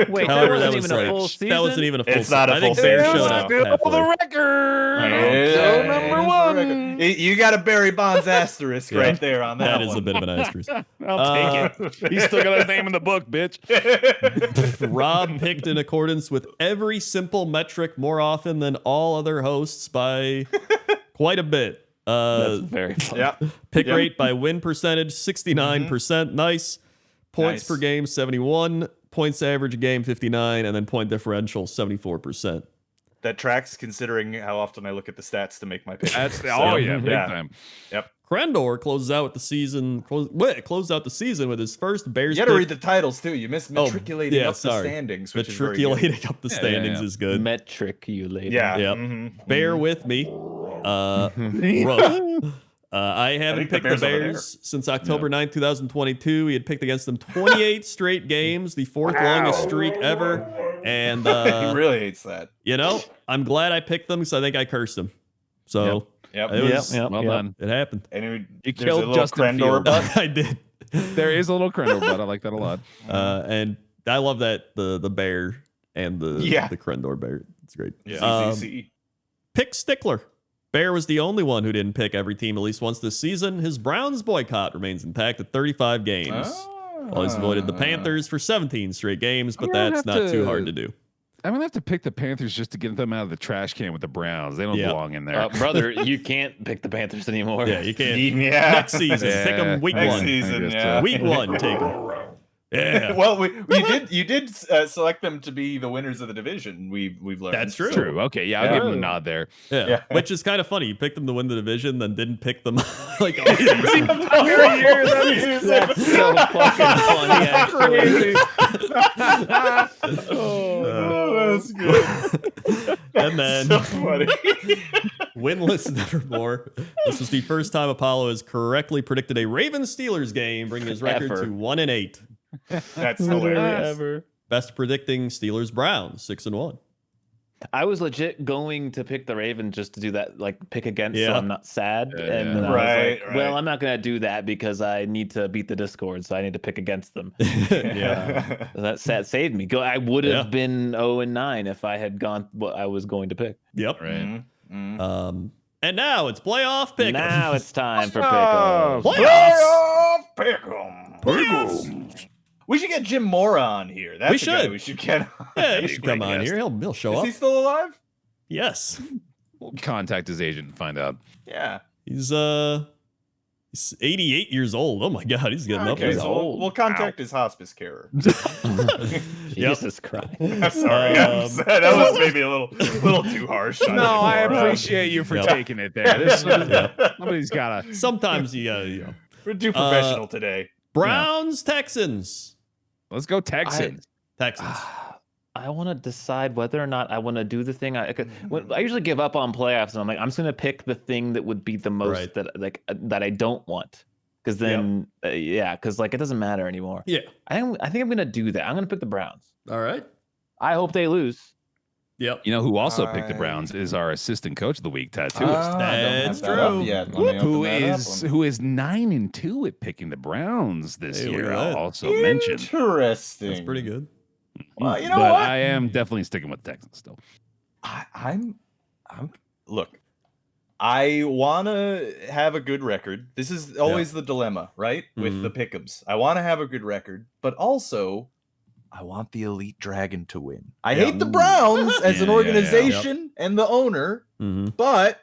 Wait, However, that that wasn't was even a like, full season. that wasn't even a full It's not a season. I think full Bear season. showed up halfway. the record. Yeah, number one. You got a Barry Bonds asterisk right there on that. That is a bit of an asterisk. I'll take it. He's still got his name in the book, bitch. Rob picked in accordance with every simple metric more often than all other hosts by quite a bit. That's very funny. Yeah. Pick Yep. rate by win percentage, 69%. Nice. Points Nice. per game, 71. Points average a game, 59. And then point differential, 74%. That tracks considering how often I look at the stats to make my pick. That's So, big time. Crendor closed out the season. Closed out the season with his first Bears. You got to pick. read the titles too. You missed matriculating yeah, up sorry. the standings, which is very good. Matriculating up the Yeah, standings yeah. is good. Metriculated. Yeah. Yep. Mhm. Bear with me. Rough. I haven't think the picked the Bears over Bears since October 9th, 2022. We had picked against them 28 straight games, the fourth longest streak ever. And, He really hates that. you know, I'm glad I picked them because I think I cursed them. So Yep. it was, Well done. it happened. And You there's a killed little Justin Crendor Fields. butt. I did. There is a little Crendor, but I like that a lot. And I love that the bear and the Crendor bear. It's great. CCC. Pick Stickler. Bear was the only one who didn't pick every team at least once this season. His Browns boycott remains intact at 35 games. Well, he's avoided the Panthers for 17 straight games, but I'm gonna that's have not too to- hard to do. I'm gonna have to pick the Panthers just to get them out of the trash can with the Browns. They don't Yeah. belong in there. Brother, you can't pick the Panthers anymore. Yeah, you can't. Yeah. Next season, pick them week Next one. season, I guess yeah. so. Week one, take them. Yeah, Well, you did select them to be the winners of the division. We've learned. That's true. True. Okay. Yeah, I'll Yeah. give them a nod there. yeah. Yeah. Which is kind of funny. You picked them to win the division, then didn't pick them like all season. That's so fucking funny, actually. Oh, that's good. And then So funny. winless nevermore. This was the first time Apollo has correctly predicted a Ravens Steelers game, bringing his record Ever. to 1-8. That's hilarious. Ever. Best predicting Steelers Browns 6-1. I was legit going to pick the Ravens just to do that, like pick against, so I'm not sad. Yeah, and then right, I was like, well, I'm not gonna do that because I need to beat the Discord, so I need to pick against them. Yeah. That saved me. I would have been 0-9 if I had gone what I was going to pick. Yep. Right. And now it's playoff pick. Now it's time for pick'em. Playoffs. Pick'em. We should get Jim Mora on here. That's We a should. guy we should get. Yeah, he should come on here. He'll show Is up. he still alive? Yes. We'll contact his agent and find out. Yeah. He's 88 years old. Oh my god, he's getting up Okay, there. so we'll contact his hospice carer. Jesus Christ. I'm sorry. That was maybe a little too harsh. on No, Jim I Mora. appreciate you for taking it there. Somebody's gotta. Sometimes you gotta, We're too professional today. Browns, Texans. Let's go Texans. Texans. I want to decide whether or not I want to do the thing. I usually give up on playoffs, and I'm like, I'm just gonna pick the thing that would be the most that I don't want, because then because like it doesn't matter anymore. Yeah. I think I'm gonna do that. I'm gonna pick the Browns. All right. I hope they lose. Yep. You know who also picked the Browns is our assistant coach of the week, Tattooist. That's true. Who is 9-2 at picking the Browns this year? I'll also mention. Interesting. That's pretty good. Well, you know but what? I am definitely sticking with Texans still. I'm look. I want to have a good record. This is always the dilemma, right? With the pick'ems. I want to have a good record, but also I want the Elite Dragon to win. I hate the Browns as an organization and the owner, but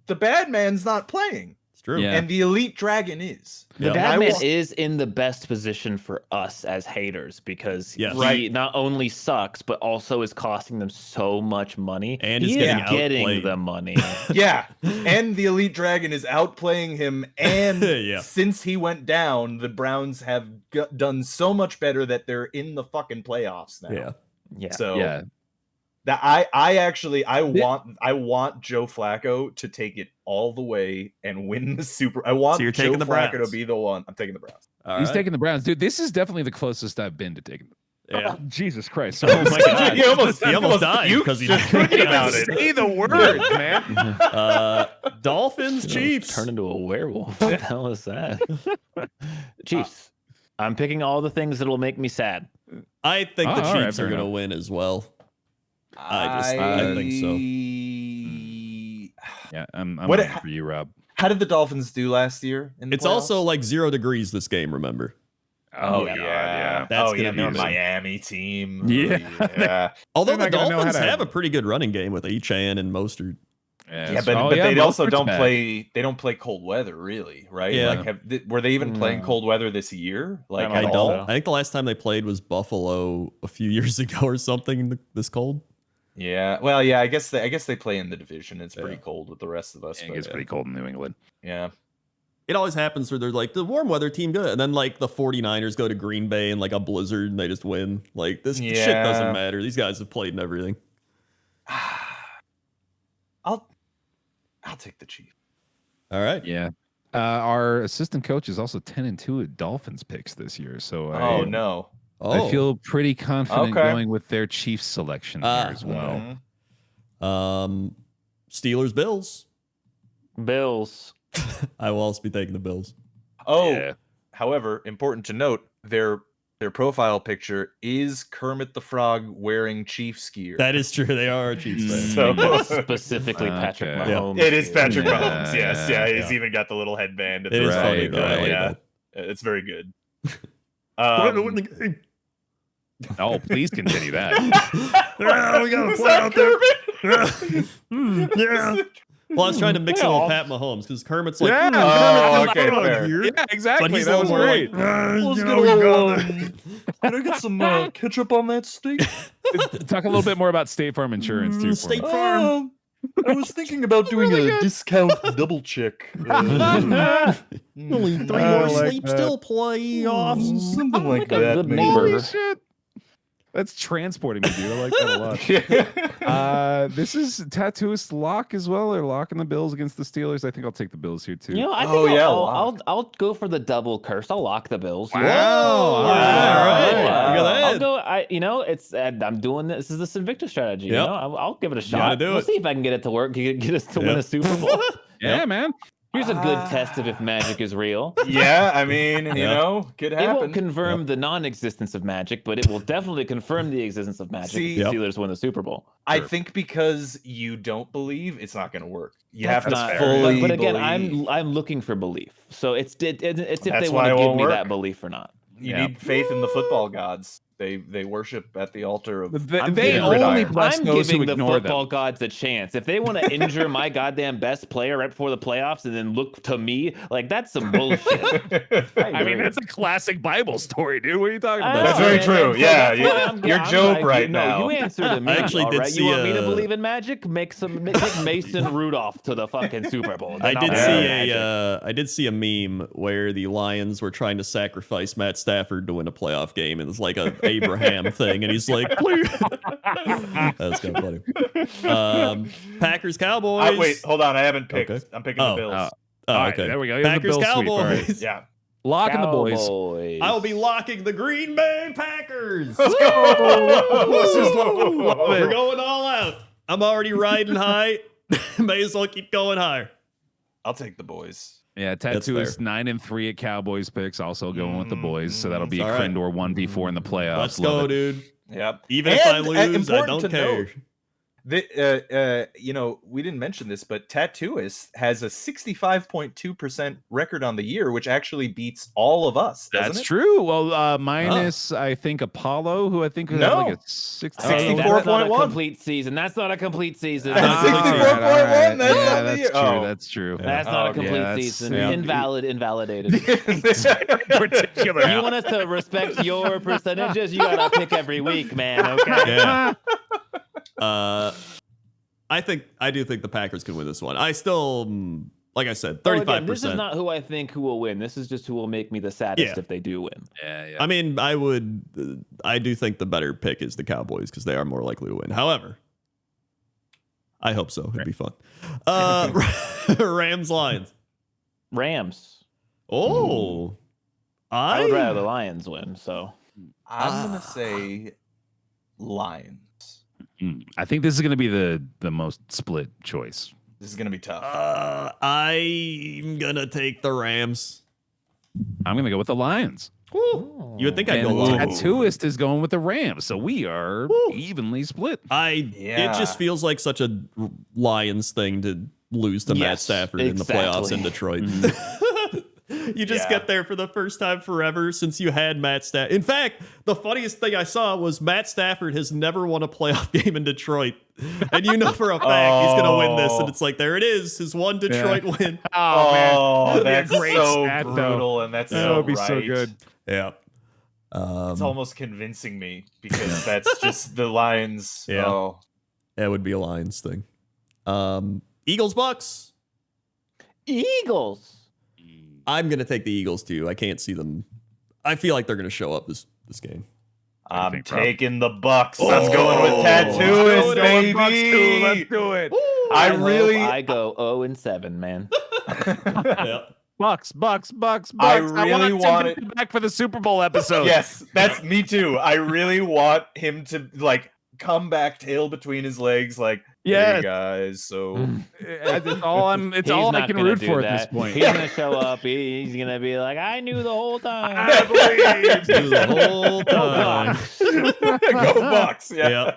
the bad man's not playing. It's true. And the Elite Dragon is. The bad man is in the best position for us as haters, because he not only sucks, but also is costing them so much money. And he is is getting the money. And the Elite Dragon is outplaying him. And since he went down, the Browns have done so much better that they're in the fucking playoffs now. So that I want Joe Flacco to take it all the way and win the Super. I want you're Joe taking the Flacco Browns. to be the one. I'm taking the Browns. He's taking the Browns, dude. This is definitely the closest I've been to taking. Yeah. Oh, Jesus Christ! Oh my God. he almost died because he just thinking about it. Say the word, man. Dolphins, Chiefs. Turn into a werewolf. What the hell is that? Chiefs. I'm picking all the things that will make me sad. I think the Chiefs are fair going to enough. win as well. I think so. Yeah, I'm What- rooting for you, Rob. How did the Dolphins do last year? In the It's playoffs? also like 0 degrees this game, remember? Oh God, yeah, That's oh gonna yeah, be they're a big. Miami team. Yeah. Although They're the not gonna know how Dolphins to- have a pretty good running game with Echan and Mostert. Yeah, but they also Mostert's don't back. play. They don't play cold weather, really, right? Yeah. Like, were they even playing cold weather this year? Like, I I at don't. all? so. I think the last time they played was Buffalo a few years ago or something. This cold. Yeah. Well, yeah. I guess they play in the division. It's pretty cold with the rest of us. It but, gets pretty cold in New England. Yeah. It always happens where they're like the warm weather team good, and then like the 49ers go to Green Bay in like a blizzard and they just win. Like this shit doesn't matter. These guys have played in everything. I'll take the Chiefs. All right. Yeah. Our assistant coach is also 10-2 at Dolphins picks this year, so Oh no. I feel pretty confident Okay. going with their Chiefs selection there as well. Mhm. Steelers, Bills. Bills. I will also be taking the Bills. Oh, Yeah. however, important to note, their profile picture is Kermit the Frog wearing Chiefs gear. That is true. They are a Chiefs fan. So Specifically Patrick Okay. Mahomes. it is Patrick Yeah, Mahomes. Yes, yeah, He's even got the little headband. At It the is front. funny, though. I like Yeah, that. it's very good. We're gonna win the game. Oh, please continue that. Yeah, we got to Was play that out there. Kermit? Yeah. Well, I was trying to mix it with Pat Mahomes because Kermit's like, Yeah. Oh, Kermit's okay, not fair. here. Yeah, exactly. But he's that a was little more great. like, Let's you get know, a we little, got that. Can I get some ketchup on that steak? Talk a little bit more about State Farm Insurance too. for State me. Farm. I was thinking about doing a discount double check. Only 3 more I like sleep that. still playoffs. Something like a that. good maybe. neighbor. Holy shit. That's transporting me, dude. I like that a lot. This is Tattooist lock as well, or locking the Bills against the Steelers. I think I'll take the Bills here too. You know, I think I'll go for the double curse. I'll lock the Bills. Wow. All right. I'll go. I'm doing this. This is the Invictus strategy. You know, I'll give it a shot. We'll see if I can get it to work. Get us to win a Super Bowl. Yeah, man. Here's a good test of if magic is real. Yeah, I mean, you know, could happen. It won't confirm the non-existence of magic, but it will definitely confirm the existence of magic if the Steelers win the Super Bowl. I think because you don't believe, it's not going to work. You That's have to fully But again, believe. I'm looking for belief. So it's if they want to give me that belief or not. You need faith in the football gods. They worship at the altar of. They only bless those who giving the ignore football them. gods a chance. If they want to injure my goddamn best player right before the playoffs and then look to me, like that's some bullshit. I mean, that's a classic Bible story, dude. What are you talking about? That's very true. Yeah, you're Job right now. You answered me. I actually did see. You want me to believe in magic? Make Mason Rudolph to the fucking Super Bowl. I did see a meme where the Lions were trying to sacrifice Matt Stafford to win a playoff game, and it's like a Abraham thing, and he's like, please. That's kind of funny. Packers Cowboys. Wait, hold on. I haven't picked. Okay. I'm picking the Bills. Okay. There we go. Packers Cowboys. Right. Yeah. Locking the boys. I will be locking the Green Bay Packers. Let's go. We're going all out. I'm already riding high. May as well keep going higher. I'll take the boys. Yeah, Tattoo is 9-3 at Cowboys picks. Also going with the boys, so that'll be a Crendor 1v4 in the playoffs. Let's go, dude. Yep. Even if I lose, I don't care. You know, we didn't mention this, but Tattooist has a 65.2% record on the year, which actually beats all of us. That's true. Well, minus I think Apollo, who I think had like a 64.1. That's not a complete season. That's not a complete season. 64.1. That's true. That's not a complete season. Invalidated. Particular. You want us to respect your percentages? You gotta pick every week, man. Okay. Yeah. I do think the Packers can win this one. I still, like I said, 35%. This is not who I think who will win. This is just who will make me the saddest if they do win. Yeah. I mean, I do think the better pick is the Cowboys because they are more likely to win. However, I hope so. It'd be fun. Rams Lions. Rams. Oh. I would rather the Lions win. So I'm gonna say Lions. I think this is going to be the most split choice. This is going to be tough. I'm going to take the Rams. I'm going to go with the Lions. Ooh. You would think I'd go Lions. Tattooist is going with the Rams, so we are evenly split. It just feels like such a Lions thing to lose to Matt Stafford in the playoffs in Detroit. You just get there for the first time forever since you had Matt Stafford. In fact, the funniest thing I saw was Matt Stafford has never won a playoff game in Detroit. And you know for a fact he's going to win this. And it's like, there it is, his one Detroit win. Oh, man. That's great so stat, brutal, and that's that would be so good. Yeah. It's almost convincing me because that's just the Lions. Yeah. Oh. That would be a Lions thing. Eagles, Bucks. Eagles. I'm going to take the Eagles, too. I can't see them. I feel like they're going to show up this game. I'm taking the Bucks. I'm going with Tattooist, baby. Let's do it. I go 0-7, man. Yeah. Bucks. I really want it back for the Super Bowl episode. Yes, that's me too. I really want him to come back, tail between his legs, hey guys. So it's all I can root for at this point. He's gonna show up. He's gonna be like, I knew the whole time. I believe you the whole time. Go Bucks. Yeah.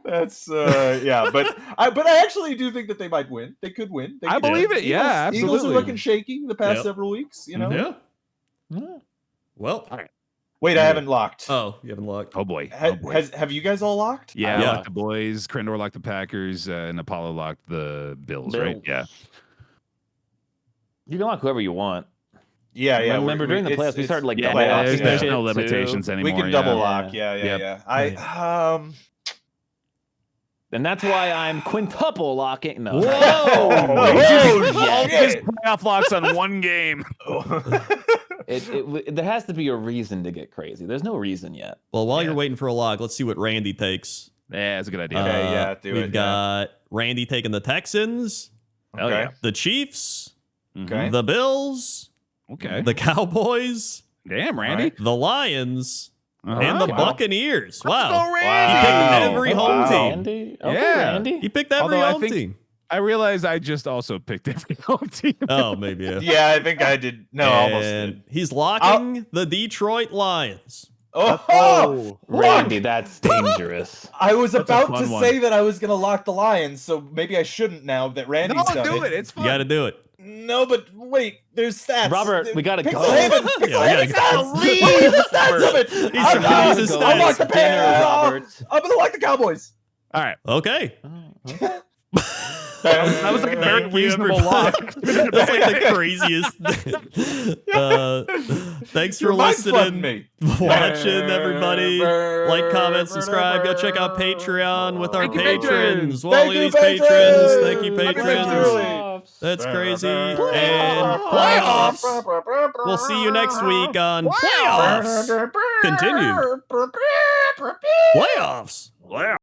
That's but I actually do think that they might win. They could win. I believe it. Yeah, absolutely. Eagles are looking shaky the past several weeks. You know. Yeah. Well. All right. Wait, I haven't locked. Oh, you haven't locked. Oh boy. Have you guys all locked? Yeah, I locked the boys. Crendor locked the Packers, and Apollo locked the Bills. Right? Yeah. You can lock whoever you want. Yeah. Remember during the playoffs, we started there's no limitations anymore. We can double lock. Yeah. And that's why I'm quintuple locking. No. Whoa! His playoff locks on one game. There has to be a reason to get crazy. There's no reason yet. Well, while you're waiting for a log, let's see what Randy takes. Yeah, that's a good idea. Okay, yeah, do We've it. got Randy taking the Texans, Okay. the Chiefs, Okay. the Bills, Okay. the Cowboys, Damn, Randy. the Lions, Uh-huh. and the Wow. Buccaneers. Wow. Go, He picked Randy. every home team. Randy? Okay, Yeah. Randy. He picked every Although I home think- team. I realized I just also picked every home team. Oh, maybe. Yeah. Yeah, I think I did. No, almost And did. he's locking the Detroit Lions. Oh, Randy, that's dangerous. I was That's a about fun to one. say that I was gonna lock the Lions, so maybe I shouldn't now that Randy's No, done do it. It's You fun. got to do it. No, but wait, there's stats. Robert, we gotta Pixel go. Haven, Pixel Yeah, we Haven gotta stats. go. Leave the stats of it. He's I'm gonna not- use his I'll lock the stats. Dinner, Bears. Robert. I'm gonna lock the Cowboys. All right. Okay. That was like a very Thank you, reasonable everybody. lock. That's like the craziest. Thanks for You're mind-flooding listening, me. watching, everybody. Like, comment, subscribe. Go check out Patreon with our Thank you, patrons. patrons. Well, Thank you, these patrons. Thank you, patrons. patrons. That's crazy. And playoffs. We'll see you next week on playoffs. Continue. Playoffs.